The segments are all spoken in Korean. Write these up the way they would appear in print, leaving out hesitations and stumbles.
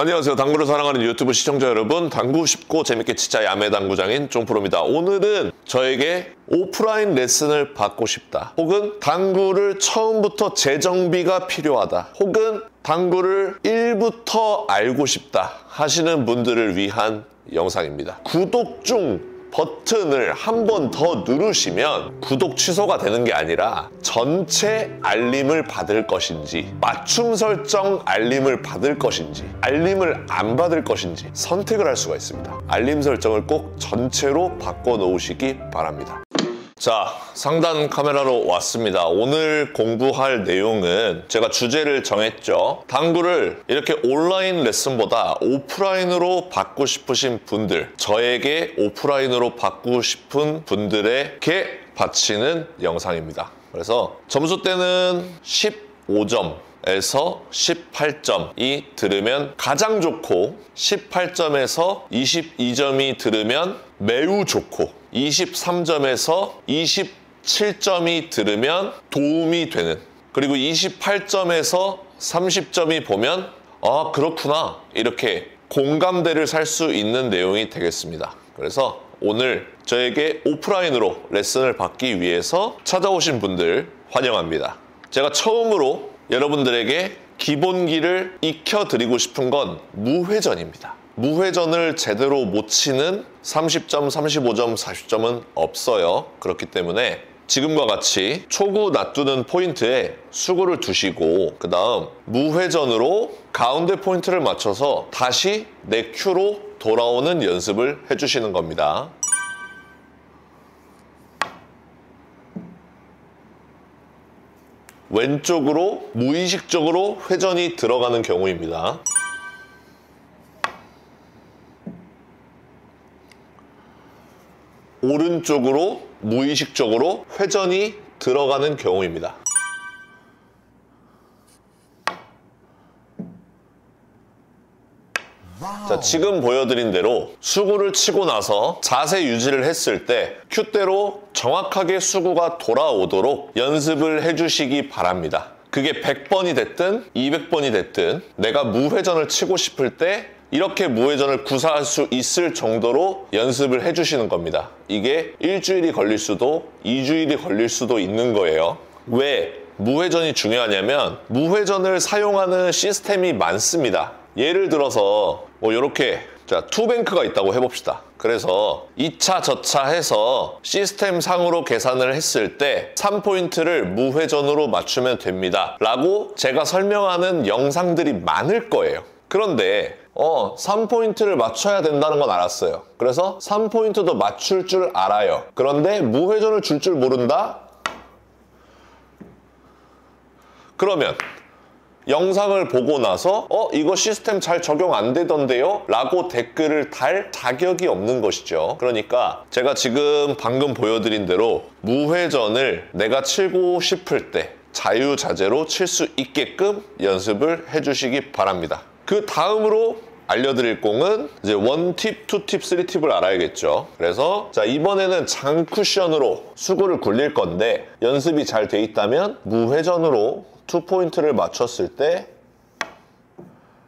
안녕하세요. 당구를 사랑하는 유튜브 시청자 여러분, 당구 쉽고 재밌게 치자 야매 당구장인 쫑프로입니다. 오늘은 저에게 오프라인 레슨을 받고 싶다, 혹은 당구를 처음부터 재정비가 필요하다, 혹은 당구를 1부터 알고 싶다 하시는 분들을 위한 영상입니다. 구독 중 버튼을 한 번 더 누르시면 구독 취소가 되는 게 아니라 전체 알림을 받을 것인지, 맞춤 설정 알림을 받을 것인지, 알림을 안 받을 것인지 선택을 할 수가 있습니다. 알림 설정을 꼭 전체로 바꿔 놓으시기 바랍니다. 자, 상단 카메라로 왔습니다. 오늘 공부할 내용은 제가 주제를 정했죠. 당구를 이렇게 온라인 레슨보다 오프라인으로 받고 싶으신 분들, 저에게 오프라인으로 받고 싶은 분들에게 바치는 영상입니다. 그래서 점수대는 15점에서 18점이 들으면 가장 좋고, 18점에서 22점이 들으면 매우 좋고, 23점에서 27점이 들으면 도움이 되는, 그리고 28점에서 30점이 보면 아, 그렇구나, 이렇게 공감대를 살 수 있는 내용이 되겠습니다. 그래서 오늘 저에게 오프라인으로 레슨을 받기 위해서 찾아오신 분들 환영합니다. 제가 처음으로 여러분들에게 기본기를 익혀드리고 싶은 건 무회전입니다. 무회전을 제대로 못 치는 30점, 35점, 40점은 없어요. 그렇기 때문에 지금과 같이 초구 놔두는 포인트에 수구를 두시고, 그 다음 무회전으로 가운데 포인트를 맞춰서 다시 내 큐로 돌아오는 연습을 해주시는 겁니다. 왼쪽으로 무의식적으로 회전이 들어가는 경우입니다. 오른쪽으로 무의식적으로 회전이 들어가는 경우입니다. 자, 지금 보여드린 대로 수구를 치고 나서 자세 유지를 했을 때 큐대로 정확하게 수구가 돌아오도록 연습을 해주시기 바랍니다. 그게 100번이 됐든 200번이 됐든 내가 무회전을 치고 싶을 때 이렇게 무회전을 구사할 수 있을 정도로 연습을 해주시는 겁니다. 이게 일주일이 걸릴 수도 2주일이 걸릴 수도 있는 거예요. 왜 무회전이 중요하냐면 무회전을 사용하는 시스템이 많습니다. 예를 들어서 뭐 이렇게 자, 투뱅크가 있다고 해봅시다. 그래서 2차 저차 해서 시스템 상으로 계산을 했을 때 3포인트를 무회전으로 맞추면 됩니다 라고 제가 설명하는 영상들이 많을 거예요. 그런데 3포인트를 맞춰야 된다는 건 알았어요. 그래서 3포인트도 맞출 줄 알아요. 그런데 무회전을 줄 줄 모른다? 그러면 영상을 보고 나서 이거 시스템 잘 적용 안 되던데요? 라고 댓글을 달 자격이 없는 것이죠. 그러니까 제가 지금 방금 보여드린 대로 무회전을 내가 치고 싶을 때 자유자재로 칠 수 있게끔 연습을 해주시기 바랍니다. 그 다음으로 알려드릴 공은 이제 1팁, 2팁, 3팁을 알아야겠죠. 그래서 자, 이번에는 장쿠션으로 수구를 굴릴 건데 연습이 잘 돼 있다면 무회전으로 2포인트를 맞췄을 때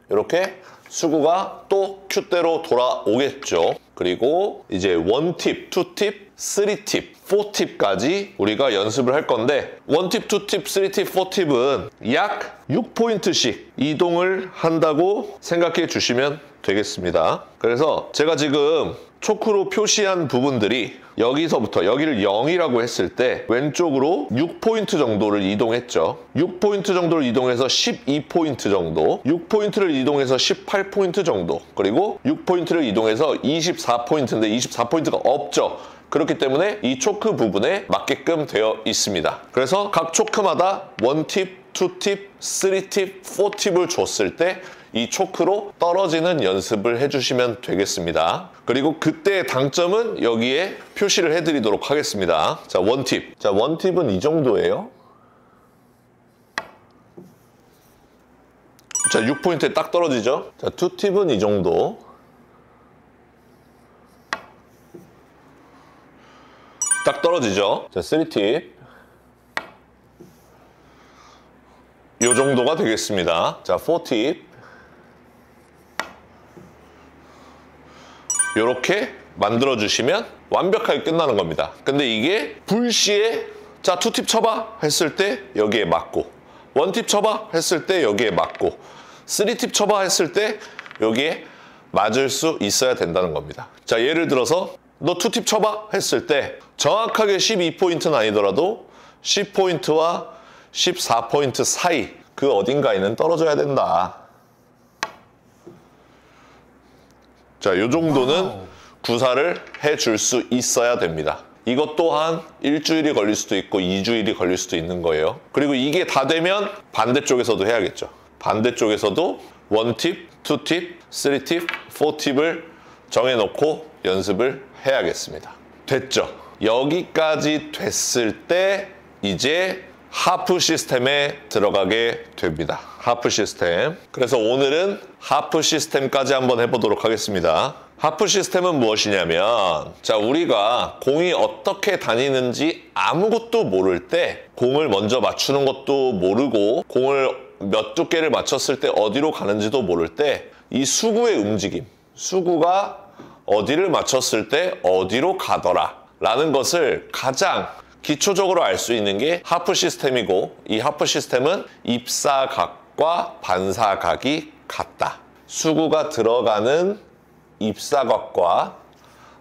이렇게 수구가 또 큐대로 돌아오겠죠. 그리고 이제 1팁, 2팁, 3팁, 4팁까지 우리가 연습을 할 건데 1팁, 2팁, 3팁, 4팁은 약 6포인트씩 이동을 한다고 생각해 주시면 되겠습니다. 그래서 제가 지금 초크로 표시한 부분들이 여기서부터 여기를 0이라고 했을 때 왼쪽으로 6포인트 정도를 이동했죠. 6포인트 정도를 이동해서 12포인트 정도, 6포인트를 이동해서 18포인트 정도, 그리고 6포인트를 이동해서 24포인트인데 24포인트가 없죠. 그렇기 때문에 이 초크 부분에 맞게끔 되어 있습니다. 그래서 각 초크마다 1팁, 2팁, 3팁, 4팁을 줬을 때 이 초크로 떨어지는 연습을 해주시면 되겠습니다. 그리고 그때의 당점은 여기에 표시를 해드리도록 하겠습니다. 자, 1팁. 자, 1팁은 이 정도예요. 자, 6포인트에 딱 떨어지죠. 자, 2팁은 이 정도. 딱 떨어지죠. 자, 3팁. 이 정도가 되겠습니다. 자, 4팁. 이렇게 만들어주시면 완벽하게 끝나는 겁니다. 근데 이게 불시에 자, 2팁 쳐봐 했을 때 여기에 맞고 1팁 쳐봐 했을 때 여기에 맞고 3팁 쳐봐 했을 때 여기에 맞을 수 있어야 된다는 겁니다. 자, 예를 들어서 너 2팁 쳐봐 했을 때 정확하게 12포인트는 아니더라도 10포인트와 14포인트 사이 그 어딘가에는 떨어져야 된다. 자, 요 정도는 구사를 해줄 수 있어야 됩니다. 이것 또한 일주일이 걸릴 수도 있고 2주일이 걸릴 수도 있는 거예요. 그리고 이게 다 되면 반대쪽에서도 해야겠죠. 반대쪽에서도 1팁, 2팁, 3팁, 4팁을 정해놓고 연습을 해야겠습니다. 됐죠? 여기까지 됐을 때 이제 하프 시스템에 들어가게 됩니다. 하프 시스템. 그래서 오늘은 하프 시스템까지 한번 해보도록 하겠습니다. 하프 시스템은 무엇이냐면, 자, 우리가 공이 어떻게 다니는지 아무것도 모를 때 공을 먼저 맞추는 것도 모르고 공을 몇 두께를 맞췄을 때 어디로 가는지도 모를 때 이 수구의 움직임, 수구가 어디를 맞췄을 때 어디로 가더라 라는 것을 가장 기초적으로 알 수 있는 게 하프 시스템이고, 이 하프 시스템은 입사각과 반사각이 같다. 수구가 들어가는 입사각과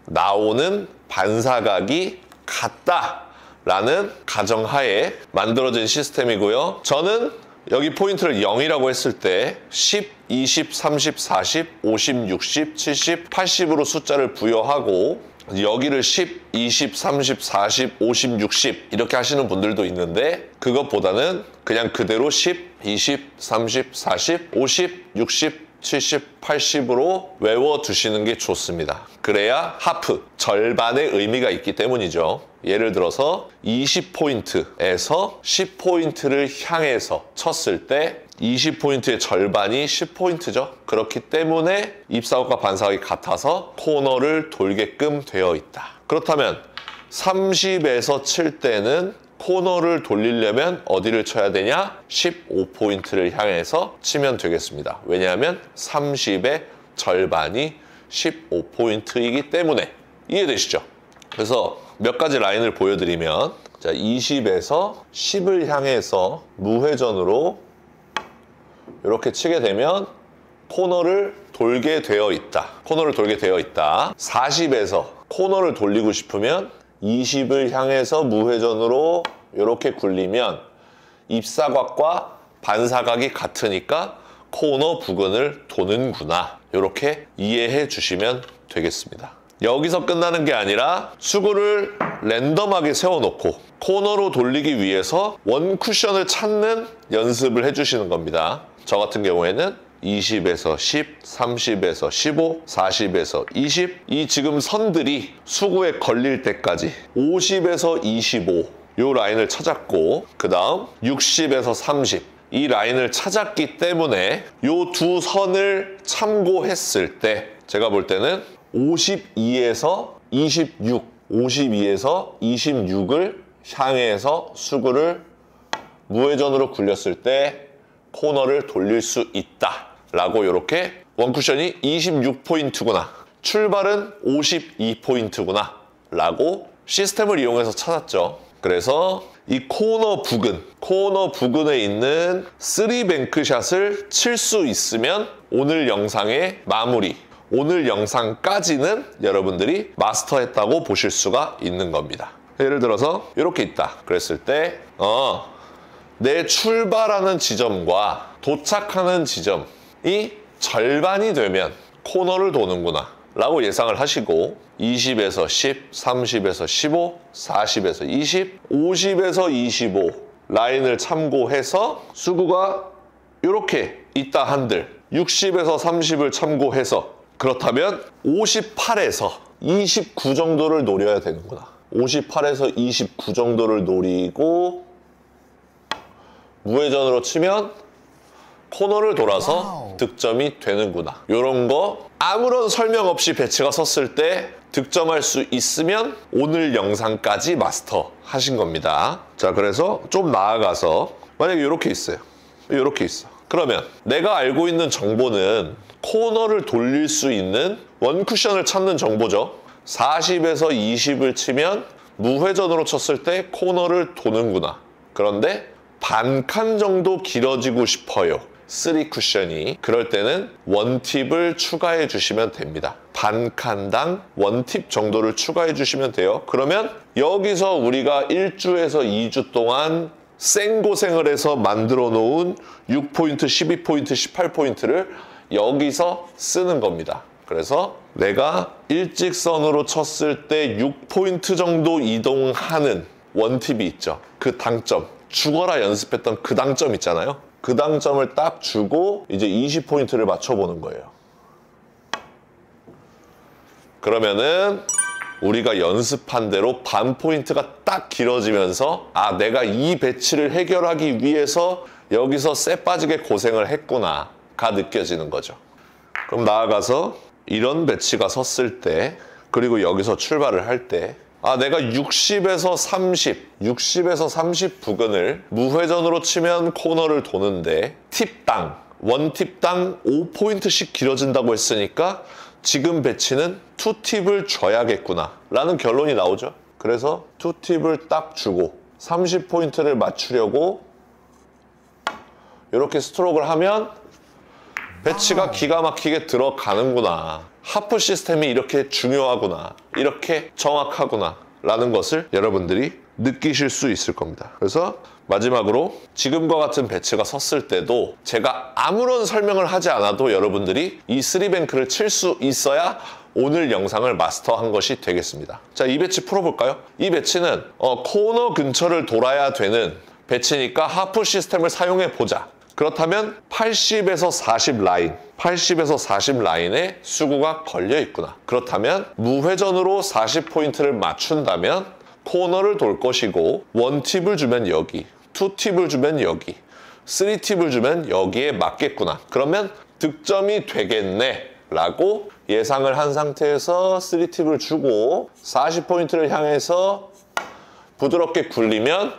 나오는 반사각이 같다라는 가정하에 만들어진 시스템이고요. 저는 여기 포인트를 0이라고 했을 때 10, 20, 30, 40, 50, 60, 70, 80으로 숫자를 부여하고 여기를 10, 20, 30, 40, 50, 60 이렇게 하시는 분들도 있는데 그것보다는 그냥 그대로 10, 20, 30, 40, 50, 60, 70, 80으로 외워두시는 게 좋습니다. 그래야 하프, 절반의 의미가 있기 때문이죠. 예를 들어서 20포인트에서 10포인트를 향해서 쳤을 때 20포인트의 절반이 10포인트죠. 그렇기 때문에 입사각과 반사각이 같아서 코너를 돌게끔 되어 있다. 그렇다면 30에서 칠 때는 코너를 돌리려면 어디를 쳐야 되냐? 15포인트를 향해서 치면 되겠습니다. 왜냐하면 30의 절반이 15포인트이기 때문에. 이해되시죠? 그래서 몇 가지 라인을 보여드리면, 자, 20에서 10을 향해서 무회전으로 이렇게 치게 되면 코너를 돌게 되어 있다. 코너를 돌게 되어 있다. 40에서 코너를 돌리고 싶으면 20을 향해서 무회전으로 이렇게 굴리면 입사각과 반사각이 같으니까 코너 부근을 도는구나. 이렇게 이해해 주시면 되겠습니다. 여기서 끝나는 게 아니라 수구를 랜덤하게 세워놓고 코너로 돌리기 위해서 원 쿠션을 찾는 연습을 해주시는 겁니다. 저 같은 경우에는 20에서 10, 30에서 15, 40에서 20 이 지금 선들이 수구에 걸릴 때까지 50에서 25 이 라인을 찾았고 그 다음 60에서 30 이 라인을 찾았기 때문에 이 두 선을 참고했을 때 제가 볼 때는 52에서 26, 52에서 26을 향해서 수구를 무회전으로 굴렸을 때 코너를 돌릴 수 있다 라고 이렇게 원쿠션이 26포인트구나 출발은 52포인트구나 라고 시스템을 이용해서 찾았죠. 그래서 이 코너 부근에 있는 3뱅크샷을 칠 수 있으면 오늘 영상의 마무리, 오늘 영상까지는 여러분들이 마스터했다고 보실 수가 있는 겁니다. 예를 들어서 이렇게 있다 그랬을 때 내 출발하는 지점과 도착하는 지점이 절반이 되면 코너를 도는구나 라고 예상을 하시고 20에서 10, 30에서 15, 40에서 20, 50에서 25 라인을 참고해서 수구가 이렇게 있다 한들 60에서 30을 참고해서 그렇다면 58에서 29 정도를 노려야 되는구나. 58에서 29 정도를 노리고 무회전으로 치면 코너를 돌아서 득점이 되는구나. 이런 거 아무런 설명 없이 배치가 섰을 때 득점할 수 있으면 오늘 영상까지 마스터 하신 겁니다. 자, 그래서 좀 나아가서 만약에 이렇게 있어요. 이렇게 있어. 그러면 내가 알고 있는 정보는 코너를 돌릴 수 있는 원쿠션을 찾는 정보죠. 40에서 20을 치면 무회전으로 쳤을 때 코너를 도는구나. 그런데 반칸 정도 길어지고 싶어요. 3쿠션이. 그럴 때는 원팁을 추가해 주시면 됩니다. 반칸당 원팁 정도를 추가해 주시면 돼요. 그러면 여기서 우리가 1주에서 2주 동안 생고생을 해서 만들어 놓은 6포인트, 12포인트, 18포인트를 여기서 쓰는 겁니다. 그래서 내가 일직선으로 쳤을 때 6포인트 정도 이동하는 원팁이 있죠. 그 당점, 죽어라 연습했던 그 당점 있잖아요. 그 당점을 딱 주고 이제 20포인트를 맞춰보는 거예요. 그러면은 우리가 연습한 대로 반 포인트가 딱 길어지면서 아, 내가 이 배치를 해결하기 위해서 여기서 쎄 빠지게 고생을 했구나가 느껴지는 거죠. 그럼 나아가서 이런 배치가 섰을 때, 그리고 여기서 출발을 할 때, 아, 내가 60에서 30 부근을 무회전으로 치면 코너를 도는데 팁당, 원팁당 5포인트씩 길어진다고 했으니까 지금 배치는 2팁을 줘야겠구나 라는 결론이 나오죠. 그래서 2팁을 딱 주고 30포인트를 맞추려고 이렇게 스트로크를 하면 배치가 기가 막히게 들어가는구나. 하프 시스템이 이렇게 중요하구나. 이렇게 정확하구나. 라는 것을 여러분들이 느끼실 수 있을 겁니다. 그래서 마지막으로 지금과 같은 배치가 섰을 때도 제가 아무런 설명을 하지 않아도 여러분들이 이 3뱅크를 칠 수 있어야 오늘 영상을 마스터한 것이 되겠습니다. 자, 이 배치 풀어볼까요? 이 배치는 코너 근처를 돌아야 되는 배치니까 하프 시스템을 사용해 보자. 그렇다면 80에서 40 라인, 80에서 40 라인에 수구가 걸려 있구나. 그렇다면 무회전으로 40포인트를 맞춘다면 코너를 돌 것이고 원팁을 주면 여기, 투팁을 주면 여기, 3팁을 주면 여기에 맞겠구나. 그러면 득점이 되겠네 라고 예상을 한 상태에서 3팁을 주고 40포인트를 향해서 부드럽게 굴리면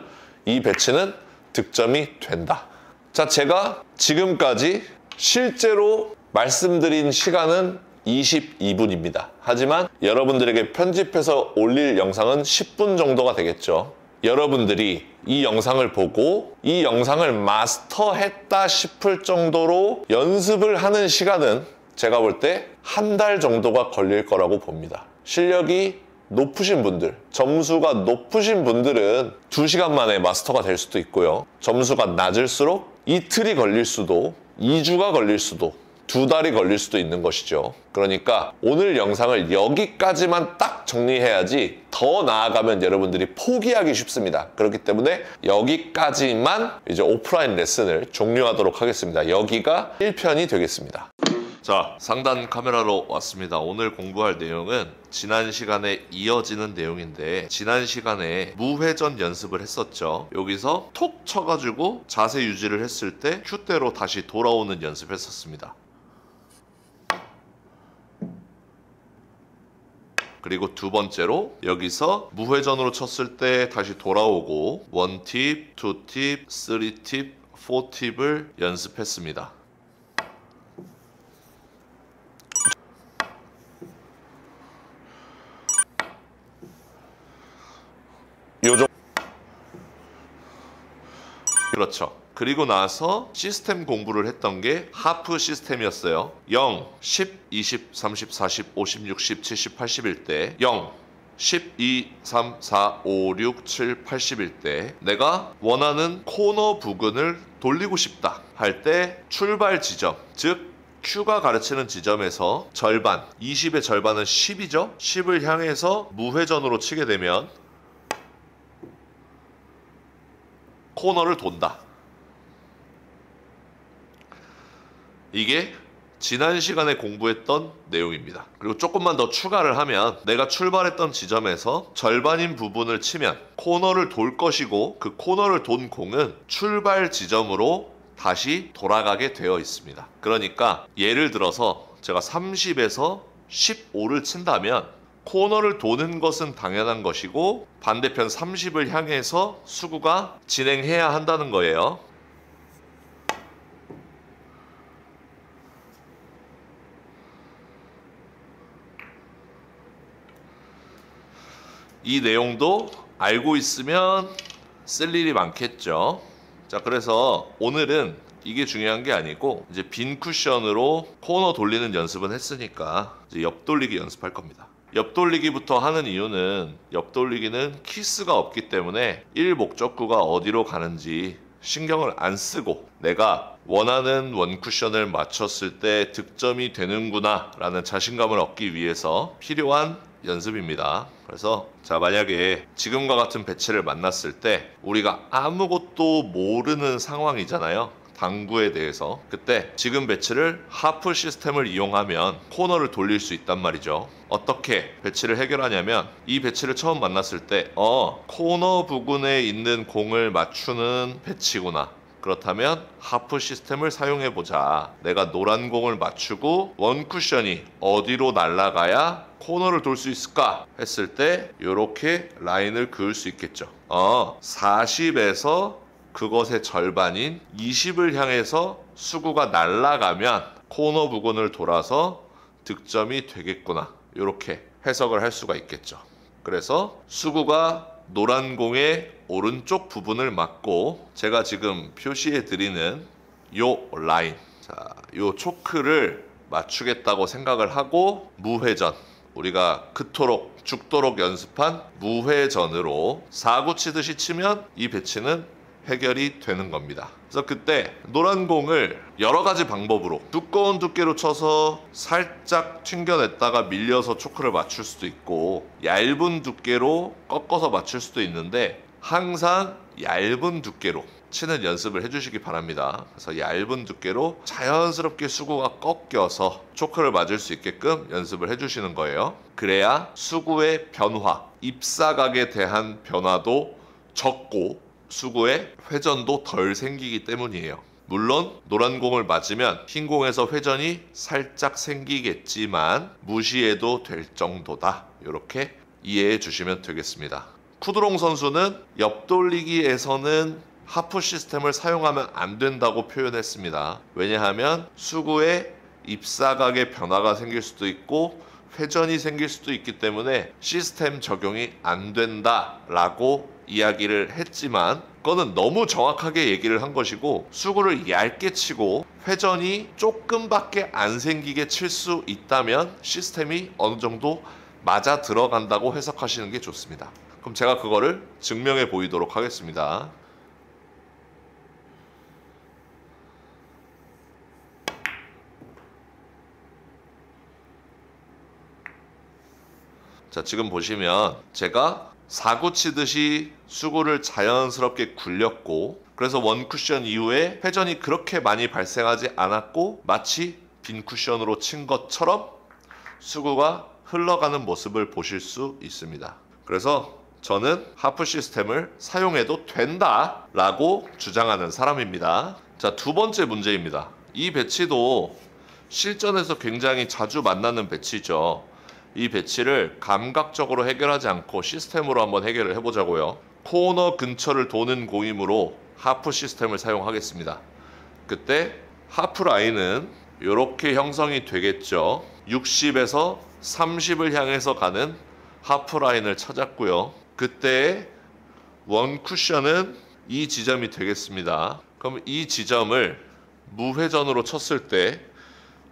이 배치는 득점이 된다. 자, 제가 지금까지 실제로 말씀드린 시간은 22분입니다. 하지만 여러분들에게 편집해서 올릴 영상은 10분 정도가 되겠죠. 여러분들이 이 영상을 보고 이 영상을 마스터했다 싶을 정도로 연습을 하는 시간은 제가 볼 때 한 달 정도가 걸릴 거라고 봅니다. 실력이 높으신 분들, 점수가 높으신 분들은 2시간 만에 마스터가 될 수도 있고요. 점수가 낮을수록 이틀이 걸릴 수도, 2주가 걸릴 수도, 2달이 걸릴 수도 있는 것이죠. 그러니까 오늘 영상을 여기까지만 딱 정리해야지 더 나아가면 여러분들이 포기하기 쉽습니다. 그렇기 때문에 여기까지만 이제 오프라인 레슨을 종료하도록 하겠습니다. 여기가 1편이 되겠습니다. 자, 상단 카메라로 왔습니다. 오늘 공부할 내용은 지난 시간에 이어지는 내용인데, 지난 시간에 무회전 연습을 했었죠. 여기서 톡 쳐가지고 자세 유지를 했을 때 큐대로 다시 돌아오는 연습했었습니다. 그리고 두 번째로 여기서 무회전으로 쳤을 때 다시 돌아오고 원팁, 투팁, 3팁, 4팁을 연습했습니다. 요정. 그렇죠. 그리고 나서 시스템 공부를 했던 게 하프 시스템이었어요. 0, 10, 20, 30, 40, 50, 60, 70, 80일 때 0, 10, 2, 3, 4, 5, 6, 7, 80일 때 내가 원하는 코너 부근을 돌리고 싶다 할 때 출발 지점, 즉 Q가 가르치는 지점에서 절반, 20의 절반은 10이죠. 10을 향해서 무회전으로 치게 되면 코너를 돈다. 이게 지난 시간에 공부했던 내용입니다. 그리고 조금만 더 추가를 하면 내가 출발했던 지점에서 절반인 부분을 치면 코너를 돌 것이고 그 코너를 돈 공은 출발 지점으로 다시 돌아가게 되어 있습니다. 그러니까 예를 들어서 제가 30에서 15를 친다면 코너를 도는 것은 당연한 것이고 반대편 30을 향해서 수구가 진행해야 한다는 거예요. 이 내용도 알고 있으면 쓸 일이 많겠죠. 자, 그래서 오늘은 이게 중요한 게 아니고 이제 빈 쿠션으로 코너 돌리는 연습은 했으니까 이제 옆 돌리기 연습할 겁니다. 옆 돌리기부터 하는 이유는 옆 돌리기는 키스가 없기 때문에 1목적구가 어디로 가는지 신경을 안 쓰고 내가 원하는 원쿠션을 맞췄을 때 득점이 되는구나 라는 자신감을 얻기 위해서 필요한 연습입니다. 그래서 자, 만약에 지금과 같은 배치를 만났을 때 우리가 아무것도 모르는 상황이잖아요. 당구에 대해서. 그때 지금 배치를 하프 시스템을 이용하면 코너를 돌릴 수 있단 말이죠. 어떻게 배치를 해결하냐면 이 배치를 처음 만났을 때 코너 부근에 있는 공을 맞추는 배치구나. 그렇다면 하프 시스템을 사용해 보자. 내가 노란 공을 맞추고 원쿠션이 어디로 날아가야 코너를 돌 수 있을까 했을 때 이렇게 라인을 그을 수 있겠죠. 40에서 그것의 절반인 20을 향해서 수구가 날아가면 코너 부근을 돌아서 득점이 되겠구나. 이렇게 해석을 할 수가 있겠죠. 그래서 수구가 노란 공의 오른쪽 부분을 맞고 제가 지금 표시해 드리는 요 라인, 자, 요 초크를 맞추겠다고 생각을 하고 무회전, 우리가 그토록 죽도록 연습한 무회전으로 4구 치듯이 치면 이 배치는 해결이 되는 겁니다. 그래서 그때 노란 공을 여러 가지 방법으로 두꺼운 두께로 쳐서 살짝 튕겨냈다가 밀려서 초크를 맞출 수도 있고 얇은 두께로 꺾어서 맞출 수도 있는데 항상 얇은 두께로 치는 연습을 해주시기 바랍니다. 그래서 얇은 두께로 자연스럽게 수구가 꺾여서 초크를 맞을 수 있게끔 연습을 해주시는 거예요. 그래야 수구의 변화, 입사각에 대한 변화도 적고 수구의 회전도 덜 생기기 때문이에요. 물론 노란 공을 맞으면 흰 공에서 회전이 살짝 생기겠지만 무시해도 될 정도다. 이렇게 이해해 주시면 되겠습니다. 쿠드롱 선수는 옆돌리기에서는 하프 시스템을 사용하면 안 된다고 표현했습니다. 왜냐하면 수구의 입사각의 변화가 생길 수도 있고 회전이 생길 수도 있기 때문에 시스템 적용이 안 된다라고 이야기를 했지만 그거는 너무 정확하게 얘기를 한 것이고 수구를 얇게 치고 회전이 조금밖에 안 생기게 칠 수 있다면 시스템이 어느 정도 맞아 들어간다고 해석하시는 게 좋습니다. 그럼 제가 그거를 증명해 보이도록 하겠습니다. 자, 지금 보시면 제가 4구 치듯이 수구를 자연스럽게 굴렸고 그래서 원쿠션 이후에 회전이 그렇게 많이 발생하지 않았고 마치 빈 쿠션으로 친 것처럼 수구가 흘러가는 모습을 보실 수 있습니다. 그래서 저는 하프 시스템을 사용해도 된다라고 주장하는 사람입니다. 자, 두 번째 문제입니다. 이 배치도 실전에서 굉장히 자주 만나는 배치죠. 이 배치를 감각적으로 해결하지 않고 시스템으로 한번 해결을 해보자고요. 코너 근처를 도는 공이므로 하프 시스템을 사용하겠습니다. 그때 하프 라인은 이렇게 형성이 되겠죠. 60에서 30을 향해서 가는 하프 라인을 찾았고요. 그때 원 쿠션은 이 지점이 되겠습니다. 그럼 이 지점을 무회전으로 쳤을 때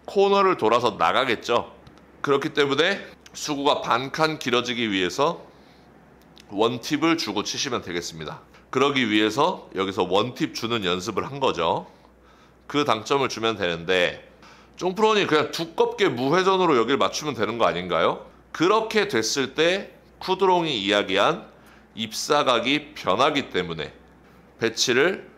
코너를 돌아서 나가겠죠. 그렇기 때문에 수구가 반칸 길어지기 위해서 원팁을 주고 치시면 되겠습니다. 그러기 위해서 여기서 원팁 주는 연습을 한 거죠. 그 당점을 주면 되는데 쫑프로니 그냥 두껍게 무회전으로 여기를 맞추면 되는 거 아닌가요? 그렇게 됐을 때 쿠드롱이 이야기한 입사각이 변하기 때문에 배치를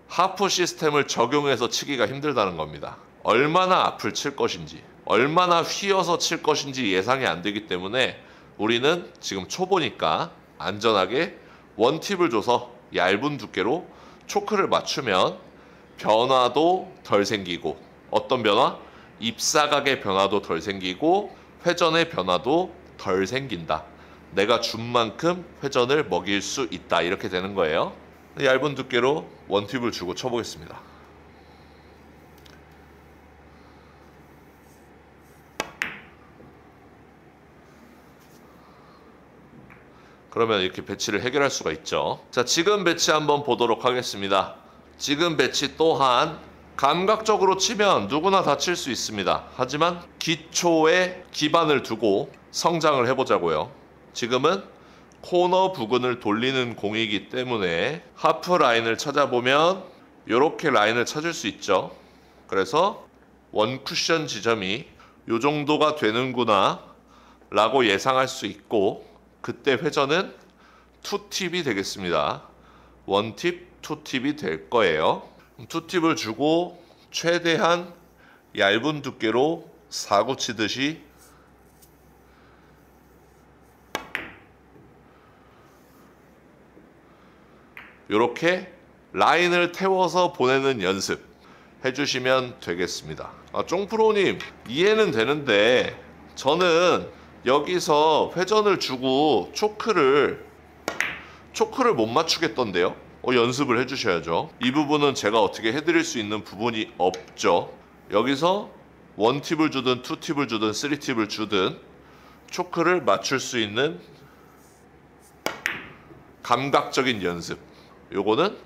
하프 시스템을 적용해서 치기가 힘들다는 겁니다. 얼마나 앞을 칠 것인지 얼마나 휘어서 칠 것인지 예상이 안 되기 때문에 우리는 지금 초보니까 안전하게 원팁을 줘서 얇은 두께로 초크를 맞추면 변화도 덜 생기고 어떤 변화? 입사각의 변화도 덜 생기고 회전의 변화도 덜 생긴다. 내가 준 만큼 회전을 먹일 수 있다. 이렇게 되는 거예요. 얇은 두께로 원팁을 주고 쳐보겠습니다. 그러면 이렇게 배치를 해결할 수가 있죠. 자, 지금 배치 한번 보도록 하겠습니다. 지금 배치 또한 감각적으로 치면 누구나 다 칠 수 있습니다. 하지만 기초에 기반을 두고 성장을 해보자고요. 지금은 코너 부근을 돌리는 공이기 때문에 하프 라인을 찾아보면 이렇게 라인을 찾을 수 있죠. 그래서 원 쿠션 지점이 이 정도가 되는구나 라고 예상할 수 있고, 그때 회전은 2팁이 되겠습니다. 1팁, 2팁이 될 거예요. 2팁을 주고 최대한 얇은 두께로 사구 치듯이 이렇게 라인을 태워서 보내는 연습 해주시면 되겠습니다. 쫑프로님, 이해는 되는데 저는 여기서 회전을 주고 초크를 못 맞추겠던데요. 연습을 해주셔야죠. 이 부분은 제가 어떻게 해드릴 수 있는 부분이 없죠. 여기서 1팁을 주든 2팁을 주든 3팁을 주든 초크를 맞출 수 있는 감각적인 연습, 요거는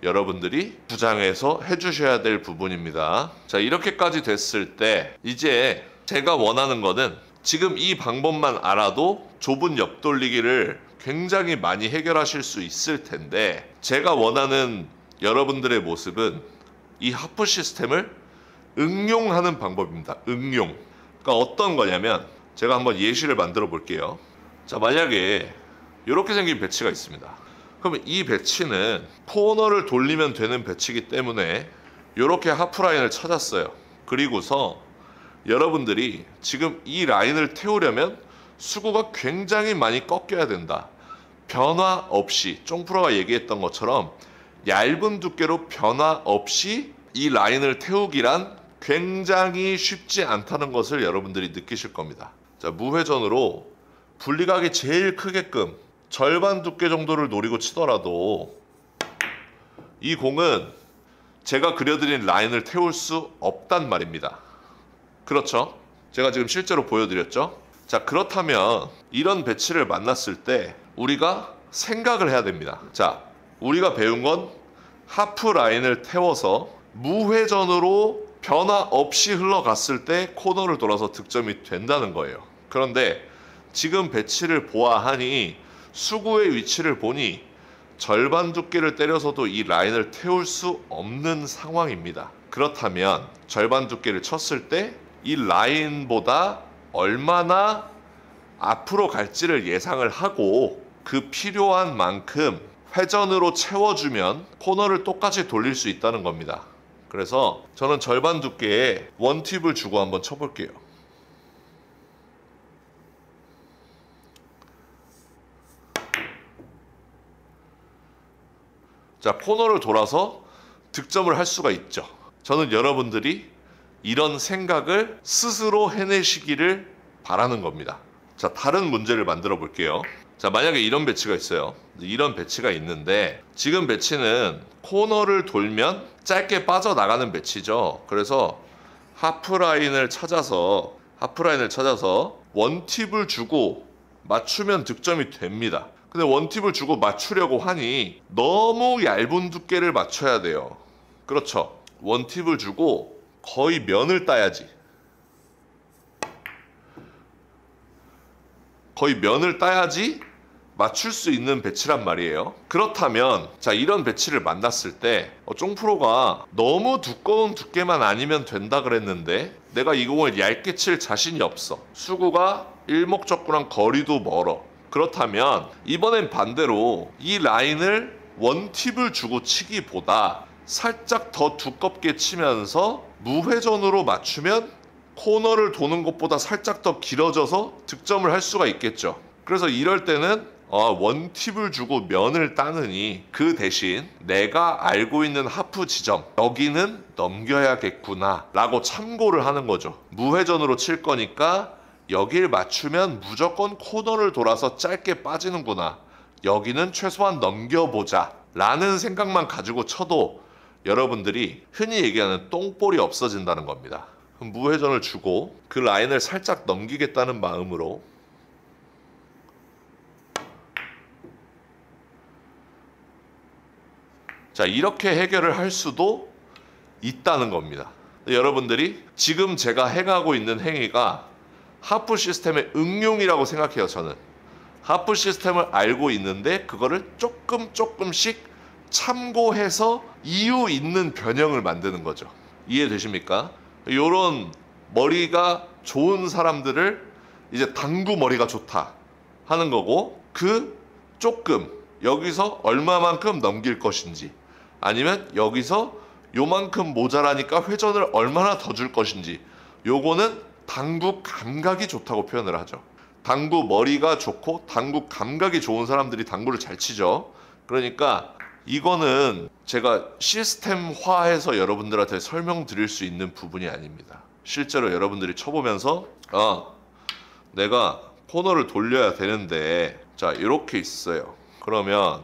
여러분들이 구장에서 해주셔야 될 부분입니다. 자, 이렇게까지 됐을 때 이제 제가 원하는 거는 지금 이 방법만 알아도 좁은 옆돌리기를 굉장히 많이 해결하실 수 있을 텐데, 제가 원하는 여러분들의 모습은 이 하프 시스템을 응용하는 방법입니다. 응용. 그러니까 어떤 거냐면 제가 한번 예시를 만들어 볼게요. 자, 만약에 이렇게 생긴 배치가 있습니다. 그러면 이 배치는 코너를 돌리면 되는 배치이기 때문에 이렇게 하프 라인을 찾았어요. 그리고서 여러분들이 지금 이 라인을 태우려면 수구가 굉장히 많이 꺾여야 된다. 변화 없이 쫑프로가 얘기했던 것처럼 얇은 두께로 변화 없이 이 라인을 태우기란 굉장히 쉽지 않다는 것을 여러분들이 느끼실 겁니다. 자, 무회전으로 분리각이 제일 크게끔 절반 두께 정도를 노리고 치더라도 이 공은 제가 그려드린 라인을 태울 수 없단 말입니다. 그렇죠? 제가 지금 실제로 보여드렸죠? 자, 그렇다면 이런 배치를 만났을 때 우리가 생각을 해야 됩니다. 자, 우리가 배운 건 하프 라인을 태워서 무회전으로 변화 없이 흘러갔을 때 코너를 돌아서 득점이 된다는 거예요. 그런데 지금 배치를 보아하니 수구의 위치를 보니 절반 두께를 때려서도 이 라인을 태울 수 없는 상황입니다. 그렇다면 절반 두께를 쳤을 때 이 라인보다 얼마나 앞으로 갈지를 예상을 하고 그 필요한 만큼 회전으로 채워주면 코너를 똑같이 돌릴 수 있다는 겁니다. 그래서 저는 절반 두께에 1팁을 주고 한번 쳐볼게요. 자, 코너를 돌아서 득점을 할 수가 있죠. 저는 여러분들이 이런 생각을 스스로 해내시기를 바라는 겁니다. 자, 다른 문제를 만들어 볼게요. 자, 만약에 이런 배치가 있어요. 이런 배치가 있는데 지금 배치는 코너를 돌면 짧게 빠져나가는 배치죠. 그래서 하프라인을 찾아서 1팁을 주고 맞추면 득점이 됩니다. 근데 1팁을 주고 맞추려고 하니 너무 얇은 두께를 맞춰야 돼요. 그렇죠. 1팁을 주고 거의 면을 따야지. 거의 면을 따야지 맞출 수 있는 배치란 말이에요. 그렇다면 자, 이런 배치를 만났을 때 쫑프로가 너무 두꺼운 두께만 아니면 된다 그랬는데 내가 이 공을 얇게 칠 자신이 없어. 수구가 일목적구랑 거리도 멀어. 그렇다면 이번엔 반대로 이 라인을 1팁을 주고 치기보다 살짝 더 두껍게 치면서 무회전으로 맞추면 코너를 도는 것보다 살짝 더 길어져서 득점을 할 수가 있겠죠. 그래서 이럴 때는 1팁을 주고 면을 따느니 그 대신 내가 알고 있는 하프 지점 여기는 넘겨야겠구나 라고 참고를 하는 거죠. 무회전으로 칠 거니까 여길 맞추면 무조건 코너를 돌아서 짧게 빠지는구나. 여기는 최소한 넘겨보자 라는 생각만 가지고 쳐도 여러분들이 흔히 얘기하는 똥볼이 없어진다는 겁니다. 무회전을 주고 그 라인을 살짝 넘기겠다는 마음으로 자, 이렇게 해결을 할 수도 있다는 겁니다. 여러분들이 지금 제가 행하고 있는 행위가 하프 시스템의 응용이라고 생각해요. 저는 하프 시스템을 알고 있는데 그거를 조금씩 참고해서 이유 있는 변형을 만드는 거죠. 이해되십니까? 요런 머리가 좋은 사람들을 이제 당구 머리가 좋다 하는 거고, 그 조금 여기서 얼마만큼 넘길 것인지, 아니면 여기서 요만큼 모자라니까 회전을 얼마나 더 줄 것인지, 요거는 당구 감각이 좋다고 표현을 하죠. 당구 머리가 좋고 당구 감각이 좋은 사람들이 당구를 잘 치죠. 그러니까 이거는 제가 시스템화해서 여러분들한테 설명드릴 수 있는 부분이 아닙니다. 실제로 여러분들이 쳐보면서 내가 코너를 돌려야 되는데, 자, 이렇게 있어요. 그러면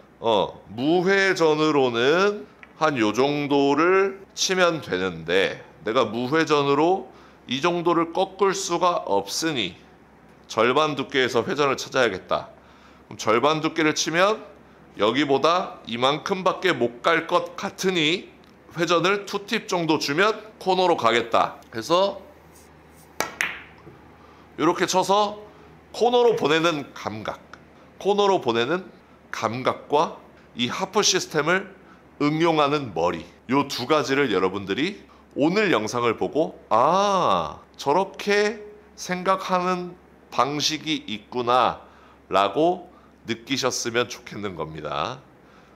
무회전으로는 한 요 정도를 치면 되는데 내가 무회전으로 이 정도를 꺾을 수가 없으니 절반 두께에서 회전을 찾아야겠다. 그럼 절반 두께를 치면 여기보다 이만큼밖에 못 갈 것 같으니 회전을 2팁 정도 주면 코너로 가겠다 해서 이렇게 쳐서 코너로 보내는 감각과 이 하프 시스템을 응용하는 머리, 요 두 가지를 여러분들이 오늘 영상을 보고 저렇게 생각하는 방식이 있구나 라고 느끼셨으면 좋겠는 겁니다.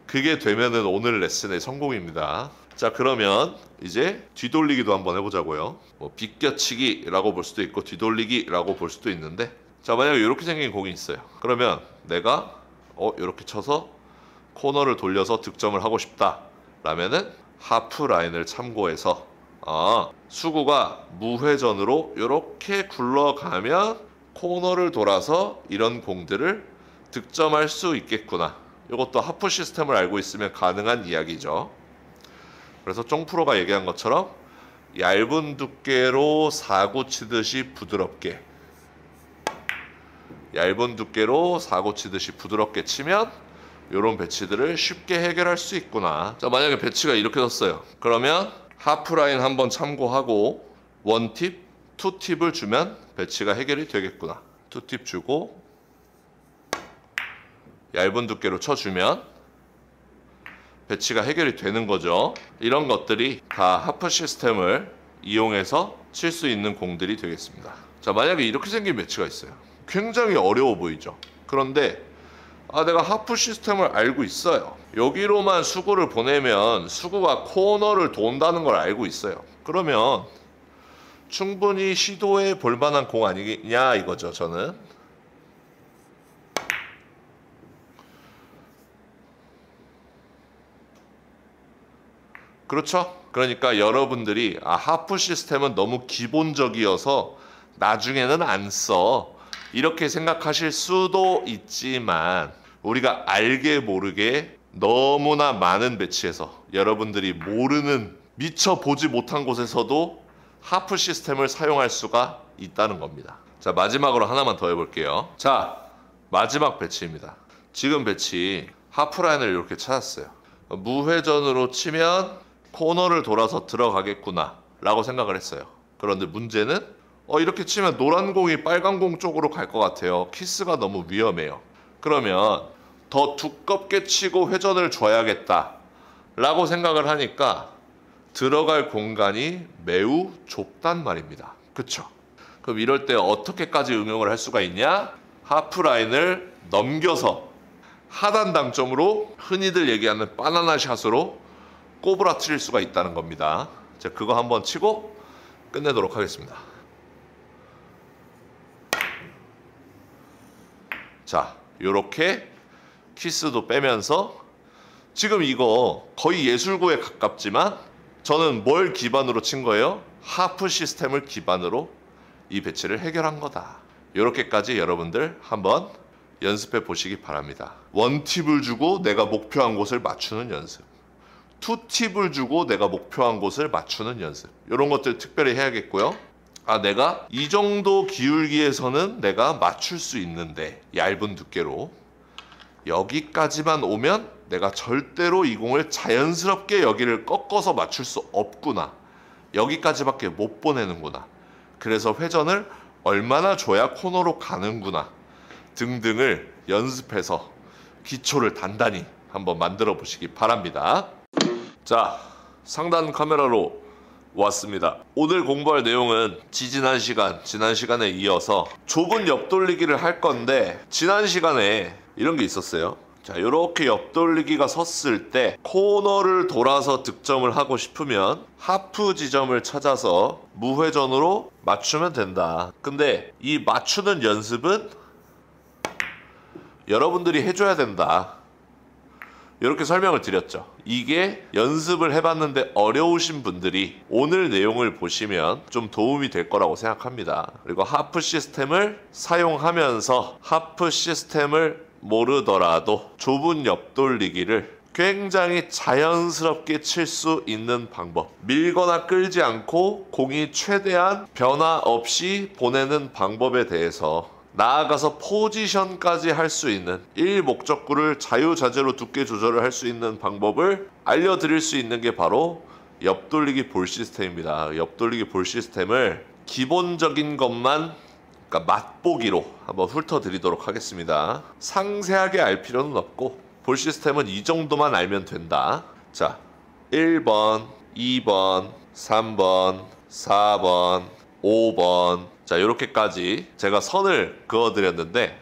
그게 되면은 오늘 레슨의 성공입니다. 자, 그러면 이제 뒤돌리기도 한번 해보자고요. 뭐 비껴치기라고 볼 수도 있고 뒤돌리기라고 볼 수도 있는데, 자, 만약에 이렇게 생긴 공이 있어요. 그러면 내가 이렇게 쳐서 코너를 돌려서 득점을 하고 싶다 라면은 하프 라인을 참고해서 수구가 무회전으로 이렇게 굴러가면 코너를 돌아서 이런 공들을 득점할 수 있겠구나. 이것도 하프 시스템을 알고 있으면 가능한 이야기죠. 그래서 쫑프로가 얘기한 것처럼 얇은 두께로 사구 치듯이 부드럽게, 치면 이런 배치들을 쉽게 해결할 수 있구나. 자, 만약에 배치가 이렇게 섰어요. 그러면 하프라인 한번 참고하고 1팁, 2팁을 주면 배치가 해결이 되겠구나. 2팁 주고 얇은 두께로 쳐주면 배치가 해결이 되는 거죠. 이런 것들이 다 하프 시스템을 이용해서 칠 수 있는 공들이 되겠습니다. 자, 만약에 이렇게 생긴 배치가 있어요. 굉장히 어려워 보이죠. 그런데 내가 하프 시스템을 알고 있어요. 여기로만 수구를 보내면 수구가 코너를 돈다는 걸 알고 있어요. 그러면 충분히 시도해 볼 만한 공 아니냐 이거죠, 저는. 그렇죠? 그러니까 여러분들이 하프 시스템은 너무 기본적이어서 나중에는 안 써, 이렇게 생각하실 수도 있지만, 우리가 알게 모르게 너무나 많은 배치에서 여러분들이 모르는, 미처 보지 못한 곳에서도 하프 시스템을 사용할 수가 있다는 겁니다. 자, 마지막으로 하나만 더 해볼게요. 자, 마지막 배치입니다. 지금 배치 하프라인을 이렇게 찾았어요. 무회전으로 치면 코너를 돌아서 들어가겠구나 라고 생각을 했어요. 그런데 문제는 이렇게 치면 노란 공이 빨간 공 쪽으로 갈 것 같아요. 키스가 너무 위험해요. 그러면 더 두껍게 치고 회전을 줘야겠다 라고 생각을 하니까 들어갈 공간이 매우 좁단 말입니다. 그쵸? 그럼 이럴 때 어떻게까지 응용을 할 수가 있냐? 하프라인을 넘겨서 하단 당점으로 흔히들 얘기하는 바나나 샷으로 꼬부라뜨릴 수가 있다는 겁니다. 자, 그거 한번 치고 끝내도록 하겠습니다. 자, 요렇게 키스도 빼면서, 지금 이거 거의 예술고에 가깝지만 저는 뭘 기반으로 친 거예요? 하프 시스템을 기반으로 이 배치를 해결한 거다. 요렇게까지 여러분들 한번 연습해 보시기 바랍니다. 1팁을 주고 내가 목표한 곳을 맞추는 연습, 2팁을 주고 내가 목표한 곳을 맞추는 연습, 이런 것들 특별히 해야겠고요. 내가 이 정도 기울기에서는 내가 맞출 수 있는데, 얇은 두께로 여기까지만 오면 내가 절대로 이 공을 자연스럽게 여기를 꺾어서 맞출 수 없구나. 여기까지밖에 못 보내는구나. 그래서 회전을 얼마나 줘야 코너로 가는구나. 등등을 연습해서 기초를 단단히 한번 만들어 보시기 바랍니다. 자, 상단 카메라로 왔습니다. 오늘 공부할 내용은 지난 시간에 이어서 좁은 옆돌리기를 할 건데, 지난 시간에 이런 게 있었어요. 자, 이렇게 옆돌리기가 섰을 때 코너를 돌아서 득점을 하고 싶으면 하프 지점을 찾아서 무회전으로 맞추면 된다. 근데 이 맞추는 연습은 여러분들이 해줘야 된다. 이렇게 설명을 드렸죠. 이게 연습을 해봤는데 어려우신 분들이 오늘 내용을 보시면 좀 도움이 될 거라고 생각합니다. 그리고 하프 시스템을 사용하면서 하프 시스템을 모르더라도 좁은 옆돌리기를 굉장히 자연스럽게 칠 수 있는 방법, 밀거나 끌지 않고 공이 최대한 변화 없이 보내는 방법에 대해서, 나아가서 포지션까지 할 수 있는, 1목적구를 자유자재로 두께 조절을 할 수 있는 방법을 알려드릴 수 있는 게 바로 옆돌리기 볼 시스템입니다. 옆돌리기 볼 시스템을 기본적인 것만, 그러니까 맛보기로 한번 훑어드리도록 하겠습니다. 상세하게 알 필요는 없고 볼 시스템은 이 정도만 알면 된다. 자, 1번, 2번, 3번, 4번, 5번, 자, 이렇게까지 제가 선을 그어드렸는데,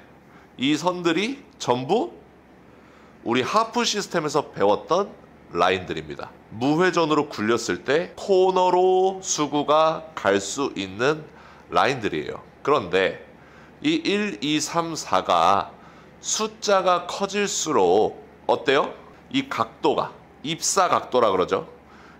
이 선들이 전부 우리 하프 시스템에서 배웠던 라인들입니다. 무회전으로 굴렸을 때 코너로 수구가 갈 수 있는 라인들이에요. 그런데 이 1, 2, 3, 4가 숫자가 커질수록 어때요? 이 각도가, 입사 각도라 그러죠.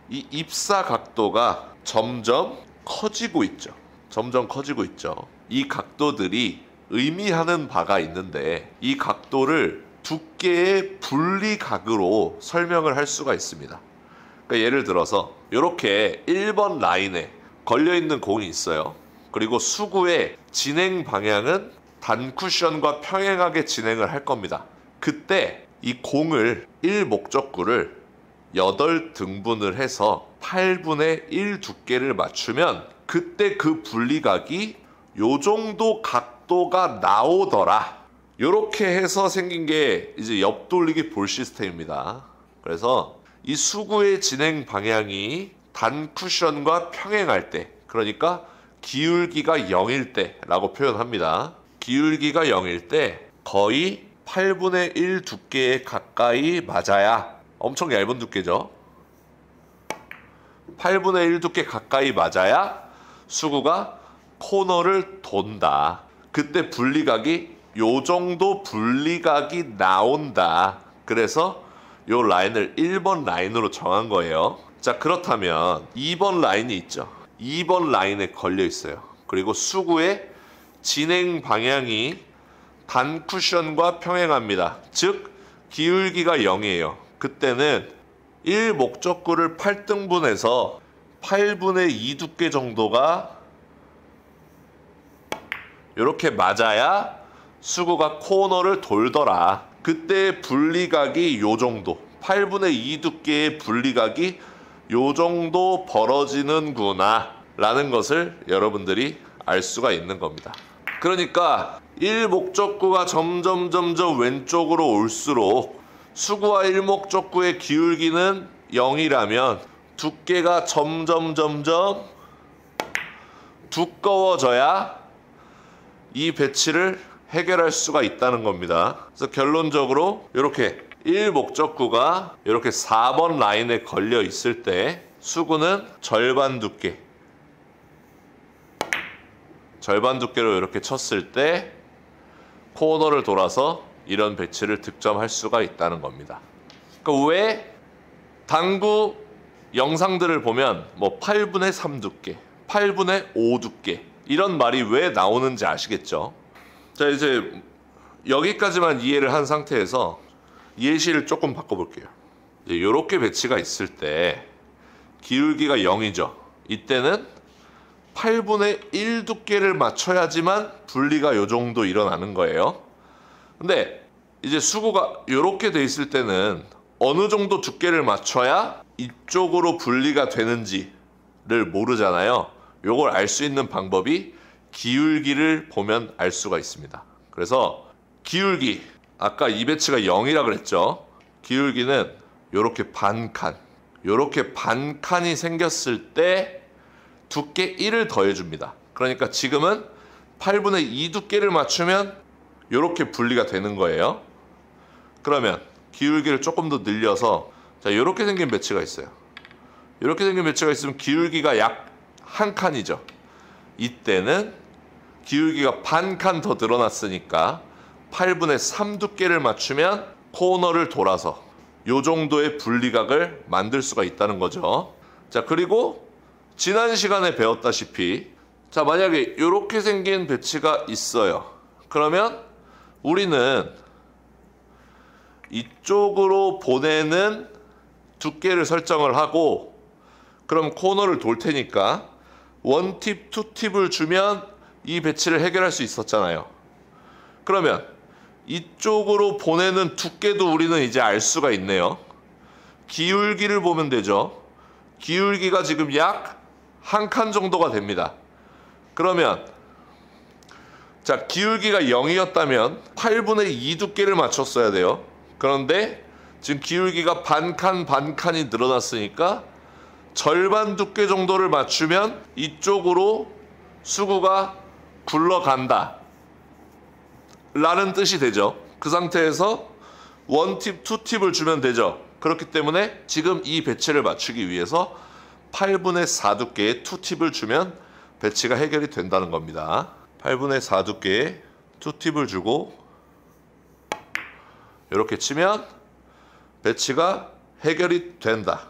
이 입사 각도가 점점 커지고 있죠. 점점 커지고 있죠. 이 각도들이 의미하는 바가 있는데, 이 각도를 두께의 분리각으로 설명을 할 수가 있습니다. 그러니까 예를 들어서 이렇게 1번 라인에 걸려있는 공이 있어요. 그리고 수구의 진행 방향은 단쿠션과 평행하게 진행을 할 겁니다. 그때 이 공을 1목적구를 8등분을 해서 8분의 1 두께를 맞추면 그때 그 분리각이 요 정도 각도가 나오더라. 요렇게 해서 생긴 게 이제 옆돌리기 볼 시스템입니다. 그래서 이 수구의 진행 방향이 단쿠션과 평행할 때, 그러니까 기울기가 0일 때 라고 표현합니다. 기울기가 0일 때 거의 8분의 1 두께에 가까이 맞아야, 엄청 얇은 두께죠. 8분의 1 두께 가까이 맞아야 수구가 코너를 돈다. 그때 분리각이 요 정도 분리각이 나온다. 그래서 요 라인을 1번 라인으로 정한 거예요. 자, 그렇다면 2번 라인이 있죠. 2번 라인에 걸려 있어요. 그리고 수구의 진행 방향이 단쿠션과 평행합니다. 즉 기울기가 0이에요. 그때는 1목적구를 8등분해서 8분의 2 두께 정도가 이렇게 맞아야 수구가 코너를 돌더라. 그때 분리각이 요 정도, 8분의 2 두께의 분리각이 요 정도 벌어지는구나 라는 것을 여러분들이 알 수가 있는 겁니다. 그러니까 1목적구가 점점 왼쪽으로 올수록 수구와 1목적구의 기울기는 0이라면 두께가 점점 두꺼워져야 이 배치를 해결할 수가 있다는 겁니다. 그래서 결론적으로 이렇게 1목적구가 이렇게 4번 라인에 걸려 있을 때 수구는 절반 두께로 이렇게 쳤을 때 코너를 돌아서 이런 배치를 득점할 수가 있다는 겁니다. 그러니까 왜 당구 영상들을 보면 뭐 8분의 3 두께, 8분의 5 두께 이런 말이 왜 나오는지 아시겠죠? 자, 이제 여기까지만 이해를 한 상태에서 예시를 조금 바꿔볼게요. 이렇게 배치가 있을 때 기울기가 0이죠. 이때는 8분의 1 두께를 맞춰야지만 분리가 요 정도 일어나는 거예요. 근데 이제 수구가 이렇게 돼 있을 때는 어느 정도 두께를 맞춰야 이쪽으로 분리가 되는지를 모르잖아요. 요걸 알 수 있는 방법이 기울기를 보면 알 수가 있습니다. 그래서 기울기, 아까 이 배치가 0이라 그랬죠. 기울기는 요렇게 반칸이 생겼을 때 두께 1을 더해줍니다. 그러니까 지금은 8분의 2 두께를 맞추면 요렇게 분리가 되는 거예요. 그러면 기울기를 조금 더 늘려서, 자, 요렇게 생긴 배치가 있어요. 요렇게 생긴 배치가 있으면 기울기가 약 한 칸이죠. 이때는 기울기가 반칸 더 늘어났으니까 8분의 3 두께를 맞추면 코너를 돌아서 요 정도의 분리각을 만들 수가 있다는 거죠. 자, 그리고 지난 시간에 배웠다시피, 자, 만약에 이렇게 생긴 배치가 있어요. 그러면 우리는 이쪽으로 보내는 두께를 설정을 하고, 그럼 코너를 돌 테니까 원팁, 투팁을 주면 이 배치를 해결할 수 있었잖아요. 그러면 이쪽으로 보내는 두께도 우리는 이제 알 수가 있네요. 기울기를 보면 되죠. 기울기가 지금 약 한 칸 정도가 됩니다. 그러면 자, 기울기가 0이었다면 8분의 2 두께를 맞췄어야 돼요. 그런데 지금 기울기가 반칸이 늘어났으니까 절반 두께 정도를 맞추면 이쪽으로 수구가 굴러간다 라는 뜻이 되죠. 그 상태에서 원팁, 투팁을 주면 되죠. 그렇기 때문에 지금 이 배치를 맞추기 위해서 8분의 4 두께의 투팁을 주면 배치가 해결이 된다는 겁니다. 8분의 4 두께의 투팁을 주고 이렇게 치면 배치가 해결이 된다.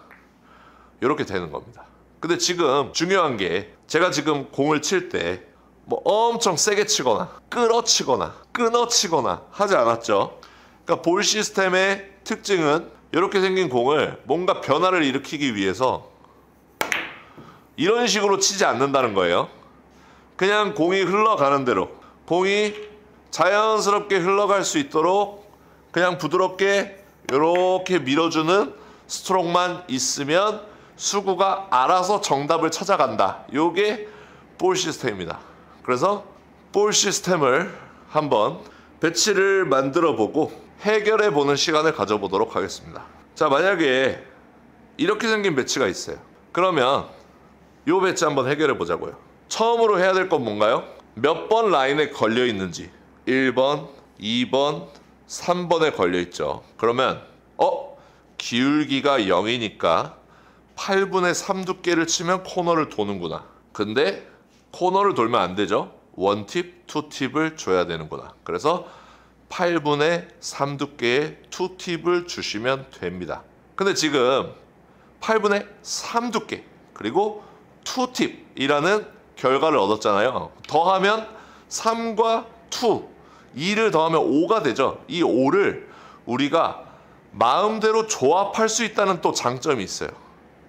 이렇게 되는 겁니다. 근데 지금 중요한 게, 제가 지금 공을 칠 때 뭐 엄청 세게 치거나 끌어치거나 끊어치거나 하지 않았죠. 그러니까 볼 시스템의 특징은 이렇게 생긴 공을 뭔가 변화를 일으키기 위해서 이런 식으로 치지 않는다는 거예요. 그냥 공이 흘러가는 대로, 공이 자연스럽게 흘러갈 수 있도록 그냥 부드럽게 이렇게 밀어주는 스트로크만 있으면 수구가 알아서 정답을 찾아간다. 이게 볼 시스템입니다. 그래서 볼 시스템을 한번 배치를 만들어 보고 해결해 보는 시간을 가져보도록 하겠습니다. 자, 만약에 이렇게 생긴 배치가 있어요. 그러면 이 배치 한번 해결해 보자고요. 처음으로 해야 될 건 뭔가요? 몇 번 라인에 걸려 있는지. 1번, 2번, 3번에 걸려 있죠. 그러면 기울기가 0이니까 8분의 3 두께를 치면 코너를 도는구나. 근데 코너를 돌면 안 되죠. 원팁, 투팁을 줘야 되는구나. 그래서 8분의 3 두께의 투팁을 주시면 됩니다. 근데 지금 8분의 3 두께 그리고 투팁이라는 결과를 얻었잖아요. 더하면 3과 2, 2를 더하면 5가 되죠. 이 5를 우리가 마음대로 조합할 수 있다는 또 장점이 있어요.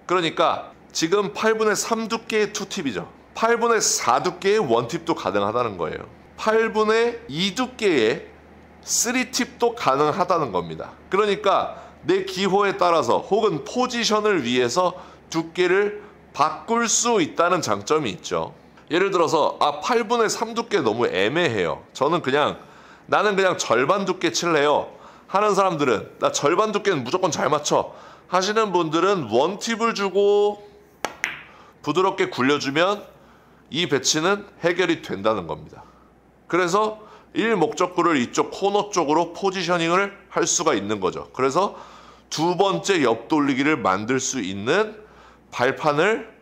그러니까 지금 8분의 3 두께의 투팁이죠. 8분의 4 두께의 원팁도 가능하다는 거예요. 8분의 2 두께의 3팁도 가능하다는 겁니다. 그러니까 내 기호에 따라서 혹은 포지션을 위해서 두께를 바꿀 수 있다는 장점이 있죠. 예를 들어서 8분의 3 두께 너무 애매해요. 나는 그냥 절반 두께 칠래요 하는 사람들은, 나 절반 두께는 무조건 잘 맞춰 하시는 분들은 원팁을 주고 부드럽게 굴려주면 이 배치는 해결이 된다는 겁니다. 그래서 1목적구를 이쪽 코너 쪽으로 포지셔닝을 할 수가 있는 거죠. 그래서 두 번째 옆돌리기를 만들 수 있는 발판을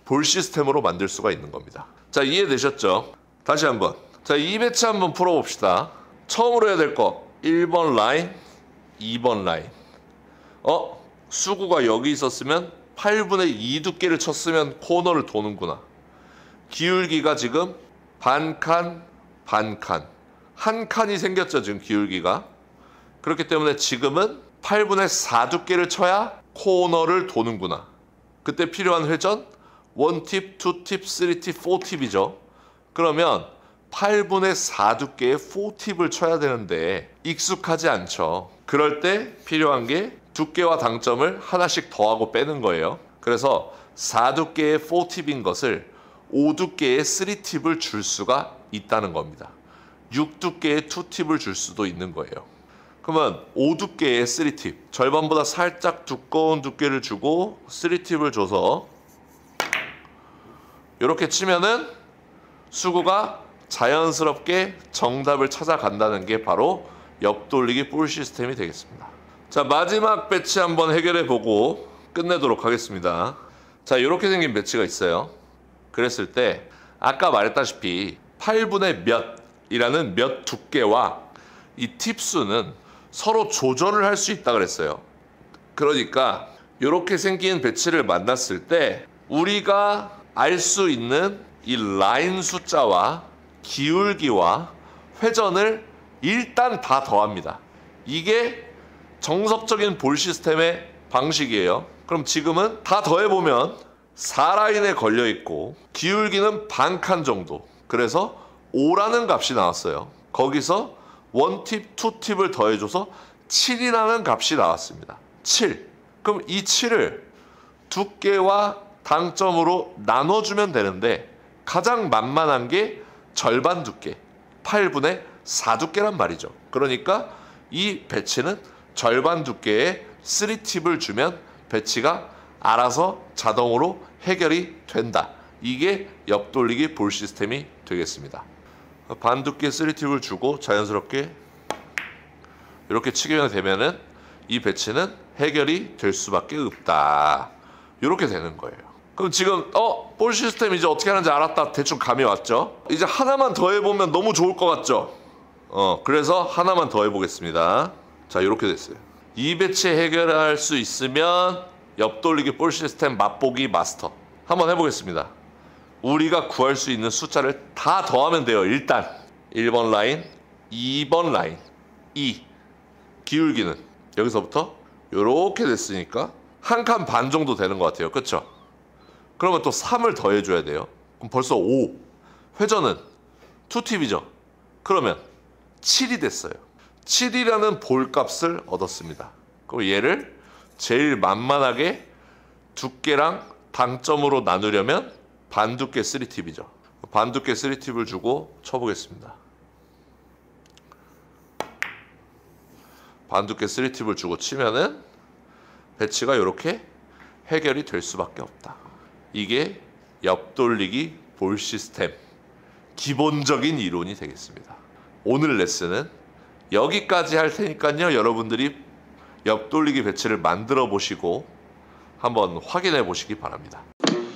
볼 시스템으로 만들 수가 있는 겁니다. 자, 이해되셨죠? 다시 한번. 자, 이 배치 한번 풀어봅시다. 처음으로 해야 될 거 1번 라인, 2번 라인. 수구가 여기 있었으면 8분의 2 두께를 쳤으면 코너를 도는구나. 기울기가 지금 반칸, 한 칸이 생겼죠, 지금 기울기가. 그렇기 때문에 지금은 8분의 4 두께를 쳐야 코너를 도는구나. 그때 필요한 회전 1팁, 2팁, 3팁, 4팁이죠. 그러면 8분의 4 두께의 4팁을 쳐야 되는데 익숙하지 않죠. 그럴 때 필요한 게 두께와 당점을 하나씩 더하고 빼는 거예요. 그래서 4 두께의 4팁인 것을 5 두께의 3팁을 줄 수가 있다는 겁니다. 6 두께의 2팁을 줄 수도 있는 거예요. 그러면 5 두께의 3팁, 절반보다 살짝 두꺼운 두께를 주고 3팁을 줘서 이렇게 치면은 수구가 자연스럽게 정답을 찾아간다는 게 바로 옆돌리기 볼 시스템이 되겠습니다. 자, 마지막 배치 한번 해결해 보고 끝내도록 하겠습니다. 자, 이렇게 생긴 배치가 있어요. 그랬을 때 아까 말했다시피 8분의 몇이라는 몇 두께와 이 팁수는 서로 조절을 할 수 있다 그랬어요. 그러니까 이렇게 생긴 배치를 만났을 때 우리가 알 수 있는 이 라인 숫자와 기울기와 회전을 일단 다 더합니다. 이게 정석적인 볼 시스템의 방식이에요. 그럼 지금은 다 더해보면 4라인에 걸려있고 기울기는 반 칸 정도, 그래서 5라는 값이 나왔어요. 거기서 1팁, 2팁을 더해줘서 7이라는 값이 나왔습니다. 7. 그럼 이 7을 두께와 당점으로 나눠주면 되는데 가장 만만한 게 절반 두께, 8분의 4 두께란 말이죠. 그러니까 이 배치는 절반 두께의 3팁을 주면 배치가 알아서 자동으로 해결이 된다. 이게 옆돌리기 볼 시스템이 되겠습니다. 반 두께 3팁을 주고 자연스럽게 이렇게 치게 되면은 이 배치는 해결이 될 수밖에 없다. 이렇게 되는 거예요. 그럼 지금 볼 시스템 이제 어떻게 하는지 알았다. 대충 감이 왔죠? 이제 하나만 더 해보면 너무 좋을 것 같죠? 그래서 하나만 더 해보겠습니다. 자, 이렇게 됐어요. 이 배치 해결할 수 있으면 옆돌리기 볼 시스템 맛보기 마스터 한번 해보겠습니다. 우리가 구할 수 있는 숫자를 다 더하면 돼요. 일단 1번 라인, 2번 라인, 2 기울기는 여기서부터 이렇게 됐으니까 한 칸 반 정도 되는 것 같아요. 그렇죠? 그러면 또 3을 더해줘야 돼요. 그럼 벌써 5. 회전은 2팁이죠. 그러면 7이 됐어요. 7이라는 볼값을 얻었습니다. 그럼 얘를 제일 만만하게 두께랑 당점으로 나누려면 반두께 3팁이죠. 반두께 3팁을 주고 쳐보겠습니다. 반두께 3팁을 주고 치면은 배치가 이렇게 해결이 될 수밖에 없다. 이게 옆돌리기 볼 시스템 기본적인 이론이 되겠습니다. 오늘 레슨은 여기까지 할 테니까요. 여러분들이 옆돌리기 배치를 만들어 보시고 한번 확인해 보시기 바랍니다.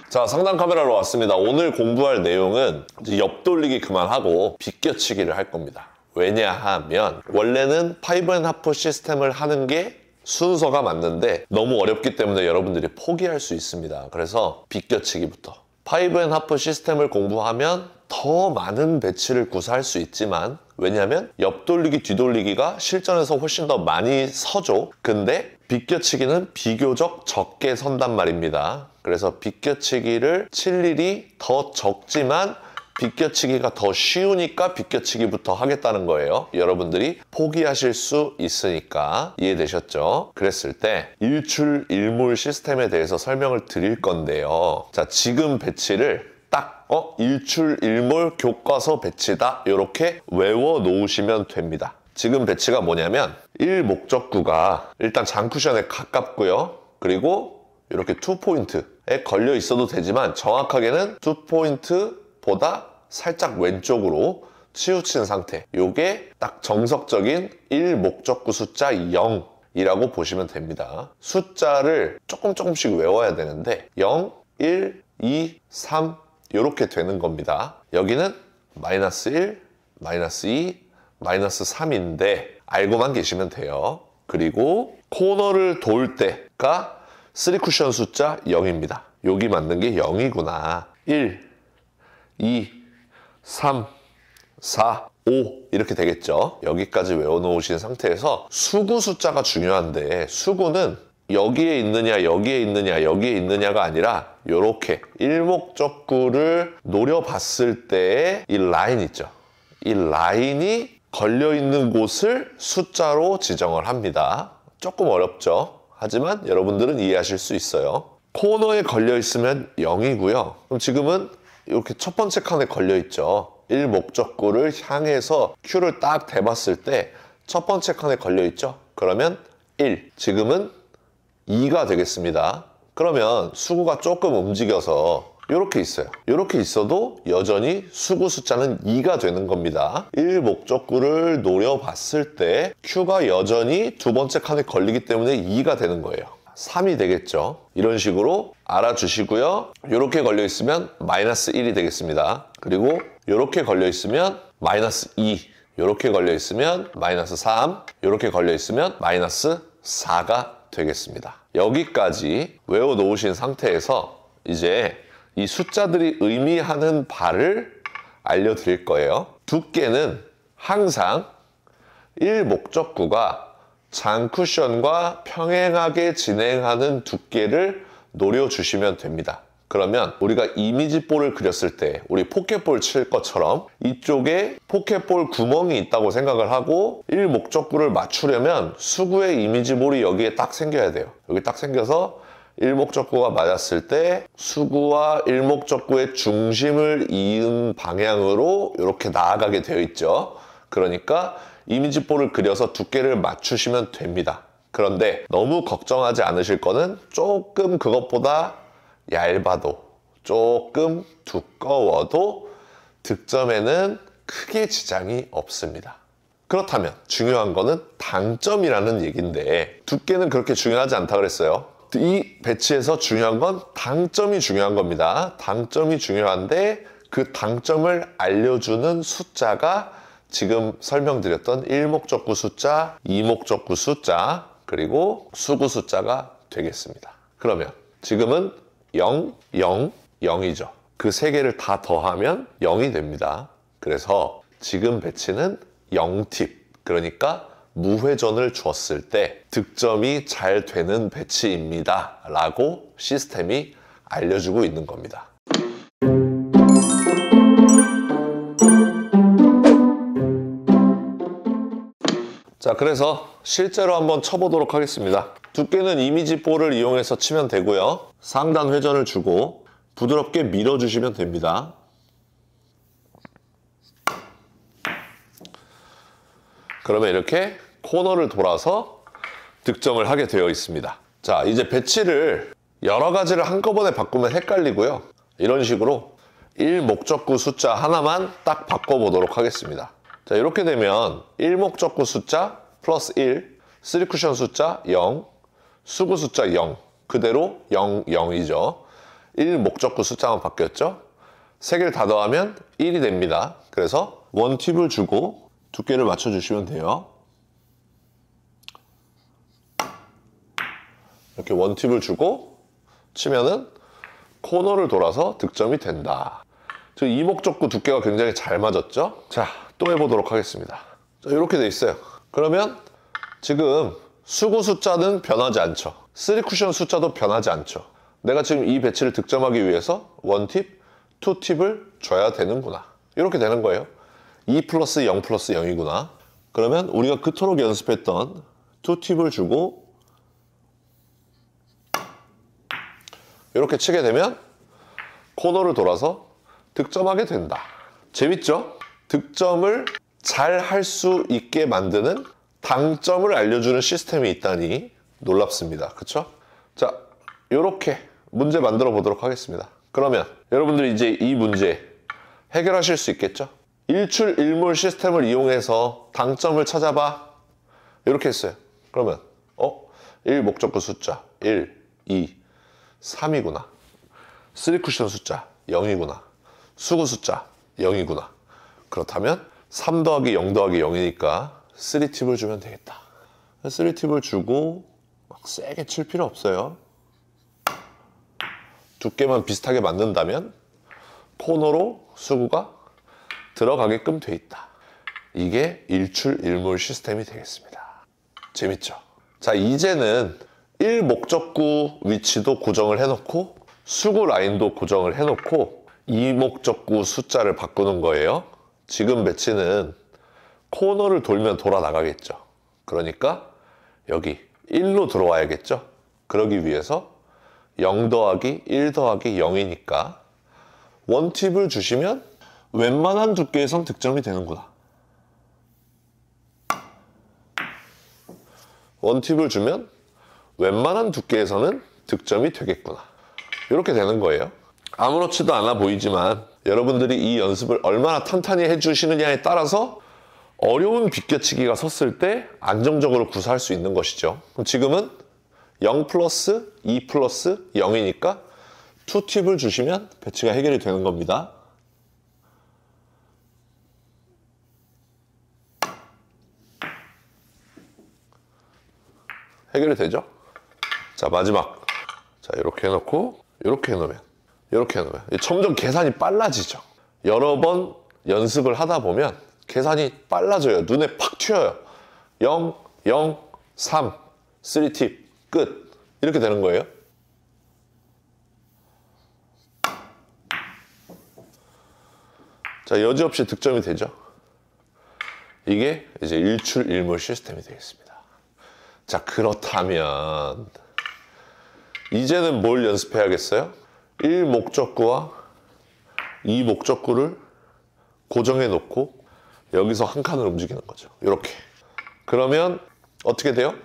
자, 상단 카메라로 왔습니다. 오늘 공부할 내용은 이제 옆돌리기 그만하고 비껴치기를 할 겁니다. 왜냐하면 원래는 5&1/2 시스템을 하는 게 순서가 맞는데 너무 어렵기 때문에 여러분들이 포기할 수 있습니다. 그래서 비껴치기부터 5&1/2 시스템을 공부하면 더 많은 배치를 구사할 수 있지만, 왜냐하면 옆돌리기, 뒤돌리기가 실전에서 훨씬 더 많이 서죠. 근데 비껴치기는 비교적 적게 선단 말입니다. 그래서 비껴치기를 칠 일이 더 적지만 비껴치기가 더 쉬우니까 비껴치기부터 하겠다는 거예요. 여러분들이 포기하실 수 있으니까. 이해되셨죠? 그랬을 때 일출일몰 시스템에 대해서 설명을 드릴 건데요. 자, 지금 배치를 딱 일출일몰 교과서 배치다 이렇게 외워 놓으시면 됩니다. 지금 배치가 뭐냐면 1목적구가 일단 장쿠션에 가깝고요. 그리고 이렇게 2포인트에 걸려 있어도 되지만 정확하게는 2포인트보다 살짝 왼쪽으로 치우친 상태. 요게 딱 정석적인 1목적구 숫자 0이라고 보시면 됩니다. 숫자를 조금씩 외워야 되는데 0, 1, 2, 3 이렇게 되는 겁니다. 여기는 마이너스 1, 마이너스 2, 마이너스 3인데 알고만 계시면 돼요. 그리고 코너를 돌 때가 3쿠션 숫자 0입니다. 여기 맞는 게 0이구나. 1, 2, 3, 4, 5 이렇게 되겠죠. 여기까지 외워놓으신 상태에서 수구 숫자가 중요한데 수구는 여기에 있느냐 여기에 있느냐 여기에 있느냐가 아니라 이렇게 일목적구를 노려봤을 때의 이 라인 있죠. 이 라인이 걸려있는 곳을 숫자로 지정을 합니다. 조금 어렵죠? 하지만 여러분들은 이해하실 수 있어요. 코너에 걸려있으면 0이고요. 그럼 지금은 이렇게 첫 번째 칸에 걸려있죠. 1 목적구를 향해서 Q를 딱 대봤을 때 첫 번째 칸에 걸려있죠. 그러면 1, 지금은 2가 되겠습니다. 그러면 수구가 조금 움직여서 이렇게 있어요. 이렇게 있어도 여전히 수구 숫자는 2가 되는 겁니다. 1 목적구를 노려봤을 때 Q가 여전히 두 번째 칸에 걸리기 때문에 2가 되는 거예요. 3이 되겠죠. 이런 식으로 알아주시고요. 이렇게 걸려있으면 마이너스 1이 되겠습니다. 그리고 이렇게 걸려있으면 마이너스 2, 이렇게 걸려있으면 마이너스 3, 이렇게 걸려있으면 마이너스 4가 되겠습니다. 여기까지 외워놓으신 상태에서 이제 이 숫자들이 의미하는 바를 알려드릴 거예요. 두께는 항상 1 목적구가 장쿠션과 평행하게 진행하는 두께를 노려주시면 됩니다. 그러면 우리가 이미지볼을 그렸을 때 우리 포켓볼 칠 것처럼 이쪽에 포켓볼 구멍이 있다고 생각을 하고 1 목적구를 맞추려면 수구의 이미지볼이 여기에 딱 생겨야 돼요. 여기 딱 생겨서 1 목적구가 맞았을 때 수구와 1 목적구의 중심을 이은 방향으로 이렇게 나아가게 되어 있죠. 그러니까 이미지볼을 그려서 두께를 맞추시면 됩니다. 그런데 너무 걱정하지 않으실 거는 조금 그것보다 얇아도 조금 두꺼워도 득점에는 크게 지장이 없습니다. 그렇다면 중요한 거는 당점이라는 얘기인데 두께는 그렇게 중요하지 않다 그랬어요. 이 배치에서 중요한 건 당점이 중요한 겁니다. 당점이 중요한데 그 당점을 알려주는 숫자가 지금 설명드렸던 1 목적구 숫자, 2 목적구 숫자, 그리고 수구 숫자가 되겠습니다. 그러면 지금은 0, 0, 0이죠. 그 세 개를 다 더하면 0이 됩니다. 그래서 지금 배치는 0팁, 그러니까 무회전을 주었을 때 득점이 잘 되는 배치입니다. 라고 시스템이 알려주고 있는 겁니다. 자, 그래서 실제로 한번 쳐보도록 하겠습니다. 두께는 이미지 볼을 이용해서 치면 되고요. 상단 회전을 주고 부드럽게 밀어주시면 됩니다. 그러면 이렇게 코너를 돌아서 득점을 하게 되어 있습니다. 자, 이제 배치를 여러 가지를 한꺼번에 바꾸면 헷갈리고요. 이런 식으로 1 목적구 숫자 하나만 딱 바꿔보도록 하겠습니다. 자, 이렇게 되면 1 목적구 숫자 플러스 1, 3쿠션 숫자 0, 수구 숫자 0, 그대로 0, 0이죠. 1 목적구 숫자만 바뀌었죠. 세 개를 다 더하면 1이 됩니다. 그래서 원팁을 주고 두께를 맞춰주시면 돼요. 이렇게 원팁을 주고 치면은 코너를 돌아서 득점이 된다. 저 이 목적구 두께가 굉장히 잘 맞았죠? 자, 또 해보도록 하겠습니다. 자, 이렇게 돼 있어요. 그러면 지금 수구 숫자는 변하지 않죠. 3쿠션 숫자도 변하지 않죠. 내가 지금 이 배치를 득점하기 위해서 원팁, 투팁을 줘야 되는구나. 이렇게 되는 거예요. 2 플러스 0 플러스 0이구나. 그러면 우리가 그토록 연습했던 투팁을 주고 이렇게 치게 되면 코너를 돌아서 득점하게 된다. 재밌죠? 득점을 잘 할 수 있게 만드는 당점을 알려주는 시스템이 있다니 놀랍습니다. 그쵸? 자, 이렇게 문제 만들어 보도록 하겠습니다. 그러면 여러분들이 이제 이 문제 해결하실 수 있겠죠? 일출일몰 시스템을 이용해서 당점을 찾아봐. 이렇게 했어요. 그러면 1 목적구 숫자 1, 2, 3이구나. 3쿠션 숫자 0이구나. 수구 숫자 0이구나. 그렇다면 3 더하기 0 더하기 0이니까 3팁을 주면 되겠다. 3팁을 주고 막 세게 칠 필요 없어요. 두께만 비슷하게 만든다면 코너로 수구가 들어가게끔 돼 있다. 이게 일출일몰 시스템이 되겠습니다. 재밌죠? 자, 이제는 1 목적구 위치도 고정을 해놓고 수구 라인도 고정을 해놓고 2 목적구 숫자를 바꾸는 거예요. 지금 배치는 코너를 돌면 돌아 나가겠죠. 그러니까 여기 1로 들어와야겠죠. 그러기 위해서 0 더하기 1 더하기 0이니까 원팁을 주시면 웬만한 두께에선 득점이 되는구나. 원팁을 주면 웬만한 두께에서는 득점이 되겠구나. 이렇게 되는 거예요. 아무렇지도 않아 보이지만 여러분들이 이 연습을 얼마나 탄탄히 해주시느냐에 따라서 어려운 비껴치기가 섰을 때 안정적으로 구사할 수 있는 것이죠. 그럼 지금은 0 플러스 2 플러스 0이니까 투팁을 주시면 배치가 해결이 되는 겁니다. 해결이 되죠? 자, 마지막. 자, 이렇게 해놓고 이렇게 해놓으면 점점 계산이 빨라지죠. 여러 번 연습을 하다 보면 계산이 빨라져요. 눈에 팍 튀어요. 0, 0, 3, 3팁, 끝. 이렇게 되는 거예요. 자, 여지없이 득점이 되죠. 이게 이제 일출일몰 시스템이 되겠습니다. 자, 그렇다면 이제는 뭘 연습해야겠어요? 1 목적구와 2 목적구를 고정해 놓고 여기서 한 칸을 움직이는 거죠. 이렇게. 그러면 어떻게 돼요?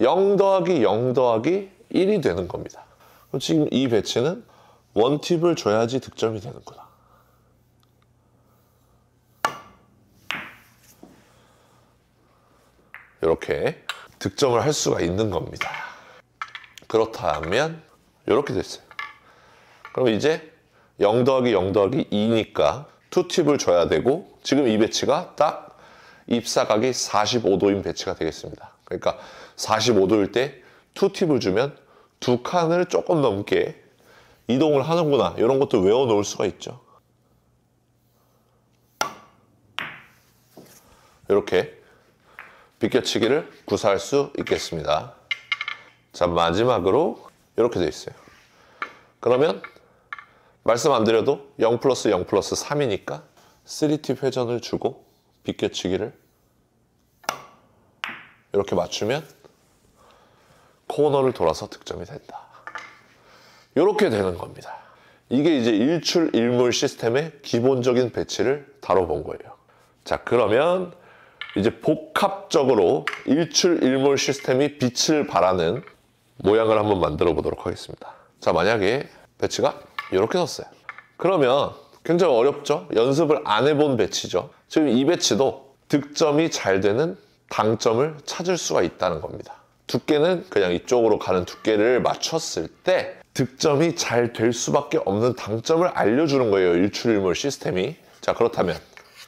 0 더하기 0 더하기 1이 되는 겁니다. 그럼 지금 이 배치는 원팁을 줘야지 득점이 되는구나. 이렇게 득점을 할 수가 있는 겁니다. 그렇다면 이렇게 됐어요. 그럼 이제 0 더하기 0 더하기 2니까 투팁을 줘야 되고 지금 이 배치가 딱 입사각이 45도인 배치가 되겠습니다. 그러니까 45도일 때 투팁을 주면 두 칸을 조금 넘게 이동을 하는구나. 이런 것도 외워놓을 수가 있죠. 이렇게 비껴치기를 구사할 수 있겠습니다. 자, 마지막으로 이렇게 되어 있어요. 그러면 말씀 안 드려도 0 플러스 0 플러스 3이니까 3팁 회전을 주고 비껴치기를 이렇게 맞추면 코너를 돌아서 득점이 된다. 이렇게 되는 겁니다. 이게 이제 일출일몰 시스템의 기본적인 배치를 다뤄본 거예요. 자, 그러면 이제 복합적으로 일출일몰 시스템이 빛을 발하는 모양을 한번 만들어 보도록 하겠습니다. 자, 만약에 배치가 이렇게 섰어요. 그러면 굉장히 어렵죠? 연습을 안 해본 배치죠. 지금 이 배치도 득점이 잘 되는 당점을 찾을 수가 있다는 겁니다. 두께는 그냥 이쪽으로 가는 두께를 맞췄을 때 득점이 잘 될 수밖에 없는 당점을 알려주는 거예요. 일출일몰 시스템이. 자, 그렇다면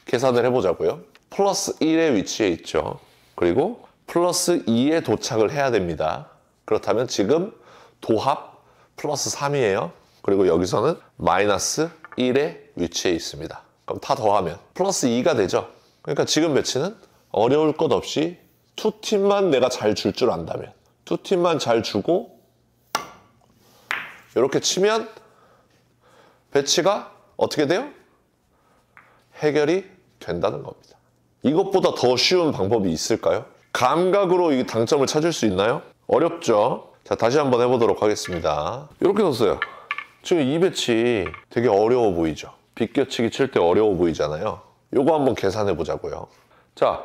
계산을 해보자고요. 플러스 1에 위치해 있죠. 그리고 플러스 2에 도착을 해야 됩니다. 그렇다면 지금 도합 플러스 3이에요. 그리고 여기서는 마이너스 1에 위치해 있습니다. 그럼 다 더하면 플러스 2가 되죠. 그러니까 지금 배치는 어려울 것 없이 투팁만 내가 잘 줄 줄 안다면 투팁만 잘 주고 이렇게 치면 배치가 어떻게 돼요? 해결이 된다는 겁니다. 이것보다 더 쉬운 방법이 있을까요? 감각으로 이 당점을 찾을 수 있나요? 어렵죠? 자, 다시 한번 해보도록 하겠습니다. 이렇게 뒀어요. 지금 이 배치 되게 어려워 보이죠? 비껴치기 칠 때 어려워 보이잖아요. 요거 한번 계산해 보자고요. 자,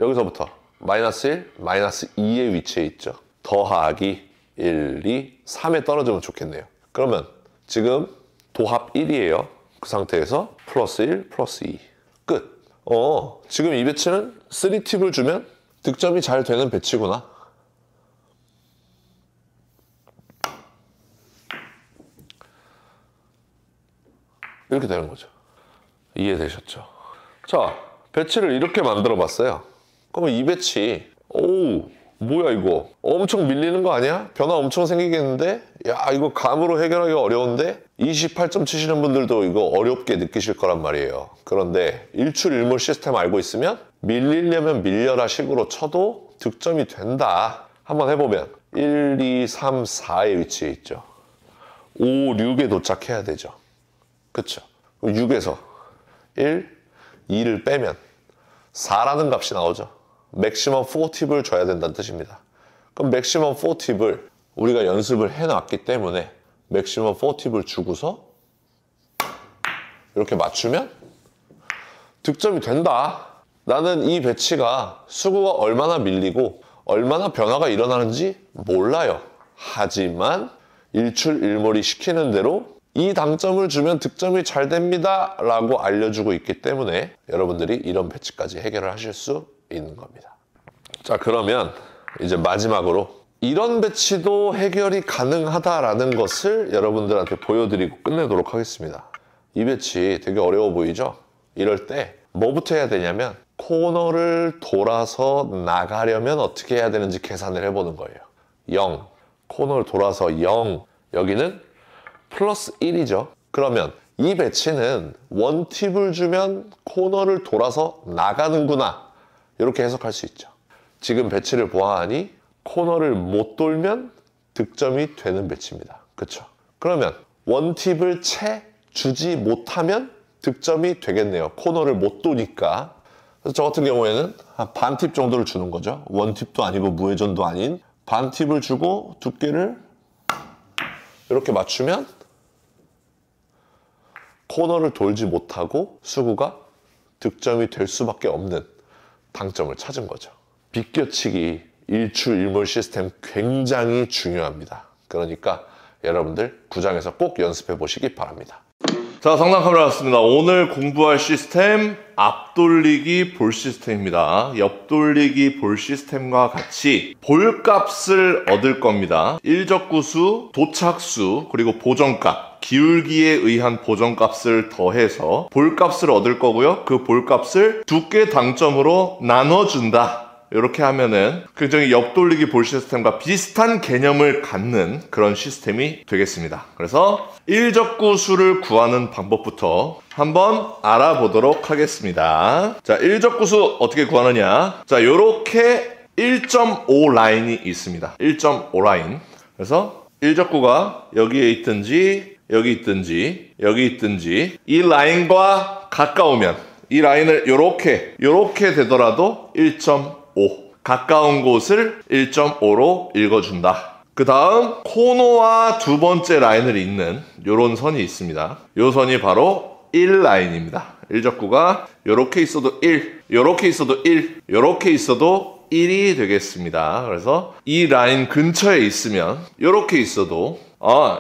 여기서부터 마이너스 1, 마이너스 2에 위치해 있죠. 더하기 1, 2, 3에 떨어지면 좋겠네요. 그러면 지금 도합 1이에요. 그 상태에서 플러스 1, 플러스 2. 끝. 지금 이 배치는 3팁을 주면 득점이 잘 되는 배치구나. 이렇게 되는 거죠. 이해되셨죠? 자, 배치를 이렇게 만들어 봤어요. 그러면 이 배치, 오우, 뭐야 이거? 엄청 밀리는 거 아니야? 변화 엄청 생기겠는데? 야, 이거 감으로 해결하기 어려운데? 28점 치시는 분들도 이거 어렵게 느끼실 거란 말이에요. 그런데 일출일몰 시스템 알고 있으면 밀리려면 밀려라 식으로 쳐도 득점이 된다. 한번 해보면 1, 2, 3, 4에 위치해 있죠. 5, 6에 도착해야 되죠. 그쵸? 6에서 1, 2를 빼면 4라는 값이 나오죠. 맥시멈 4팁을 줘야 된다는 뜻입니다. 그럼 맥시멈 4팁을 우리가 연습을 해놨기 때문에 맥시멈 4팁을 주고서 이렇게 맞추면 득점이 된다. 나는 이 배치가 수구가 얼마나 밀리고 얼마나 변화가 일어나는지 몰라요. 하지만 일출일몰이 시키는 대로 이 당점을 주면 득점이 잘 됩니다 라고 알려주고 있기 때문에 여러분들이 이런 배치까지 해결을 하실 수 있는 겁니다. 자, 그러면 이제 마지막으로 이런 배치도 해결이 가능하다라는 것을 여러분들한테 보여드리고 끝내도록 하겠습니다. 이 배치 되게 어려워 보이죠? 이럴 때 뭐부터 해야 되냐면 코너를 돌아서 나가려면 어떻게 해야 되는지 계산을 해보는 거예요. 0, 코너를 돌아서 0, 여기는 플러스 1이죠. 그러면 이 배치는 원팁을 주면 코너를 돌아서 나가는구나, 이렇게 해석할 수 있죠. 지금 배치를 보아하니 코너를 못 돌면 득점이 되는 배치입니다. 그렇죠? 그러면 원팁을 채 주지 못하면 득점이 되겠네요. 코너를 못 도니까. 그래서 저 같은 경우에는 한 반팁 정도를 주는 거죠. 원팁도 아니고 무회전도 아닌 반팁을 주고 두께를 이렇게 맞추면 코너를 돌지 못하고 수구가 득점이 될 수밖에 없는 당점을 찾은 거죠. 비껴치기 일출일몰 시스템 굉장히 중요합니다. 그러니까 여러분들 구장에서 꼭 연습해 보시기 바랍니다. 자, 상담 카메라 왔습니다. 오늘 공부할 시스템 앞돌리기 볼 시스템입니다. 옆돌리기 볼 시스템과 같이 볼값을 얻을 겁니다. 일적구수, 도착수, 그리고 보정값, 기울기에 의한 보정값을 더해서 볼값을 얻을 거고요. 그 볼값을 두께 당점으로 나눠준다. 이렇게 하면은 굉장히 옆돌리기 볼 시스템과 비슷한 개념을 갖는 그런 시스템이 되겠습니다. 그래서 일적구수를 구하는 방법부터 한번 알아보도록 하겠습니다. 자, 일적구수 어떻게 구하느냐. 자, 요렇게 1.5 라인이 있습니다. 1.5 라인. 그래서 일적구가 여기에 있든지 여기 있든지 여기 있든지 이 라인과 가까우면 이 라인을 요렇게 되더라도 1.5, 가까운 곳을 1.5로 읽어준다. 그 다음 코너와 두 번째 라인을 잇는 요런 선이 있습니다. 요 선이 바로 1라인입니다. 일적구가 요렇게 있어도 1, 요렇게 있어도 1, 요렇게 있어도 1이 되겠습니다. 그래서 이 라인 근처에 있으면 요렇게 있어도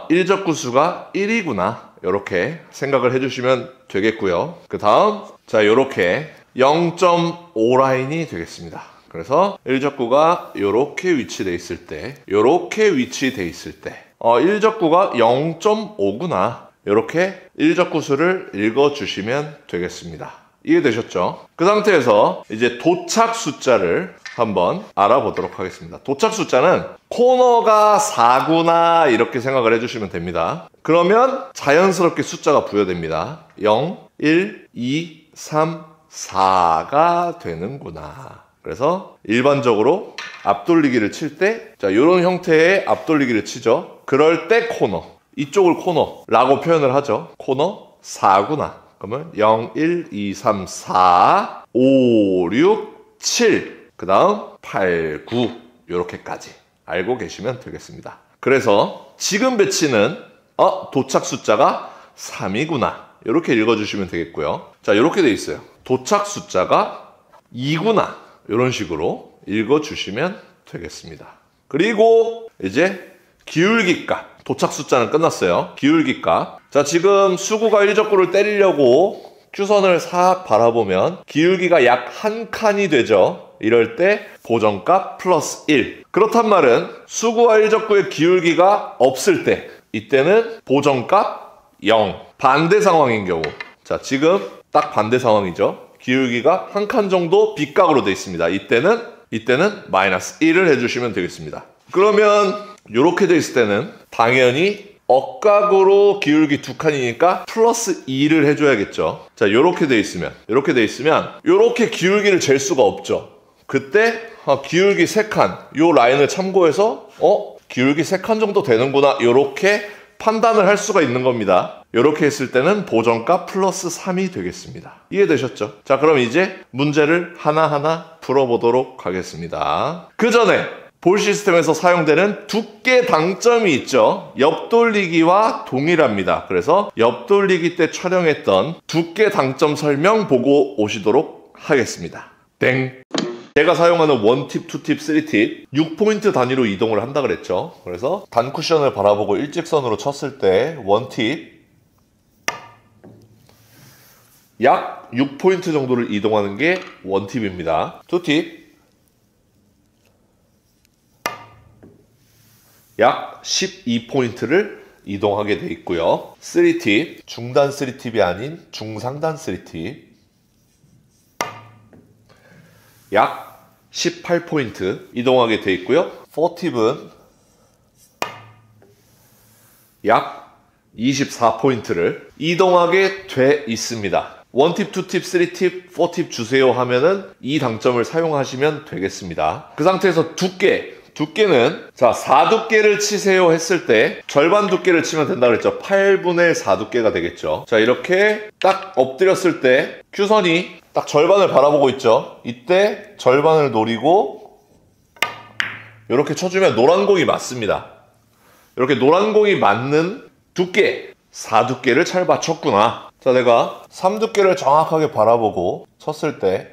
일적구수가 1이구나, 요렇게 생각을 해주시면 되겠고요. 그 다음 자, 요렇게 0.5 라인이 되겠습니다. 그래서 일적구가 요렇게 위치돼 있을 때, 요렇게 위치돼 있을 때 일적구가 0.5구나, 요렇게 일적구수를 읽어주시면 되겠습니다. 이해되셨죠? 그 상태에서 이제 도착 숫자를 한번 알아보도록 하겠습니다. 도착 숫자는 코너가 4구나 이렇게 생각을 해주시면 됩니다. 그러면 자연스럽게 숫자가 부여됩니다. 0, 1, 2, 3, 4가 되는구나. 그래서 일반적으로 앞돌리기를 칠 때, 자, 이런 형태의 앞돌리기를 치죠. 그럴 때 코너, 이쪽을 코너라고 표현을 하죠. 코너 4구나. 그러면 0, 1, 2, 3, 4, 5, 6, 7, 그 다음 8, 9 이렇게까지 알고 계시면 되겠습니다. 그래서 지금 배치는 도착 숫자가 3이구나, 이렇게 읽어주시면 되겠고요. 자, 이렇게 돼 있어요. 도착 숫자가 2구나, 이런 식으로 읽어주시면 되겠습니다. 그리고 이제 기울기값, 도착 숫자는 끝났어요. 기울기값. 자, 지금 수구가 일적구를 때리려고 큐선을 싹 바라보면 기울기가 약 한 칸이 되죠. 이럴 때 보정값 플러스 1. 그렇단 말은 수구와 일적구의 기울기가 없을 때, 이때는 보정값 0. 반대 상황인 경우, 자, 지금 딱 반대 상황이죠. 기울기가 한 칸 정도 빗각으로 되어 있습니다. 이때는 마이너스 1을 해주시면 되겠습니다. 그러면 이렇게 되어 있을 때는 당연히 억각으로 기울기 두 칸이니까 플러스 2를 해줘야겠죠. 자, 이렇게 되어 있으면 이렇게 기울기를 잴 수가 없죠. 그때 기울기 3칸, 요 라인을 참고해서 기울기 3칸 정도 되는구나, 이렇게 판단을 할 수가 있는 겁니다. 이렇게 했을 때는 보정가 플러스 3이 되겠습니다. 이해되셨죠? 자, 그럼 이제 문제를 하나하나 풀어보도록 하겠습니다. 그 전에 볼 시스템에서 사용되는 두께 당점이 있죠. 옆돌리기와 동일합니다. 그래서 옆돌리기 때 촬영했던 두께 당점 설명 보고 오시도록 하겠습니다. 땡! 제가 사용하는 1팁, 2팁, 3팁 6포인트 단위로 이동을 한다 그랬죠. 그래서 단 쿠션을 바라보고 일직선으로 쳤을 때 1팁 약 6포인트 정도를 이동하는 게 1팁입니다. 2팁 약 12포인트를 이동하게 돼 있고요. 3팁 중단 3팁이 아닌 중상단 3팁 약 18포인트 이동하게 돼 있고요. 4팁은 약 24포인트를 이동하게 돼 있습니다. 1팁, 2팁, 3팁, 4팁 주세요 하면은 이 당점을 사용하시면 되겠습니다. 그 상태에서 두께는 자 4두께를 치세요 했을 때 절반 두께를 치면 된다 그랬죠. 8분의 4두께가 되겠죠. 자, 이렇게 딱 엎드렸을 때 큐선이 딱 절반을 바라보고 있죠. 이때 절반을 노리고 이렇게 쳐주면 노란 공이 맞습니다. 이렇게 노란 공이 맞는 두께 4두께를 잘 맞췄구나. 자, 내가 3두께를 정확하게 바라보고 쳤을 때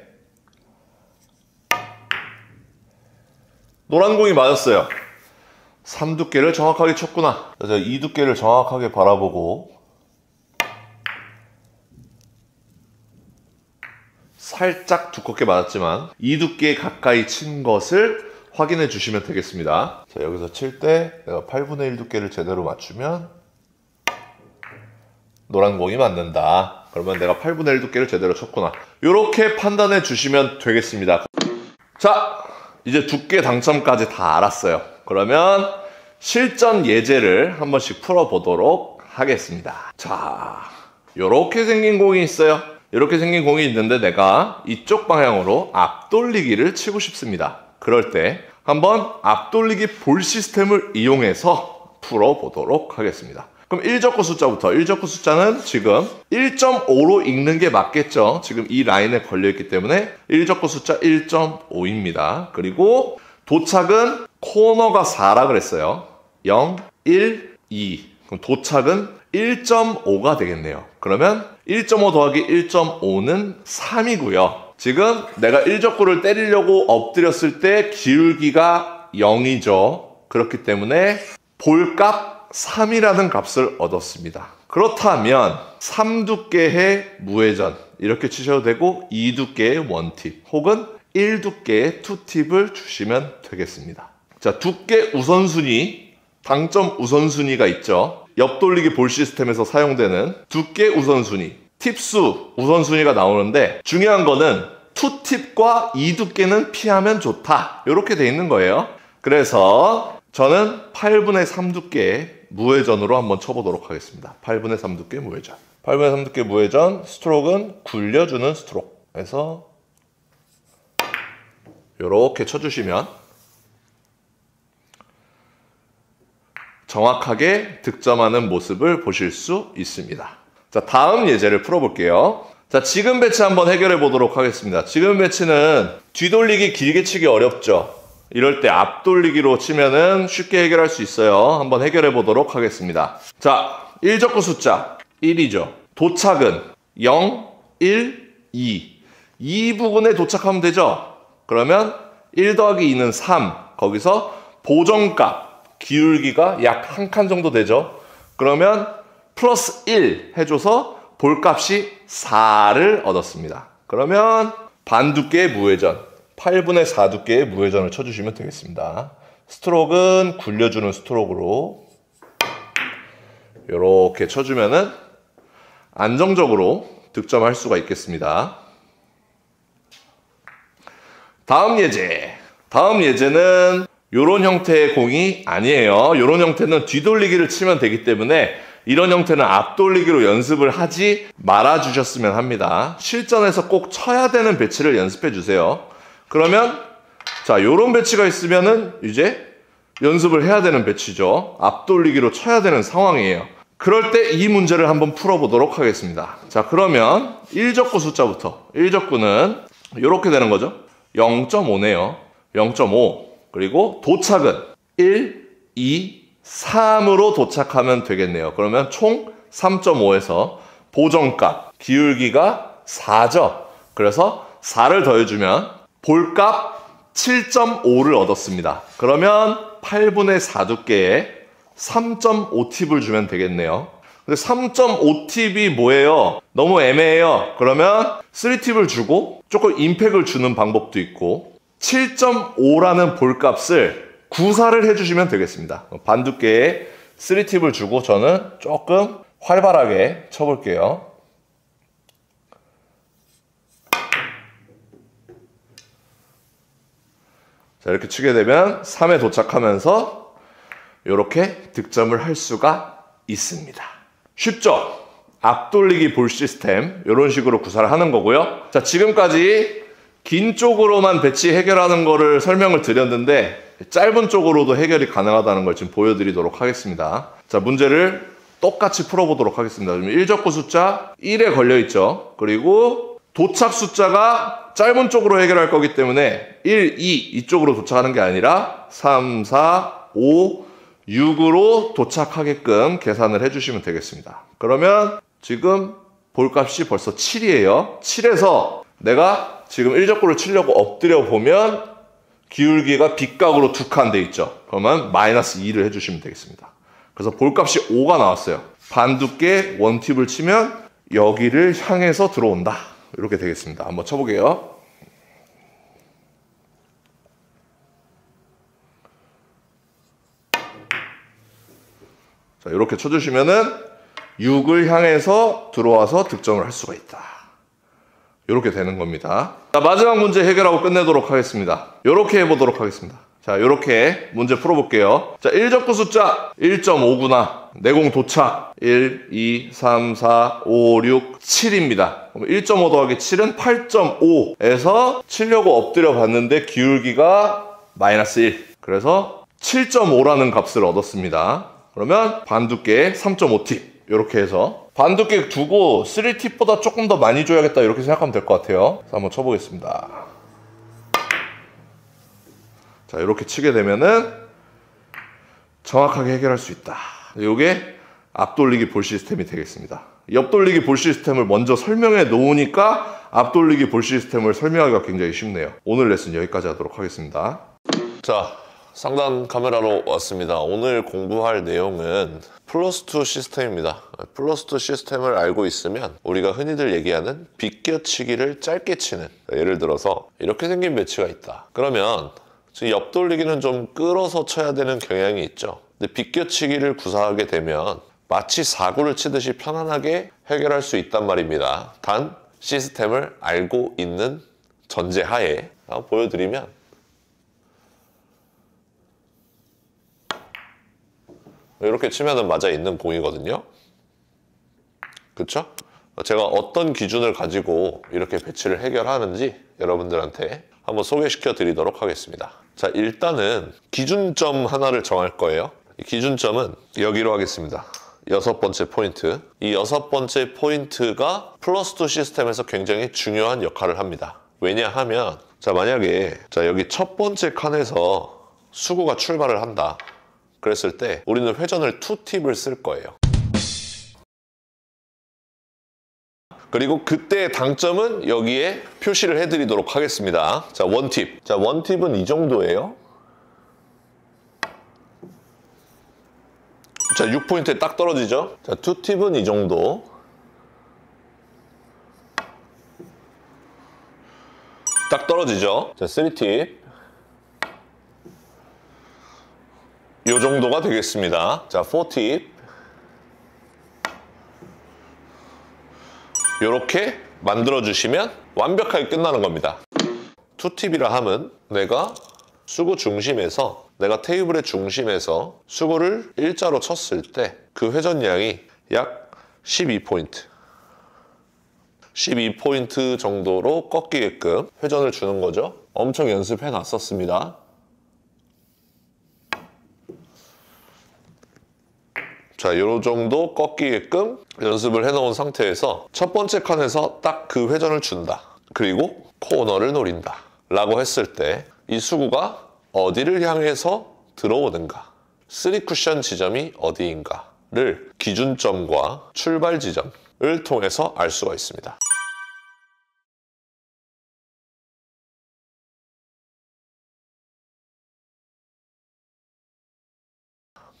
노란 공이 맞았어요. 3두께를 정확하게 쳤구나. 자, 2두께를 정확하게 바라보고 살짝 두껍게 맞았지만 2두께 가까이 친 것을 확인해 주시면 되겠습니다. 자, 여기서 칠 때 내가 8분의 1 두께를 제대로 맞추면 노란 공이 맞는다. 그러면 내가 8분의 1 두께를 제대로 쳤구나. 이렇게 판단해 주시면 되겠습니다. 자, 이제 두께 당점까지 다 알았어요. 그러면 실전 예제를 한 번씩 풀어보도록 하겠습니다. 자, 이렇게 생긴 공이 있어요. 이렇게 생긴 공이 있는데 내가 이쪽 방향으로 앞돌리기를 치고 싶습니다. 그럴 때 한번 앞돌리기 볼 시스템을 이용해서 풀어보도록 하겠습니다. 그럼 1적구 숫자부터 1적구 숫자는 지금 1.5로 읽는 게 맞겠죠. 지금 이 라인에 걸려있기 때문에 1적구 숫자 1.5입니다. 그리고 도착은 코너가 4라 그랬어요. 0, 1, 2. 그럼 도착은 1.5가 되겠네요. 그러면 1.5 더하기 1.5는 3이고요. 지금 내가 1적구를 때리려고 엎드렸을 때 기울기가 0이죠. 그렇기 때문에 볼값 3이라는 값을 얻었습니다. 그렇다면 3두께의 무회전 이렇게 치셔도 되고 2두께의 1팁 혹은 1두께의 2팁을 주시면 되겠습니다. 자, 두께 우선순위, 당점 우선순위가 있죠. 옆돌리기 볼 시스템에서 사용되는 두께 우선순위, 팁수 우선순위가 나오는데 중요한 거는 2팁과 2두께는 피하면 좋다. 이렇게 돼 있는 거예요. 그래서 저는 8분의 3두께의 무회전으로 한번 쳐보도록 하겠습니다. 8분의 3두께 무회전. 8분의 3두께 무회전, 스트로크는 굴려주는 스트로크에서 이렇게 쳐주시면 정확하게 득점하는 모습을 보실 수 있습니다. 자, 다음 예제를 풀어볼게요. 자, 지금 배치 한번 해결해 보도록 하겠습니다. 지금 배치는 뒤돌리기 길게 치기 어렵죠. 이럴 때 앞돌리기로 치면은 쉽게 해결할 수 있어요. 한번 해결해 보도록 하겠습니다. 자, 1적구 숫자 1이죠. 도착은 0, 1, 2. 이 부분에 도착하면 되죠. 그러면 1 더하기 2는 3. 거기서 보정값 기울기가 약 한 칸 정도 되죠. 그러면 플러스 1 해줘서 볼값이 4를 얻었습니다. 그러면 반두께의 무회전 8분의 4두께의 무회전을 쳐주시면 되겠습니다. 스트로크는 굴려주는 스트로크로 이렇게 쳐주면은 안정적으로 득점할 수가 있겠습니다. 다음 예제. 다음 예제는 이런 형태의 공이 아니에요. 이런 형태는 뒤돌리기를 치면 되기 때문에 이런 형태는 앞돌리기로 연습을 하지 말아주셨으면 합니다. 실전에서 꼭 쳐야 되는 배치를 연습해 주세요. 그러면 자, 요런 배치가 있으면은 이제 연습을 해야 되는 배치죠. 앞돌리기로 쳐야 되는 상황이에요. 그럴 때 이 문제를 한번 풀어보도록 하겠습니다. 자, 그러면 1적구 숫자부터. 1적구는 이렇게 되는 거죠. 0.5네요. 0.5. 그리고 도착은 1, 2, 3으로 도착하면 되겠네요. 그러면 총 3.5에서 보정값, 기울기가 4죠. 그래서 4를 더해주면 볼값 7.5를 얻었습니다. 그러면 8분의 4 두께에 3.5팁을 주면 되겠네요. 근데 3.5팁이 뭐예요? 너무 애매해요. 그러면 3팁을 주고 조금 임팩을 주는 방법도 있고 7.5라는 볼값을 구사를 해주시면 되겠습니다. 반두께에 3팁을 주고 저는 조금 활발하게 쳐볼게요. 자, 이렇게 치게 되면 3에 도착하면서 이렇게 득점을 할 수가 있습니다. 쉽죠? 앞돌리기 볼 시스템 이런 식으로 구사를 하는 거고요. 자, 지금까지 긴 쪽으로만 배치 해결하는 거를 설명을 드렸는데 짧은 쪽으로도 해결이 가능하다는 걸 지금 보여드리도록 하겠습니다. 자, 문제를 똑같이 풀어보도록 하겠습니다. 지금 1적구 숫자 1에 걸려있죠. 그리고 도착 숫자가 짧은 쪽으로 해결할 거기 때문에 1, 2 이쪽으로 도착하는 게 아니라 3, 4, 5, 6으로 도착하게끔 계산을 해주시면 되겠습니다. 그러면 지금 볼값이 벌써 7이에요. 7에서 내가 지금 1적구를 치려고 엎드려 보면 기울기가 빗각으로 두 칸 돼 있죠. 그러면 마이너스 2를 해주시면 되겠습니다. 그래서 볼값이 5가 나왔어요. 반두께 원팁을 치면 여기를 향해서 들어온다. 이렇게 되겠습니다. 한번 쳐보게요. 자, 이렇게 쳐주시면은 6을 향해서 들어와서 득점을 할 수가 있다. 이렇게 되는 겁니다. 자, 마지막 문제 해결하고 끝내도록 하겠습니다. 이렇게 해보도록 하겠습니다. 자, 이렇게 문제 풀어볼게요. 자, 1적구 숫자 1.5구나. 내공 도착 1, 2, 3, 4, 5, 6, 7입니다. 그럼 1.5 더하기 7은 8.5에서 치려고 엎드려 봤는데 기울기가 마이너스 1. 그래서 7.5라는 값을 얻었습니다. 그러면 반두께 3.5팁 이렇게 해서 반두께 두고 3팁보다 조금 더 많이 줘야겠다 이렇게 생각하면 될 것 같아요. 그래서 한번 쳐보겠습니다. 자, 이렇게 치게 되면은 정확하게 해결할 수 있다. 이게 앞돌리기 볼 시스템이 되겠습니다. 옆돌리기 볼 시스템을 먼저 설명해 놓으니까 앞돌리기 볼 시스템을 설명하기가 굉장히 쉽네요. 오늘 레슨 여기까지 하도록 하겠습니다. 자, 상단 카메라로 왔습니다. 오늘 공부할 내용은 플러스2 시스템입니다. 플러스2 시스템을 알고 있으면 우리가 흔히들 얘기하는 비껴치기를 짧게 치는, 예를 들어서 이렇게 생긴 배치가 있다. 그러면 지금 옆돌리기는 좀 끌어서 쳐야 되는 경향이 있죠. 근데 비껴치기를 구사하게 되면 마치 사구를 치듯이 편안하게 해결할 수 있단 말입니다. 단 시스템을 알고 있는 전제하에 한번 보여드리면 이렇게 치면은 맞아 있는 공이거든요. 그쵸? 제가 어떤 기준을 가지고 이렇게 배치를 해결하는지 여러분들한테 한번 소개시켜 드리도록 하겠습니다. 자, 일단은 기준점 하나를 정할 거예요. 이 기준점은 여기로 하겠습니다. 6번째 포인트. 이 6번째 포인트가 플러스2 시스템에서 굉장히 중요한 역할을 합니다. 왜냐하면 자, 만약에 자, 여기 첫 번째 칸에서 수구가 출발을 한다. 그랬을 때 우리는 회전을 2팁을 쓸 거예요. 그리고 그때의 당점은 여기에 표시를 해드리도록 하겠습니다. 자, 1팁. 자, 1팁은 이 정도예요. 자, 6포인트에 딱 떨어지죠. 자, 2팁은 이 정도. 딱 떨어지죠. 자, 3팁. 이 정도가 되겠습니다. 자, 4팁. 이렇게 만들어주시면 완벽하게 끝나는 겁니다. 2팁이라 함은 내가 수구 중심에서, 내가 테이블의 중심에서 수구를 일자로 쳤을 때 그 회전량이 약 12포인트. 12포인트 정도로 꺾이게끔 회전을 주는 거죠. 엄청 연습해 놨었습니다. 자, 요 정도 꺾이게끔 연습을 해놓은 상태에서 첫 번째 칸에서 딱 그 회전을 준다. 그리고 코너를 노린다. 라고 했을 때 이 수구가 어디를 향해서 들어오는가, 3쿠션 지점이 어디인가를 기준점과 출발 지점을 통해서 알 수가 있습니다.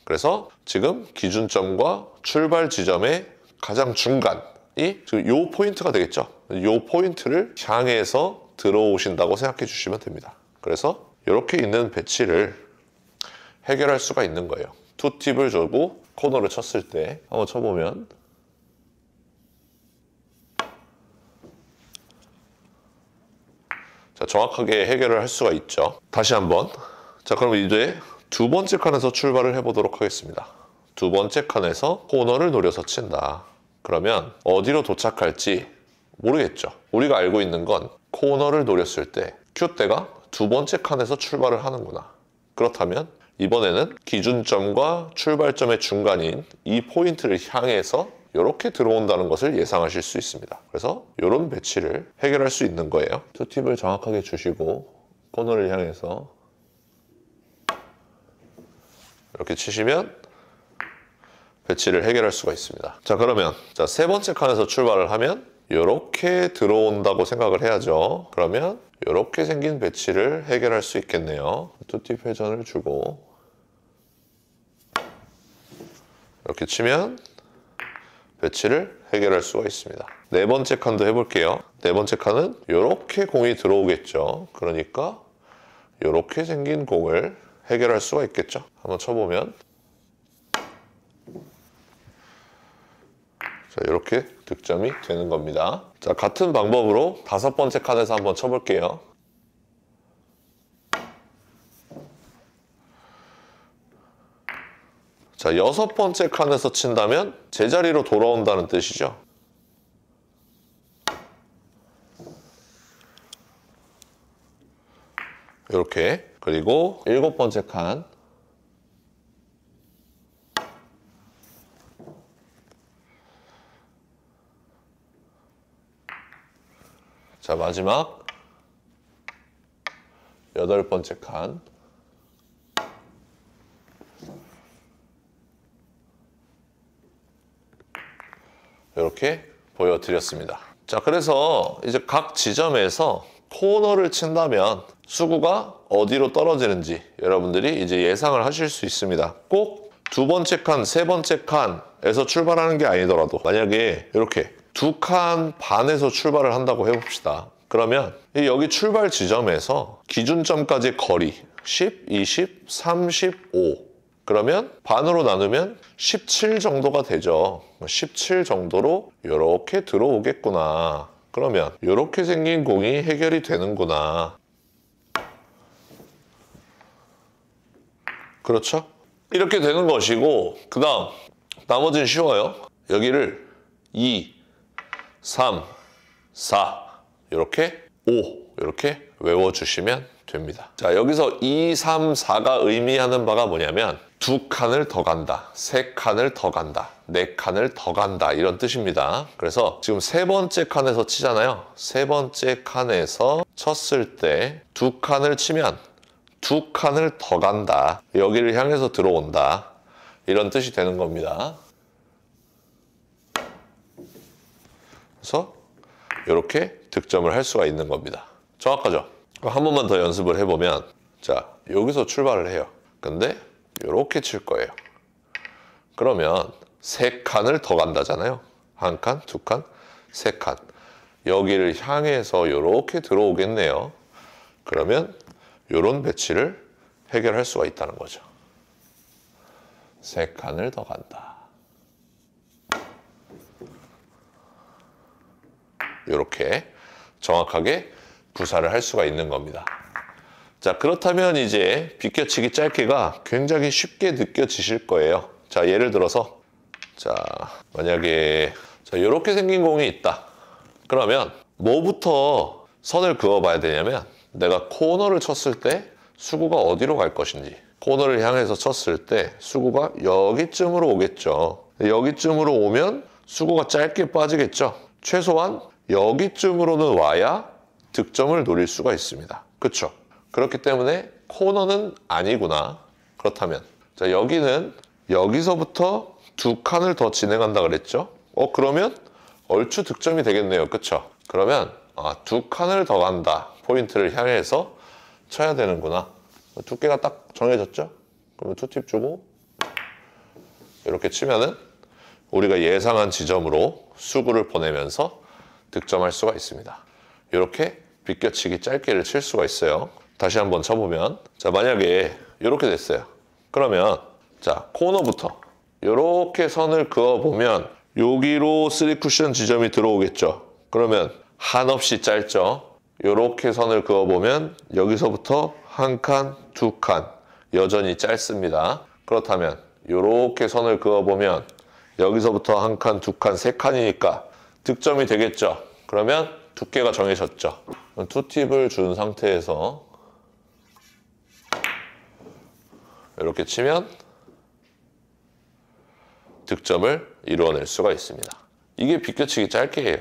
그래서 지금 기준점과 출발 지점의 가장 중간이 요 포인트가 되겠죠. 요 포인트를 향해서 들어오신다고 생각해 주시면 됩니다. 그래서 이렇게 있는 배치를 해결할 수가 있는 거예요. 투팁을 주고 코너를 쳤을 때 한번 쳐보면 자, 정확하게 해결을 할 수가 있죠. 다시 한번. 자, 그럼 이제 두 번째 칸에서 출발을 해보도록 하겠습니다. 두 번째 칸에서 코너를 노려서 친다. 그러면 어디로 도착할지 모르겠죠. 우리가 알고 있는 건 코너를 노렸을 때 큐대가 두 번째 칸에서 출발을 하는구나. 그렇다면 이번에는 기준점과 출발점의 중간인 이 포인트를 향해서 이렇게 들어온다는 것을 예상하실 수 있습니다. 그래서 이런 배치를 해결할 수 있는 거예요. 투팁을 정확하게 주시고 코너를 향해서 이렇게 치시면 배치를 해결할 수가 있습니다. 자, 그러면 자, 세 번째 칸에서 출발을 하면 이렇게 들어온다고 생각을 해야죠. 그러면 이렇게 생긴 배치를 해결할 수 있겠네요. 투팁 회전을 주고 이렇게 치면 배치를 해결할 수가 있습니다. 네 번째 칸도 해볼게요. 네 번째 칸은 이렇게 공이 들어오겠죠. 그러니까 이렇게 생긴 공을 해결할 수가 있겠죠. 한번 쳐보면 자, 이렇게 득점이 되는 겁니다. 자, 같은 방법으로 다섯 번째 칸에서 한번 쳐볼게요. 자, 여섯 번째 칸에서 친다면 제자리로 돌아온다는 뜻이죠. 이렇게. 그리고 일곱 번째 칸. 자, 마지막 여덟 번째 칸. 이렇게 보여드렸습니다. 자, 그래서 이제 각 지점에서 코너를 친다면 수구가 어디로 떨어지는지 여러분들이 이제 예상을 하실 수 있습니다. 꼭 두 번째 칸, 세 번째 칸에서 출발하는 게 아니더라도 만약에 이렇게 두 칸 반에서 출발을 한다고 해봅시다. 그러면 여기 출발 지점에서 기준점까지 거리 10, 20, 35 그러면 반으로 나누면 17 정도가 되죠. 17 정도로 이렇게 들어오겠구나. 그러면 이렇게 생긴 공이 해결이 되는구나. 그렇죠? 이렇게 되는 것이고 그 다음 나머지는 쉬워요. 여기를 2, 3, 4 이렇게 5 이렇게 외워주시면 됩니다. 자, 여기서 2, 3, 4가 의미하는 바가 뭐냐면 두 칸을 더 간다, 세 칸을 더 간다, 네 칸을 더 간다 이런 뜻입니다. 그래서 지금 세 번째 칸에서 치잖아요. 세 번째 칸에서 쳤을 때 두 칸을 치면 두 칸을 더 간다, 여기를 향해서 들어온다 이런 뜻이 되는 겁니다. 그래서 이렇게 득점을 할 수가 있는 겁니다. 정확하죠? 한 번만 더 연습을 해보면 자, 여기서 출발을 해요. 근데 이렇게 칠 거예요. 그러면 세 칸을 더 간다잖아요. 한 칸, 두 칸, 세 칸. 여기를 향해서 이렇게 들어오겠네요. 그러면 이런 배치를 해결할 수가 있다는 거죠. 세 칸을 더 간다. 이렇게 정확하게 구사를 할 수가 있는 겁니다. 자, 그렇다면 이제 비껴치기 짧게가 굉장히 쉽게 느껴지실 거예요. 자, 예를 들어서 자, 만약에 자, 이렇게 생긴 공이 있다. 그러면 뭐부터 선을 그어 봐야 되냐면 내가 코너를 쳤을 때 수구가 어디로 갈 것인지 코너를 향해서 쳤을 때 수구가 여기쯤으로 오겠죠. 여기쯤으로 오면 수구가 짧게 빠지겠죠. 최소한 여기쯤으로는 와야 득점을 노릴 수가 있습니다. 그렇죠? 그렇기 때문에 코너는 아니구나. 그렇다면 자, 여기는 여기서부터 두 칸을 더 진행한다 그랬죠? 그러면 얼추 득점이 되겠네요. 그렇죠? 그러면 두 칸을 더 간다. 포인트를 향해서 쳐야 되는구나. 두께가 딱 정해졌죠? 그러면 투팁 주고 이렇게 치면은 우리가 예상한 지점으로 수구를 보내면서 득점할 수가 있습니다. 이렇게 비껴치기 짧게를 칠 수가 있어요. 다시 한번 쳐보면 자, 만약에 이렇게 됐어요. 그러면 자, 코너부터 이렇게 선을 그어보면 여기로 3쿠션 지점이 들어오겠죠. 그러면 한없이 짧죠. 이렇게 선을 그어보면 여기서부터 한 칸, 두 칸 여전히 짧습니다. 그렇다면 이렇게 선을 그어보면 여기서부터 한 칸, 두 칸, 세 칸이니까 득점이 되겠죠. 그러면 두께가 정해졌죠. 투팁을 준 상태에서 이렇게 치면 득점을 이루어낼 수가 있습니다. 이게 비껴치기 짧게예요.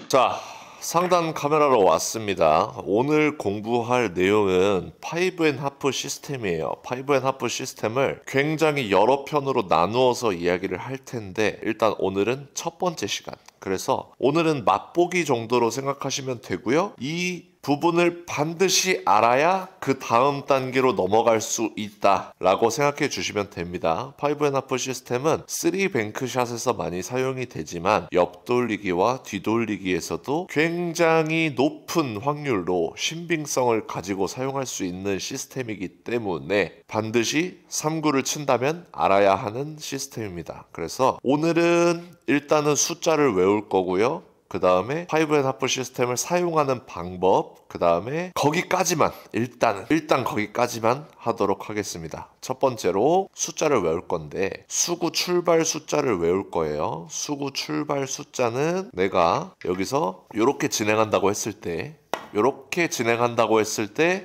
자, 상단 카메라로 왔습니다. 오늘 공부할 내용은 5&하프 시스템이에요. 5&하프 시스템을 굉장히 여러 편으로 나누어서 이야기를 할 텐데 일단 오늘은 첫 번째 시간. 그래서 오늘은 맛보기 정도로 생각하시면 되고요. 이 부분을 반드시 알아야 그 다음 단계로 넘어갈 수 있다라고 생각해 주시면 됩니다. 5&하프 시스템은 3뱅크샷에서 많이 사용이 되지만 옆돌리기와 뒤돌리기에서도 굉장히 높은 확률로 신빙성을 가지고 사용할 수 있는 시스템이기 때문에 반드시 3구를 친다면 알아야 하는 시스템입니다. 그래서 오늘은 일단은 숫자를 외울 거고요. 그 다음에 5&하프 시스템을 사용하는 방법, 그 다음에 거기까지만 일단 거기까지만 하도록 하겠습니다. 첫 번째로 숫자를 외울 건데 수구 출발 숫자를 외울 거예요. 수구 출발 숫자는 내가 여기서 이렇게 진행한다고 했을 때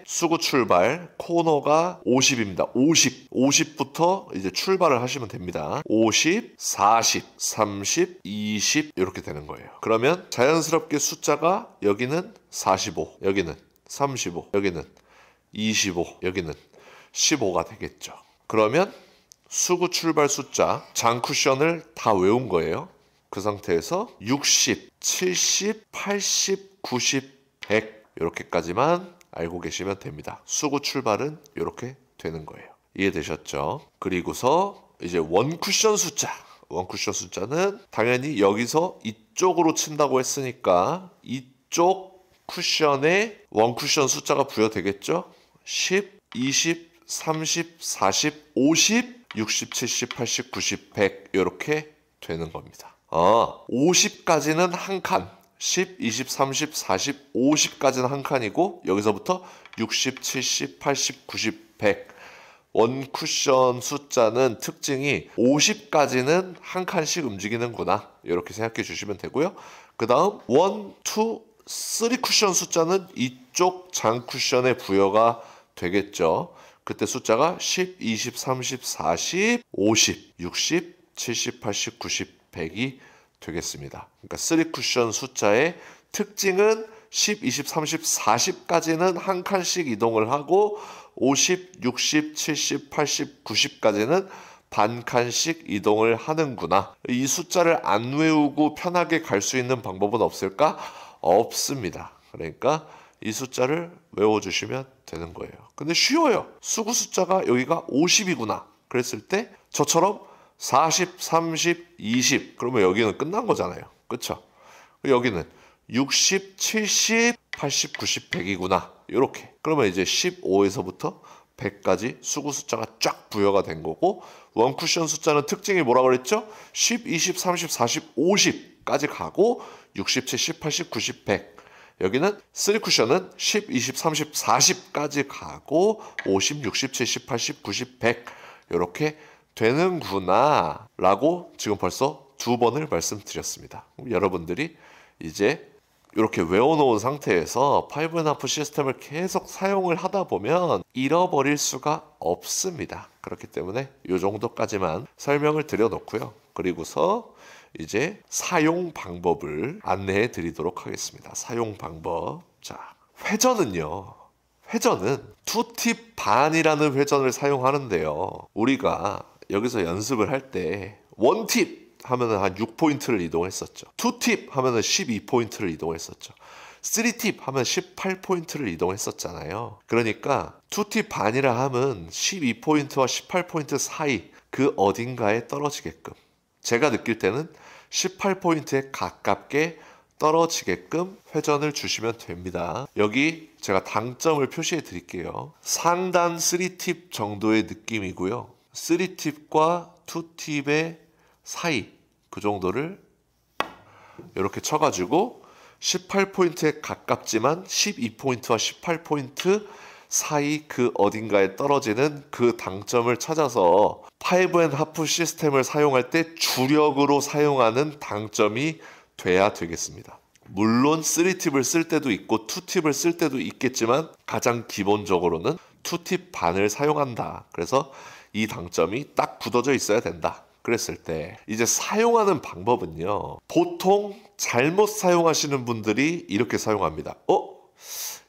수구 출발 코너가 50입니다. 50부터 이제 출발을 하시면 됩니다. 50, 40, 30, 20 이렇게 되는 거예요. 그러면 자연스럽게 숫자가 여기는 45, 여기는 35, 여기는 25, 여기는 15가 되겠죠. 그러면 수구 출발 숫자 장쿠션을 다 외운 거예요. 그 상태에서 60, 70, 80, 90, 100 이렇게까지만 알고 계시면 됩니다. 수구 출발은 이렇게 되는 거예요. 이해되셨죠? 그리고서 이제 원쿠션 숫자는 당연히 여기서 이쪽으로 친다고 했으니까 이쪽 쿠션에 원쿠션 숫자가 부여되겠죠? 10, 20, 30, 40, 50, 60, 70, 80, 90, 100 이렇게 되는 겁니다. 50까지는 한 칸. 10, 20, 30, 40, 50까지는 한 칸이고 여기서부터 60, 70, 80, 90, 100 원쿠션 숫자는 특징이 50까지는 한 칸씩 움직이는구나 이렇게 생각해 주시면 되고요. 그 다음 1, 2, 3 쿠션 숫자는 이쪽 장 쿠션에 부여가 되겠죠. 그때 숫자가 10, 20, 30, 40, 50, 60, 70, 80, 90, 100이 되겠습니다. 그러니까 3쿠션 숫자의 특징은 10, 20, 30, 40까지는 한 칸씩 이동을 하고 50, 60, 70, 80, 90까지는 반 칸씩 이동을 하는구나. 이 숫자를 안 외우고 편하게 갈 수 있는 방법은 없을까? 없습니다. 그러니까 이 숫자를 외워주시면 되는 거예요. 근데 쉬워요. 수구 숫자가 여기가 50이구나. 그랬을 때 저처럼 40, 30, 20 그러면 여기는 끝난 거잖아요. 그쵸? 여기는 60, 70, 80, 90, 100이구나. 이렇게. 그러면 이제 15에서부터 100까지 수구 숫자가 쫙 부여가 된 거고 원쿠션 숫자는 특징이 뭐라고 그랬죠? 10, 20, 30, 40, 50까지 가고 60, 70, 80, 90, 100 여기는 3쿠션은 10, 20, 30, 40까지 가고 50, 60, 70, 80, 90, 100 이렇게 되는구나 라고 지금 벌써 2번을 말씀드렸습니다. 여러분들이 이제 이렇게 외워놓은 상태에서 5.5 시스템을 계속 사용을 하다 보면 잃어버릴 수가 없습니다. 그렇기 때문에 이 정도까지만 설명을 드려놓고요. 그리고서 이제 사용 방법을 안내해 드리도록 하겠습니다. 사용 방법. 자, 회전은요. 회전은 2팁 반이라는 회전을 사용하는데요. 우리가 여기서 연습을 할 때 1팁 하면은 한 6포인트를 이동했었죠. 2팁 하면은 12포인트를 이동했었죠. 3팁 하면 18포인트를 이동했었잖아요. 그러니까 2팁 반이라 하면 12포인트와 18포인트 사이 그 어딘가에 떨어지게끔, 제가 느낄 때는 18포인트에 가깝게 떨어지게끔 회전을 주시면 됩니다. 여기 제가 당점을 표시해 드릴게요. 상단 3팁 정도의 느낌이고요. 3팁과 2팁의 사이 그 정도를 이렇게 쳐가지고 18포인트에 가깝지만 12포인트와 18포인트 사이 그 어딘가에 떨어지는 그 당점을 찾아서 5.5 시스템을 사용할 때 주력으로 사용하는 당점이 돼야 되겠습니다. 물론 3팁을 쓸 때도 있고 2팁을 쓸 때도 있겠지만 가장 기본적으로는 2팁 반을 사용한다. 그래서 이 당점이 딱 굳어져 있어야 된다. 그랬을 때 이제 사용하는 방법은요. 보통 잘못 사용하시는 분들이 이렇게 사용합니다.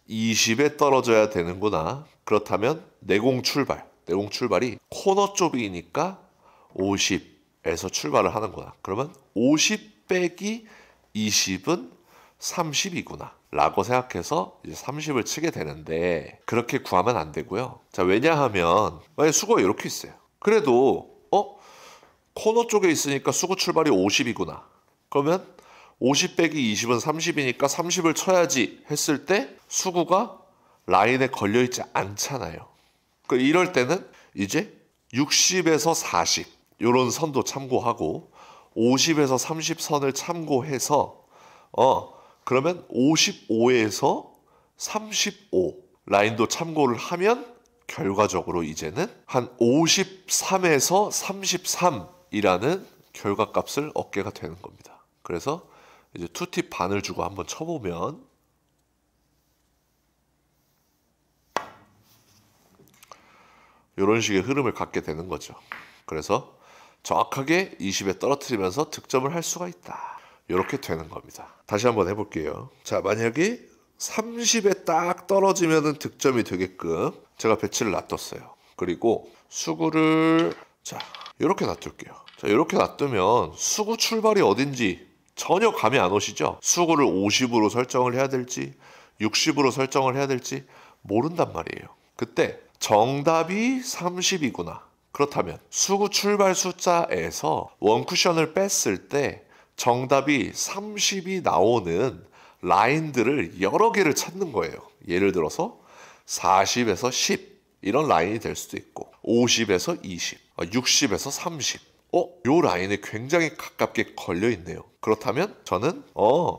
20에 떨어져야 되는구나. 그렇다면 내공 출발이 코너 쪽이니까 50에서 출발을 하는구나. 그러면 50 빼기 20은 30이구나 라고 생각해서 이제 30을 치게 되는데, 그렇게 구하면 안 되고요. 자, 왜냐하면 만약에 수거가 이렇게 있어요. 그래도 코너 쪽에 있으니까 수구 출발이 50이구나. 그러면 50 빼기 20은 30이니까 30을 쳐야지 했을 때 수구가 라인에 걸려있지 않잖아요. 이럴 때는 이제 60에서 40 이런 선도 참고하고 50에서 30 선을 참고해서 그러면 55에서 35 라인도 참고를 하면 결과적으로 이제는 한 53에서 33이라는 결과값을 얻게가 되는 겁니다. 그래서 이제 2팁 반을 주고 한번 쳐보면 이런 식의 흐름을 갖게 되는 거죠. 그래서 정확하게 20에 떨어뜨리면서 득점을 할 수가 있다. 이렇게 되는 겁니다. 다시 한번 해볼게요. 자, 만약에 30에 딱 떨어지면 득점이 되게끔 제가 배치를 놔뒀어요. 그리고 수구를 자 이렇게 놔둘게요. 자, 이렇게 놔두면 수구 출발이 어딘지 전혀 감이 안 오시죠? 수구를 50으로 설정을 해야 될지 60으로 설정을 해야 될지 모른단 말이에요. 그때 정답이 30이구나. 그렇다면 수구 출발 숫자에서 원쿠션을 뺐을 때 정답이 30이 나오는 라인들을 여러 개를 찾는 거예요. 예를 들어서 40에서 10 이런 라인이 될 수도 있고 50에서 20, 60에서 30 요 라인에 굉장히 가깝게 걸려 있네요. 그렇다면 저는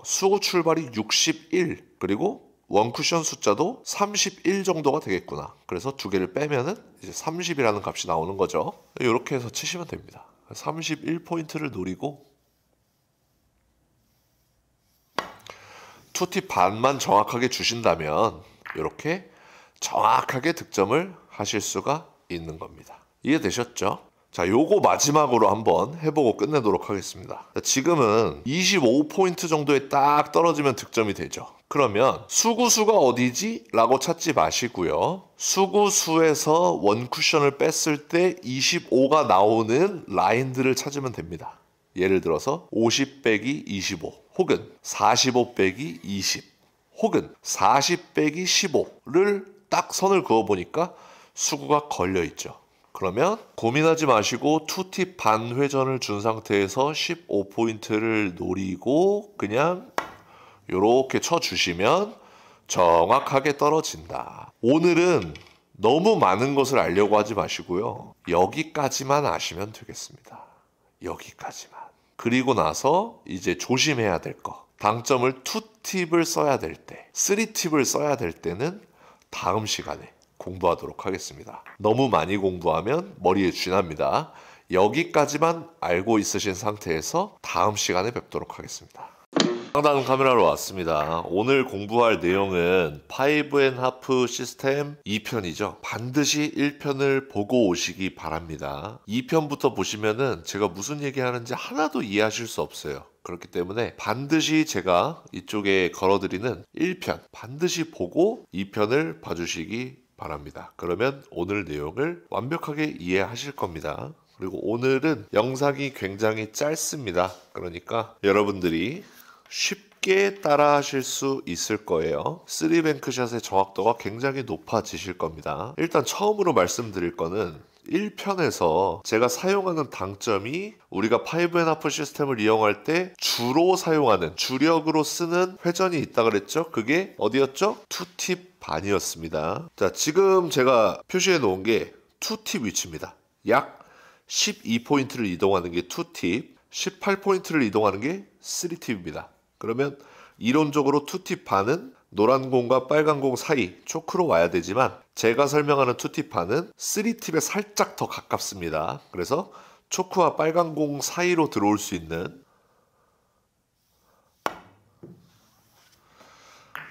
수구 출발이 61 그리고 원쿠션 숫자도 31 정도가 되겠구나. 그래서 두 개를 빼면은 이제 30이라는 값이 나오는 거죠. 이렇게 해서 치시면 됩니다. 31포인트를 노리고 2팁 반만 정확하게 주신다면 이렇게 정확하게 득점을 하실 수가 있는 겁니다. 이해되셨죠? 자, 요거 마지막으로 한번 해보고 끝내도록 하겠습니다. 자, 지금은 25포인트 정도에 딱 떨어지면 득점이 되죠. 그러면 수구수가 어디지? 라고 찾지 마시고요. 수구수에서 원쿠션을 뺐을 때 25가 나오는 라인들을 찾으면 됩니다. 예를 들어서 50 빼기 25 혹은 45 빼기 20 혹은 40 빼기 15를 딱 선을 그어보니까 수구가 걸려있죠. 그러면 고민하지 마시고 2팁 반 회전을 준 상태에서 15포인트를 노리고 그냥 이렇게 쳐주시면 정확하게 떨어진다. 오늘은 너무 많은 것을 알려고 하지 마시고요. 여기까지만 아시면 되겠습니다. 여기까지만. 그리고 나서 이제 조심해야 될 거. 당점을 2팁을 써야 될 때, 3팁을 써야 될 때는 다음 시간에 공부하도록 하겠습니다. 너무 많이 공부하면 머리에 쥐납니다. 여기까지만 알고 있으신 상태에서 다음 시간에 뵙도록 하겠습니다. 상단 카메라로 왔습니다. 오늘 공부할 내용은 5&1/2 시스템 2편이죠. 반드시 1편을 보고 오시기 바랍니다. 2편부터 보시면은 제가 무슨 얘기하는지 하나도 이해하실 수 없어요. 그렇기 때문에 반드시 제가 이쪽에 걸어드리는 1편 반드시 보고 2편을 봐주시기 바랍니다. 그러면 오늘 내용을 완벽하게 이해하실 겁니다. 그리고 오늘은 영상이 굉장히 짧습니다. 그러니까 여러분들이 쉽게 따라 하실 수 있을 거예요. 3뱅크샷의 정확도가 굉장히 높아지실 겁니다. 일단 처음으로 말씀드릴 거는 1편에서 제가 사용하는 당점이 우리가 5&1/2 시스템을 이용할 때 주로 사용하는 주력으로 쓰는 회전이 있다 그랬죠? 그게 어디였죠? 투팁 반이었습니다. 자, 지금 제가 표시해 놓은 게 투팁 위치입니다. 약 12포인트를 이동하는 게 투팁, 18포인트를 이동하는 게 3팁입니다. 그러면 이론적으로 투팁 반은 노란 공과 빨간 공 사이 초크로 와야 되지만 제가 설명하는 투팁 반은 3팁에 살짝 더 가깝습니다. 그래서 초크와 빨간 공 사이로 들어올 수 있는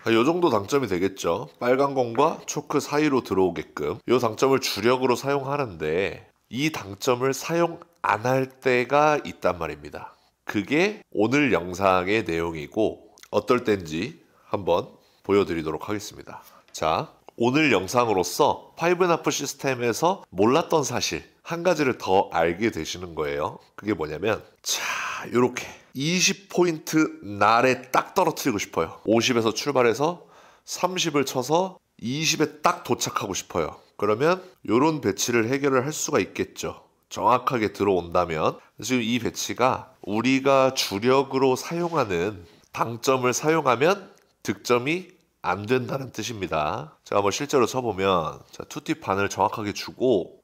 이 정도 당점이 되겠죠. 빨간 공과 초크 사이로 들어오게끔 이 당점을 주력으로 사용하는데 이 당점을 사용 안 할 때가 있단 말입니다. 그게 오늘 영상의 내용이고 어떨 땐지 한번 보여드리도록 하겠습니다. 자, 오늘 영상으로서 5&1/2 시스템에서 몰랐던 사실 한 가지를 더 알게 되시는 거예요. 그게 뭐냐면 자, 요렇게 20포인트 날에 딱 떨어뜨리고 싶어요. 50에서 출발해서 30을 쳐서 20에 딱 도착하고 싶어요. 그러면 요런 배치를 해결을 할 수가 있겠죠. 정확하게 들어온다면. 지금 이 배치가 우리가 주력으로 사용하는 당점을 사용하면 득점이 안 된다는 뜻입니다. 제가 한번 실제로 쳐보면 자, 투팁 반을 정확하게 주고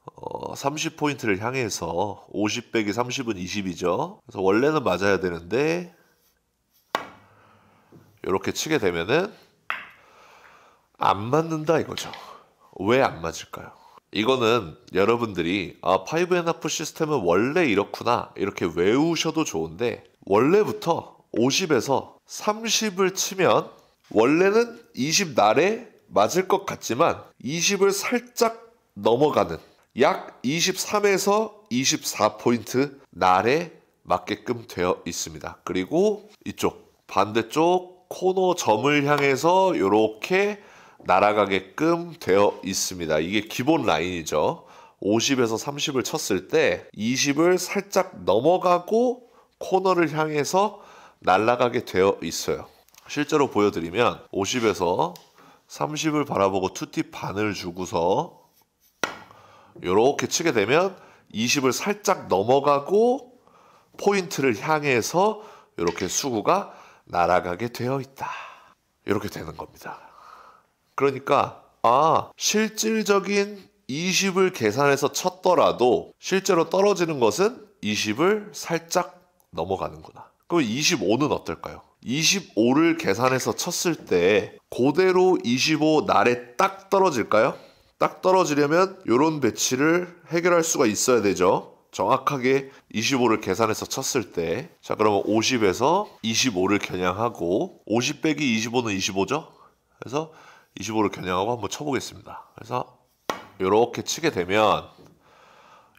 30포인트를 향해서 50 빼기 30은 20이죠. 그래서 원래는 맞아야 되는데 이렇게 치게 되면은 안 맞는다 이거죠. 왜 안 맞을까요? 이거는 여러분들이 5&1/2 시스템은 원래 이렇구나 이렇게 외우셔도 좋은데 원래부터 50에서 30을 치면 원래는 20 날에 맞을 것 같지만 20을 살짝 넘어가는 약 23에서 24포인트 날에 맞게끔 되어 있습니다. 그리고 이쪽 반대쪽 코너 점을 향해서 이렇게 날아가게끔 되어 있습니다. 이게 기본 라인이죠. 50에서 30을 쳤을 때 20을 살짝 넘어가고 코너를 향해서 날아가게 되어 있어요. 실제로 보여드리면 50에서 30을 바라보고 투팁 반을 주고서 이렇게 치게 되면 20을 살짝 넘어가고 포인트를 향해서 이렇게 수구가 날아가게 되어 있다. 이렇게 되는 겁니다. 그러니까 실질적인 20을 계산해서 쳤더라도 실제로 떨어지는 것은 20을 살짝 넘어가는구나. 그럼 25는 어떨까요? 25를 계산해서 쳤을 때 그대로 25 날에 딱 떨어질까요? 딱 떨어지려면 이런 배치를 해결할 수가 있어야 되죠. 정확하게 25를 계산해서 쳤을 때 자, 그러면 50에서 25를 겨냥하고 50 빼기 25는 25죠? 그래서 25를 겨냥하고 한번 쳐보겠습니다. 그래서 이렇게 치게 되면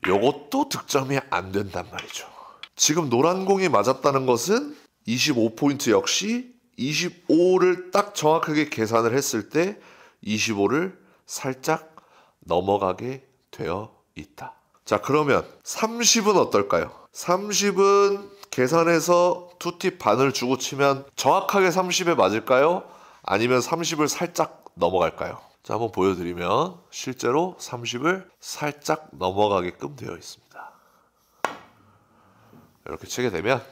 이것도 득점이 안 된단 말이죠. 지금 노란 공이 맞았다는 것은 25포인트 역시 25를 딱 정확하게 계산을 했을 때 25를 살짝 넘어가게 되어 있다. 자, 그러면 30은 어떨까요? 30은 계산해서 투팁 반을 주고 치면 정확하게 30에 맞을까요? 아니면 30을 살짝 넘어갈까요? 자, 한번 보여드리면 실제로 30을 살짝 넘어가게끔 되어 있습니다. 이렇게 치게 되면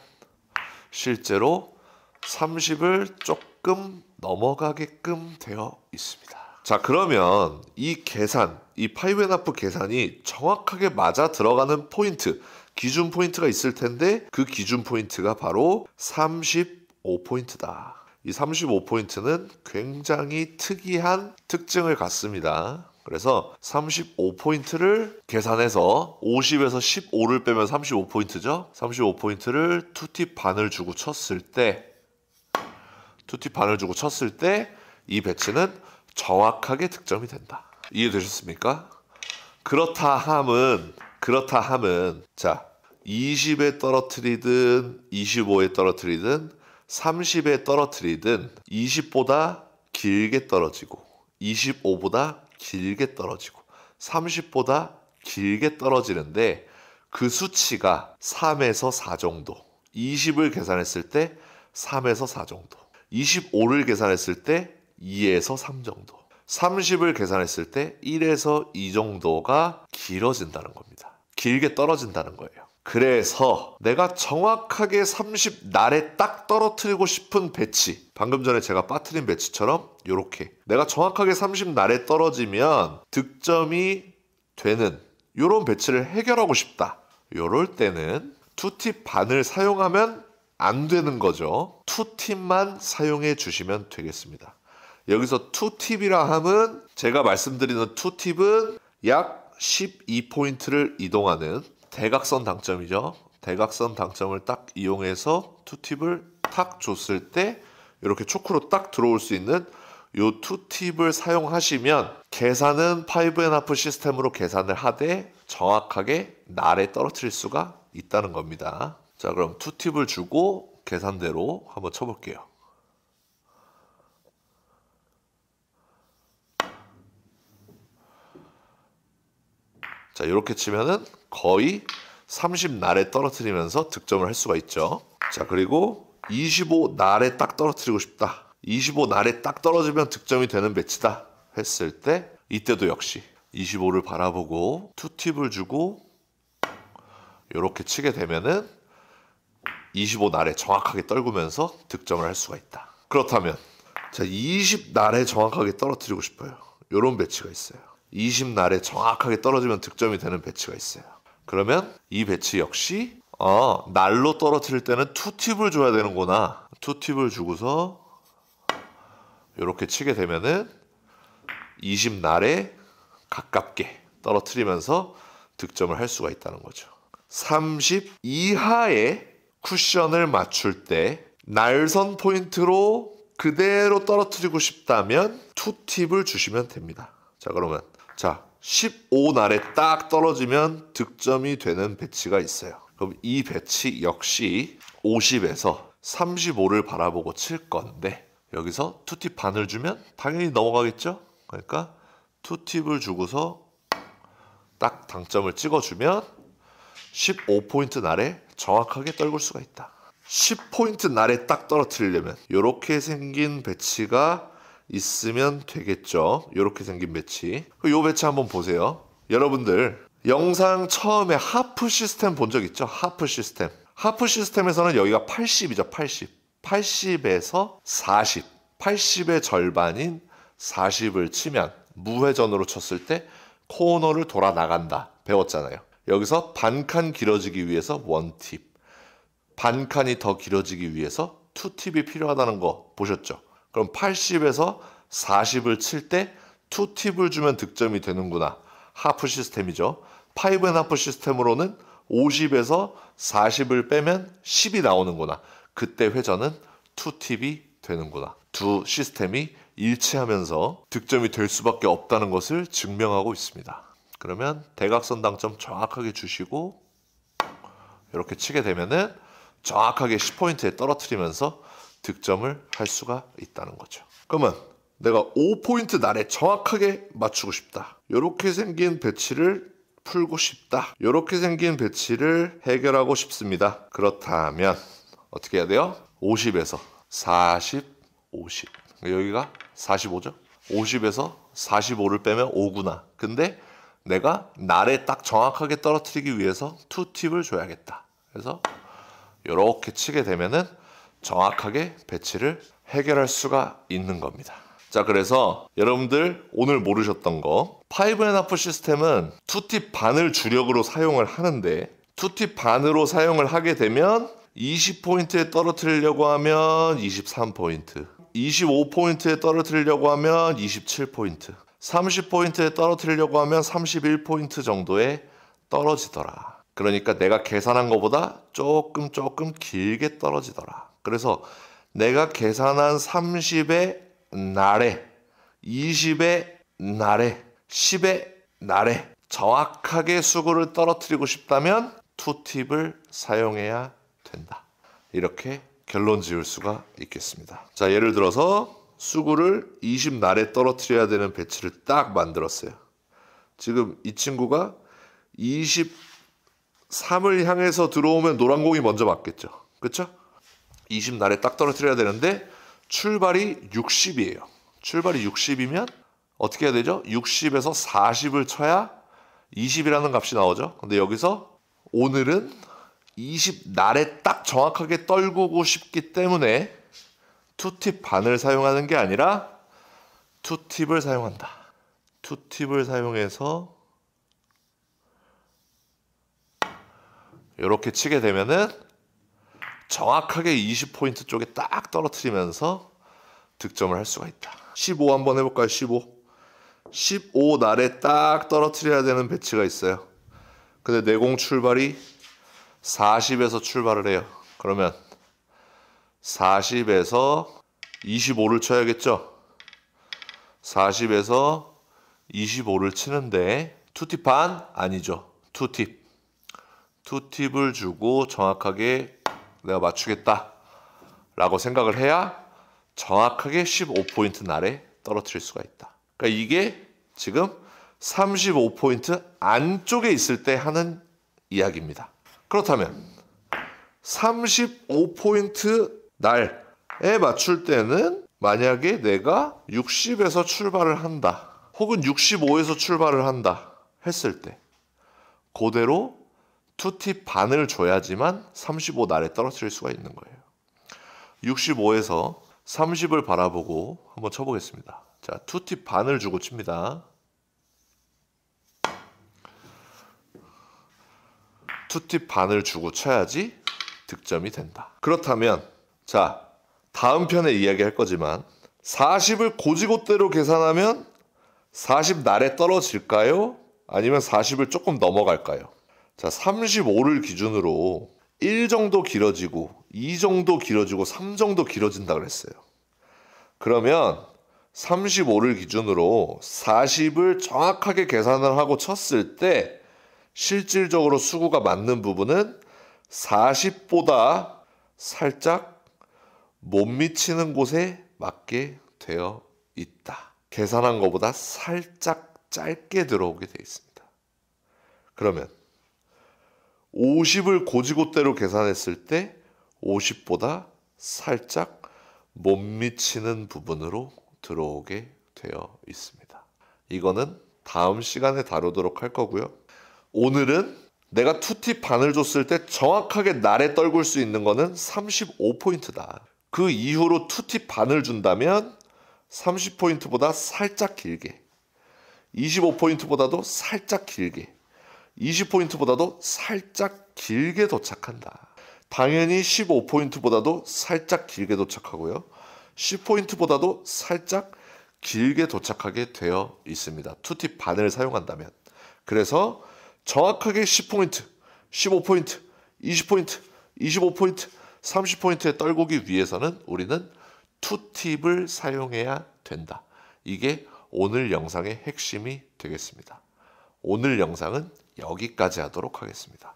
실제로 30을 조금 넘어가게끔 되어 있습니다. 자, 그러면 이 계산, 이 5&1/2 계산이 정확하게 맞아 들어가는 포인트, 기준 포인트가 있을 텐데 그 기준 포인트가 바로 35포인트다. 이 35포인트는 굉장히 특이한 특징을 갖습니다. 그래서 35포인트를 계산해서 50에서 15를 빼면 35포인트죠. 35포인트를 투팁 반을 주고 쳤을 때 투팁 반을 주고 쳤을 때 이 배치는 정확하게 득점이 된다. 이해되셨습니까? 그렇다 함은 자 20에 떨어뜨리든 25에 떨어뜨리든 30에 떨어뜨리든 20보다 길게 떨어지고 25보다 길게 떨어지고 30보다 길게 떨어지는데 그 수치가 3에서 4 정도. 20을 계산했을 때 3에서 4 정도. 25를 계산했을 때 2에서 3 정도. 30을 계산했을 때 1에서 2 정도가 길어진다는 겁니다. 길게 떨어진다는 거예요. 그래서 내가 정확하게 30 날에 딱 떨어뜨리고 싶은 배치, 방금 전에 제가 빠뜨린 배치처럼 이렇게 내가 정확하게 30 날에 떨어지면 득점이 되는 이런 배치를 해결하고 싶다. 이럴 때는 투팁 반을 사용하면 안 되는 거죠. 투팁만 사용해 주시면 되겠습니다. 여기서 투팁이라 함은 제가 말씀드리는 투팁은 약 12포인트를 이동하는 대각선 당점이죠. 대각선 당점을 딱 이용해서 투팁을 탁 줬을 때 이렇게 초크로 딱 들어올 수 있는 이 투팁을 사용하시면 계산은 5&1/2 시스템으로 계산을 하되 정확하게 날에 떨어뜨릴 수가 있다는 겁니다. 자, 그럼 투팁을 주고 계산대로 한번 쳐볼게요. 자, 이렇게 치면은 거의 30 날에 떨어뜨리면서 득점을 할 수가 있죠. 자, 그리고 25 날에 딱 떨어뜨리고 싶다. 25 날에 딱 떨어지면 득점이 되는 배치다 했을 때 이때도 역시 25를 바라보고 투팁을 주고 이렇게 치게 되면은 25 날에 정확하게 떨구면서 득점을 할 수가 있다. 그렇다면 자, 20 날에 정확하게 떨어뜨리고 싶어요. 이런 배치가 있어요. 20 날에 정확하게 떨어지면 득점이 되는 배치가 있어요. 그러면 이 배치 역시 날로 떨어뜨릴 때는 투팁을 줘야 되는구나. 투팁을 주고서 이렇게 치게 되면은 20 날에 가깝게 떨어뜨리면서 득점을 할 수가 있다는 거죠. 30 이하의 쿠션을 맞출 때 날선 포인트로 그대로 떨어뜨리고 싶다면 투팁을 주시면 됩니다. 자, 그러면 자 15 날에 딱 떨어지면 득점이 되는 배치가 있어요. 그럼 이 배치 역시 50에서 35를 바라보고 칠 건데 여기서 투팁 반을 주면 당연히 넘어가겠죠? 그러니까 투팁을 주고서 딱 당점을 찍어주면 15포인트 날에 정확하게 떨굴 수가 있다. 10포인트 날에 딱 떨어뜨리려면 이렇게 생긴 배치가 있으면 되겠죠. 이렇게 생긴 배치. 이 배치 한번 보세요. 여러분들 영상 처음에 하프 시스템 본 적 있죠? 하프 시스템. 하프 시스템에서는 여기가 80이죠. 80. 80에서 40. 80의 절반인 40을 치면 무회전으로 쳤을 때 코너를 돌아 나간다. 배웠잖아요. 여기서 반칸 길어지기 위해서 원팁. 반칸이 더 길어지기 위해서 투팁이 필요하다는 거 보셨죠? 그럼 80에서 40을 칠 때 투팁을 주면 득점이 되는구나. 하프 시스템이죠. 5&1/2 시스템으로는 50에서 40을 빼면 10이 나오는구나. 그때 회전은 투팁이 되는구나. 두 시스템이 일치하면서 득점이 될 수밖에 없다는 것을 증명하고 있습니다. 그러면 대각선 당점 정확하게 주시고 이렇게 치게 되면은 정확하게 10포인트에 떨어뜨리면서 득점을 할 수가 있다는 거죠. 그러면 내가 5포인트 날에 정확하게 맞추고 싶다. 이렇게 생긴 배치를 풀고 싶다. 이렇게 생긴 배치를 해결하고 싶습니다. 그렇다면 어떻게 해야 돼요? 50에서 40, 50. 여기가 45죠? 50에서 45를 빼면 5구나. 근데 내가 날에 딱 정확하게 떨어뜨리기 위해서 투팁을 줘야겠다. 그래서 이렇게 치게 되면은 정확하게 배치를 해결할 수가 있는 겁니다. 자, 그래서 여러분들 오늘 모르셨던 거 5&1/2 시스템은 투팁 반을 주력으로 사용을 하는데 투팁 반으로 사용을 하게 되면 20포인트에 떨어뜨리려고 하면 23포인트, 25포인트에 떨어뜨리려고 하면 27포인트, 30포인트에 떨어뜨리려고 하면 31포인트 정도에 떨어지더라. 그러니까 내가 계산한 것보다 조금 길게 떨어지더라. 그래서 내가 계산한 30의 나래, 20의 나래, 10의 나래 정확하게 수구를 떨어뜨리고 싶다면 투팁을 사용해야 된다. 이렇게 결론 지을 수가 있겠습니다. 자, 예를 들어서 수구를 20나래 떨어뜨려야 되는 배치를 딱 만들었어요. 지금 이 친구가 23을 향해서 들어오면 노란 공이 먼저 맞겠죠. 그렇죠? 20나래 딱 떨어뜨려야 되는데 출발이 60이에요. 출발이 60이면 어떻게 해야 되죠? 60에서 40을 쳐야 20이라는 값이 나오죠. 근데 여기서 오늘은 20나래 딱 정확하게 떨구고 싶기 때문에 투팁 반을 사용하는 게 아니라 투팁을 사용한다. 투팁을 사용해서 이렇게 치게 되면은 정확하게 20포인트 쪽에 딱 떨어뜨리면서 득점을 할 수가 있다. 15 한번 해볼까요? 15 날에 딱 떨어뜨려야 되는 배치가 있어요. 근데 내공 출발이 40에서 출발을 해요. 그러면 40에서 25를 쳐야겠죠. 40에서 25를 치는데 투팁 반? 아니죠. 투팁을 주고 정확하게 내가 맞추겠다 라고 생각을 해야 정확하게 15포인트 날에 떨어뜨릴 수가 있다. 그러니까 이게 지금 35포인트 안쪽에 있을 때 하는 이야기입니다. 그렇다면 35포인트 날에 맞출 때는 만약에 내가 60에서 출발을 한다 혹은 65에서 출발을 한다 했을 때 그대로 투팁 반을 줘야지만 35 날에 떨어뜨릴 수가 있는 거예요. 65에서 30을 바라보고 한번 쳐보겠습니다. 자, 투팁 반을 주고 칩니다. 투팁 반을 주고 쳐야지 득점이 된다. 그렇다면 자, 다음 편에 이야기할 거지만 40을 고지고대로 계산하면 40 날에 떨어질까요? 아니면 40을 조금 넘어갈까요? 자, 35를 기준으로 1 정도 길어지고 2 정도 길어지고 3 정도 길어진다 그랬어요. 그러면 35를 기준으로 40을 정확하게 계산을 하고 쳤을 때 실질적으로 수구가 맞는 부분은 40보다 살짝 못 미치는 곳에 맞게 되어 있다. 계산한 것보다 살짝 짧게 들어오게 되어 있습니다. 그러면 50을 고지고대로 계산했을 때 50보다 살짝 못 미치는 부분으로 들어오게 되어 있습니다. 이거는 다음 시간에 다루도록 할 거고요. 오늘은 내가 투팁 반을 줬을 때 정확하게 날에 떨굴 수 있는 거는 35포인트다. 그 이후로 투팁 반을 준다면 30포인트보다 살짝 길게, 25포인트보다도 살짝 길게, 20포인트보다도 살짝 길게 도착한다. 당연히 15포인트보다도 살짝 길게 도착하고요. 10포인트보다도 살짝 길게 도착하게 되어 있습니다. 투팁 반을 사용한다면. 그래서 정확하게 10포인트, 15포인트, 20포인트, 25포인트, 30포인트에 떨구기 위해서는 우리는 투팁을 사용해야 된다. 이게 오늘 영상의 핵심이 되겠습니다. 오늘 영상은 여기까지 하도록 하겠습니다.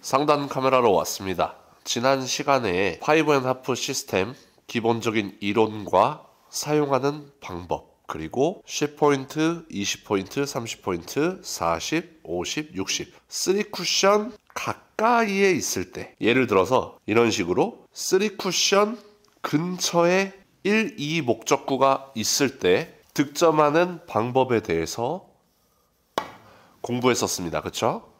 상단 카메라로 왔습니다. 지난 시간에 5&하프 시스템 기본적인 이론과 사용하는 방법, 그리고 10포인트, 20포인트, 30포인트, 40, 50, 60 3쿠션 가까이에 있을 때, 예를 들어서 이런 식으로 3쿠션 근처에 1, 2 목적구가 있을 때 득점하는 방법에 대해서 공부했었습니다. 그렇죠?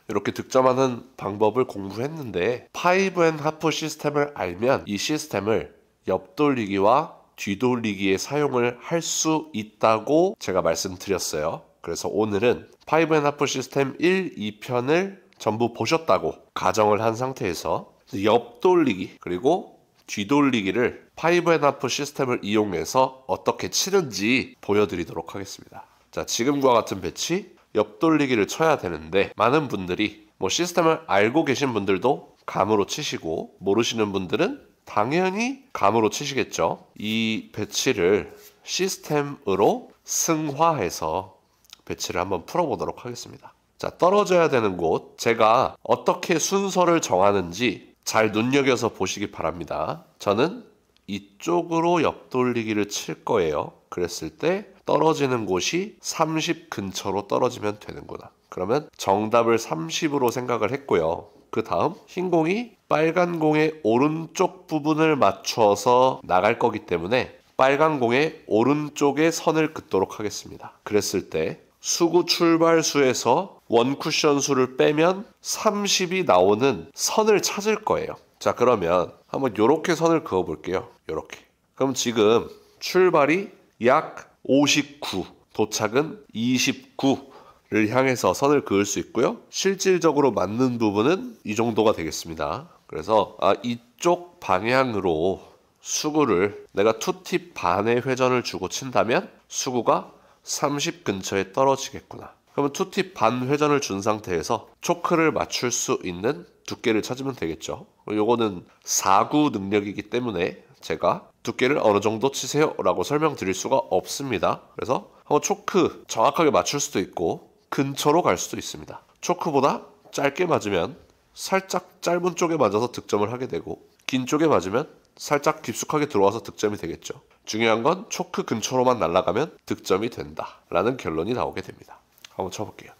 이렇게 득점하는 방법을 공부했는데 5&하프 시스템을 알면 이 시스템을 옆돌리기와 뒤돌리기에 사용을 할 수 있다고 제가 말씀드렸어요. 그래서 오늘은 5&하프 시스템 1, 2편을 전부 보셨다고 가정을 한 상태에서 옆돌리기 그리고 뒤돌리기를 5&하프 시스템을 이용해서 어떻게 치는지 보여드리도록 하겠습니다. 자, 지금과 같은 배치 옆돌리기를 쳐야 되는데 많은 분들이 시스템을 알고 계신 분들도 감으로 치시고, 모르시는 분들은 당연히 감으로 치시겠죠. 이 배치를 시스템으로 승화해서 배치를 한번 풀어보도록 하겠습니다. 자, 떨어져야 되는 곳, 제가 어떻게 순서를 정하는지 잘 눈여겨서 보시기 바랍니다. 저는 이쪽으로 옆돌리기를 칠 거예요. 그랬을 때 떨어지는 곳이 30 근처로 떨어지면 되는구나. 그러면 정답을 30으로 생각을 했고요. 그 다음 흰 공이 빨간 공의 오른쪽 부분을 맞춰서 나갈 거기 때문에 빨간 공의 오른쪽에 선을 긋도록 하겠습니다. 그랬을 때 수구 출발수에서 원쿠션 수를 빼면 30이 나오는 선을 찾을 거예요. 자, 그러면 한번 요렇게 선을 그어 볼게요. 요렇게. 그럼 지금 출발이 약 59, 도착은 29를 향해서 선을 그을 수 있고요. 실질적으로 맞는 부분은 이 정도가 되겠습니다. 그래서 이쪽 방향으로 수구를 내가 투팁 반의 회전을 주고 친다면 수구가 30 근처에 떨어지겠구나. 그러면 투팁 반 회전을 준 상태에서 초크를 맞출 수 있는 두께를 찾으면 되겠죠. 요거는 4구 능력이기 때문에 제가 두께를 어느 정도 치세요 라고 설명드릴 수가 없습니다. 그래서 한번 초크 정확하게 맞출 수도 있고 근처로 갈 수도 있습니다. 초크보다 짧게 맞으면 살짝 짧은 쪽에 맞아서 득점을 하게 되고 긴 쪽에 맞으면 살짝 깊숙하게 들어와서 득점이 되겠죠. 중요한 건 초크 근처로만 날아가면 득점이 된다 라는 결론이 나오게 됩니다. 한번 쳐볼게요.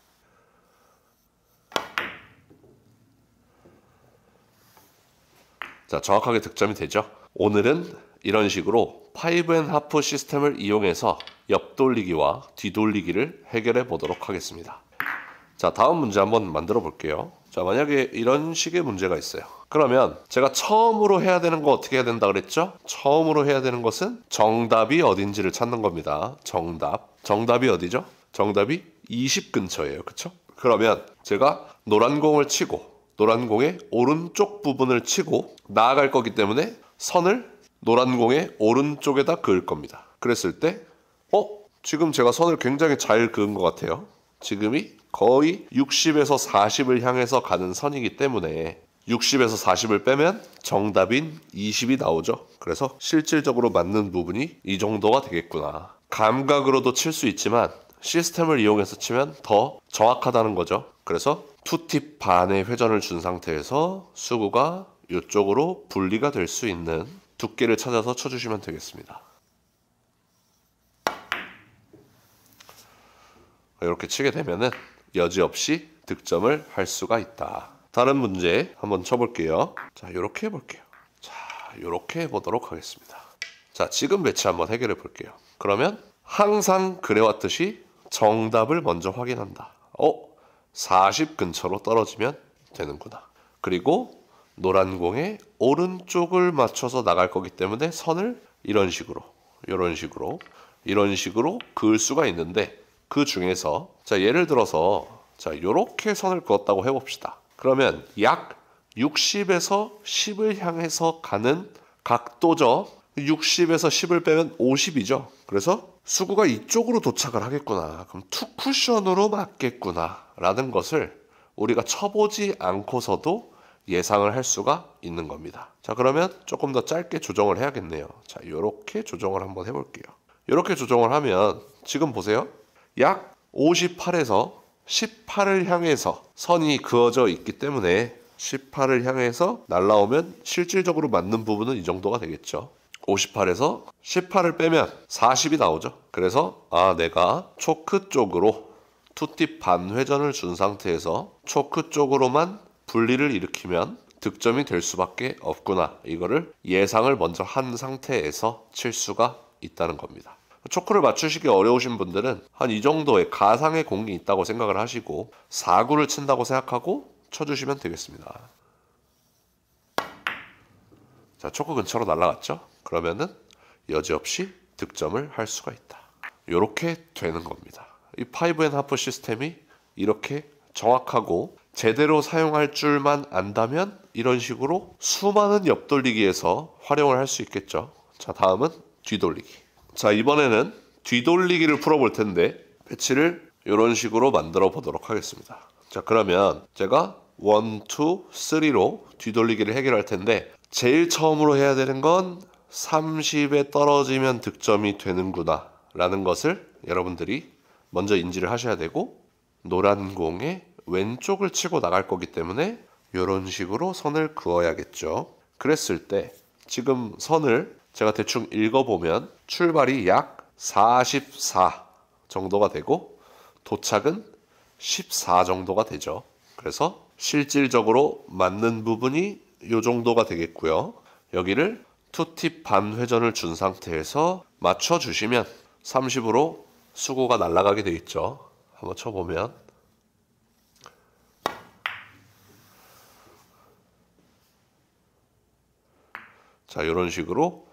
자, 정확하게 득점이 되죠. 오늘은 이런 식으로 5&하프 시스템을 이용해서 옆돌리기와 뒤돌리기를 해결해 보도록 하겠습니다. 자, 다음 문제 한번 만들어 볼게요. 자, 만약에 이런 식의 문제가 있어요. 그러면 제가 처음으로 해야 되는 거 어떻게 해야 된다 그랬죠? 처음으로 해야 되는 것은 정답이 어딘지를 찾는 겁니다. 정답이 어디죠? 정답이 20 근처예요. 그쵸? 그러면 제가 노란 공을 치고 노란 공의 오른쪽 부분을 치고 나아갈 거기 때문에 선을 노란 공의 오른쪽에다 그을 겁니다. 그랬을 때 지금 제가 선을 굉장히 잘 그은 것 같아요. 지금이 거의 60에서 40을 향해서 가는 선이기 때문에 60에서 40을 빼면 정답인 20이 나오죠. 그래서 실질적으로 맞는 부분이 이 정도가 되겠구나. 감각으로도 칠 수 있지만 시스템을 이용해서 치면 더 정확하다는 거죠. 그래서 투팁 반의 회전을 준 상태에서 수구가 이쪽으로 분리가 될 수 있는 두께를 찾아서 쳐주시면 되겠습니다. 이렇게 치게 되면은 여지없이 득점을 할 수가 있다. 다른 문제 한번 쳐볼게요. 자, 이렇게 해볼게요. 자, 이렇게 해보도록 하겠습니다. 자, 지금 배치 한번 해결해 볼게요. 그러면 항상 그래왔듯이 정답을 먼저 확인한다. 40 근처로 떨어지면 되는구나. 그리고 노란 공의 오른쪽을 맞춰서 나갈 거기 때문에 선을 이런 식으로 그을 수가 있는데 그 중에서 자, 예를 들어서 자, 이렇게 선을 그었다고 해봅시다. 그러면 약 60에서 10을 향해서 가는 각도죠. 60에서 10을 빼면 50이죠. 그래서 수구가 이쪽으로 도착을 하겠구나. 그럼 투 쿠션으로 맞겠구나 라는 것을 우리가 쳐보지 않고서도 예상을 할 수가 있는 겁니다. 자, 그러면 조금 더 짧게 조정을 해야겠네요. 자, 이렇게 조정을 한번 해볼게요. 이렇게 조정을 하면 지금 보세요. 약 58에서 18을 향해서 선이 그어져 있기 때문에 18을 향해서 날라오면 실질적으로 맞는 부분은 이 정도가 되겠죠. 58에서 18을 빼면 40이 나오죠. 그래서 내가 초크 쪽으로 투팁 반회전을 준 상태에서 초크 쪽으로만 분리를 일으키면 득점이 될 수밖에 없구나. 이거를 예상을 먼저 한 상태에서 칠 수가 있다는 겁니다. 초크를 맞추시기 어려우신 분들은 한 이 정도의 가상의 공이 있다고 생각을 하시고 4구를 친다고 생각하고 쳐주시면 되겠습니다. 자, 초크 근처로 날아갔죠? 그러면은 여지없이 득점을 할 수가 있다. 이렇게 되는 겁니다. 이 5&하프 시스템이 이렇게 정확하고 제대로 사용할 줄만 안다면 이런 식으로 수많은 옆돌리기에서 활용을 할 수 있겠죠. 자, 다음은 뒤돌리기. 자, 이번에는 뒤돌리기를 풀어볼 텐데 배치를 이런 식으로 만들어 보도록 하겠습니다. 자, 그러면 제가 1, 2, 3로 뒤돌리기를 해결할 텐데 제일 처음으로 해야 되는 건 30에 떨어지면 득점이 되는구나 라는 것을 여러분들이 먼저 인지를 하셔야 되고, 노란 공에 왼쪽을 치고 나갈 거기 때문에 이런 식으로 선을 그어야겠죠. 그랬을 때 지금 선을 제가 대충 읽어보면 출발이 약 44 정도가 되고 도착은 14 정도가 되죠. 그래서 실질적으로 맞는 부분이 이 정도가 되겠고요. 여기를 투팁 반 회전을 준 상태에서 맞춰주시면 30으로 수고가 날아가게 돼 있죠. 한번 쳐보면 자, 이런 식으로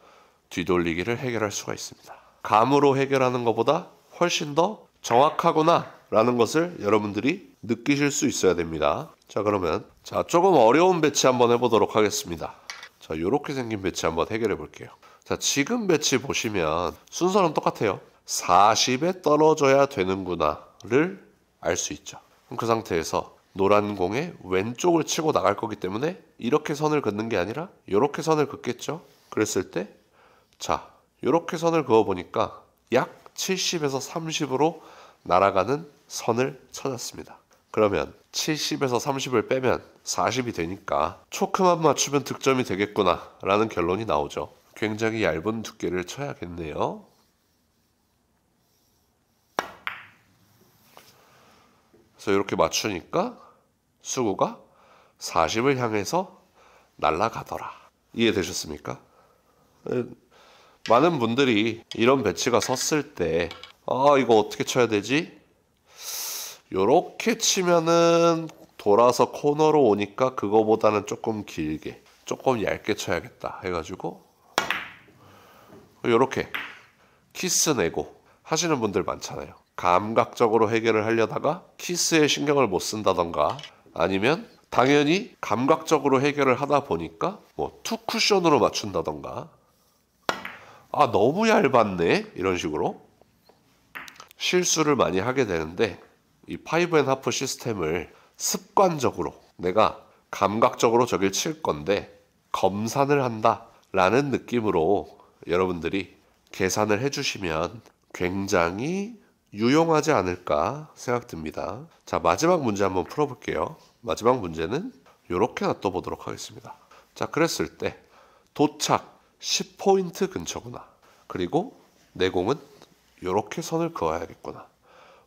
뒤돌리기를 해결할 수가 있습니다. 감으로 해결하는 것보다 훨씬 더 정확하구나 라는 것을 여러분들이 느끼실 수 있어야 됩니다. 자, 그러면 조금 어려운 배치 한번 해보도록 하겠습니다. 자, 이렇게 생긴 배치 한번 해결해 볼게요. 자, 지금 배치 보시면 순서는 똑같아요. 40에 떨어져야 되는구나를 알 수 있죠. 그럼 그 상태에서 노란 공에 왼쪽을 치고 나갈 거기 때문에 이렇게 선을 긋는 게 아니라 이렇게 선을 긋겠죠. 그랬을 때 자, 이렇게 선을 그어보니까 약 70에서 30으로 날아가는 선을 찾았습니다. 그러면 70에서 30을 빼면 40이 되니까 초크만 맞추면 득점이 되겠구나 라는 결론이 나오죠. 굉장히 얇은 두께를 쳐야겠네요. 그래서 이렇게 맞추니까 수구가 40을 향해서 날아가더라. 이해되셨습니까? 많은 분들이 이런 배치가 섰을 때 이거 어떻게 쳐야 되지? 요렇게 치면은 돌아서 코너로 오니까 그거보다는 조금 길게, 조금 얇게 쳐야겠다 해가지고 요렇게 키스 내고 하시는 분들 많잖아요. 감각적으로 해결을 하려다가 키스에 신경을 못 쓴다던가, 아니면 당연히 감각적으로 해결을 하다 보니까 뭐 투 쿠션으로 맞춘다던가, 너무 얇았네 이런 식으로 실수를 많이 하게 되는데, 이 5&1/2 시스템을 습관적으로 내가 감각적으로 저길 칠 건데 검산을 한다라는 느낌으로 여러분들이 계산을 해주시면 굉장히 유용하지 않을까 생각됩니다. 자, 마지막 문제 한번 풀어볼게요. 마지막 문제는 이렇게 놔둬보도록 하겠습니다. 자, 그랬을 때 도착 10포인트 근처구나. 그리고 내 공은 이렇게 선을 그어야겠구나.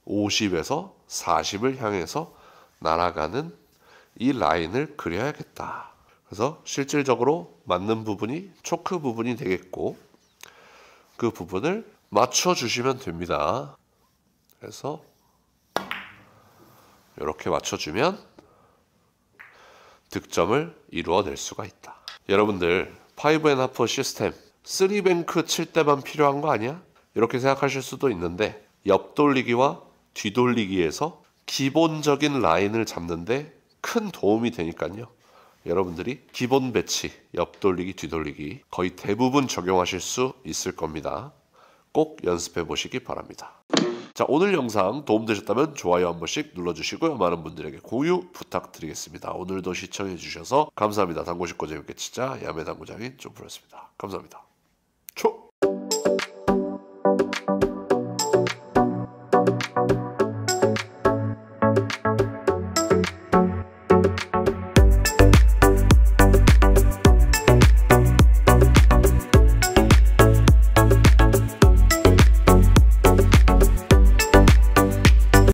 50에서 40을 향해서 날아가는 이 라인을 그려야겠다. 그래서 실질적으로 맞는 부분이 초크 부분이 되겠고, 그 부분을 맞춰주시면 됩니다. 그래서 이렇게 맞춰주면 득점을 이루어낼 수가 있다. 여러분들 5&1/2 시스템 3뱅크 칠 때만 필요한 거 아니야? 이렇게 생각하실 수도 있는데, 옆돌리기와 뒤돌리기에서 기본적인 라인을 잡는데 큰 도움이 되니까요. 여러분들이 기본 배치, 옆돌리기, 뒤돌리기 거의 대부분 적용하실 수 있을 겁니다. 꼭 연습해 보시기 바랍니다. 자, 오늘 영상 도움되셨다면 좋아요 한 번씩 눌러주시고요. 많은 분들에게 공유 부탁드리겠습니다. 오늘도 시청해 주셔서 감사합니다. 당구 쉽고 재밌게 치자 야매당구장인 쫑프로였습니다. 감사합니다.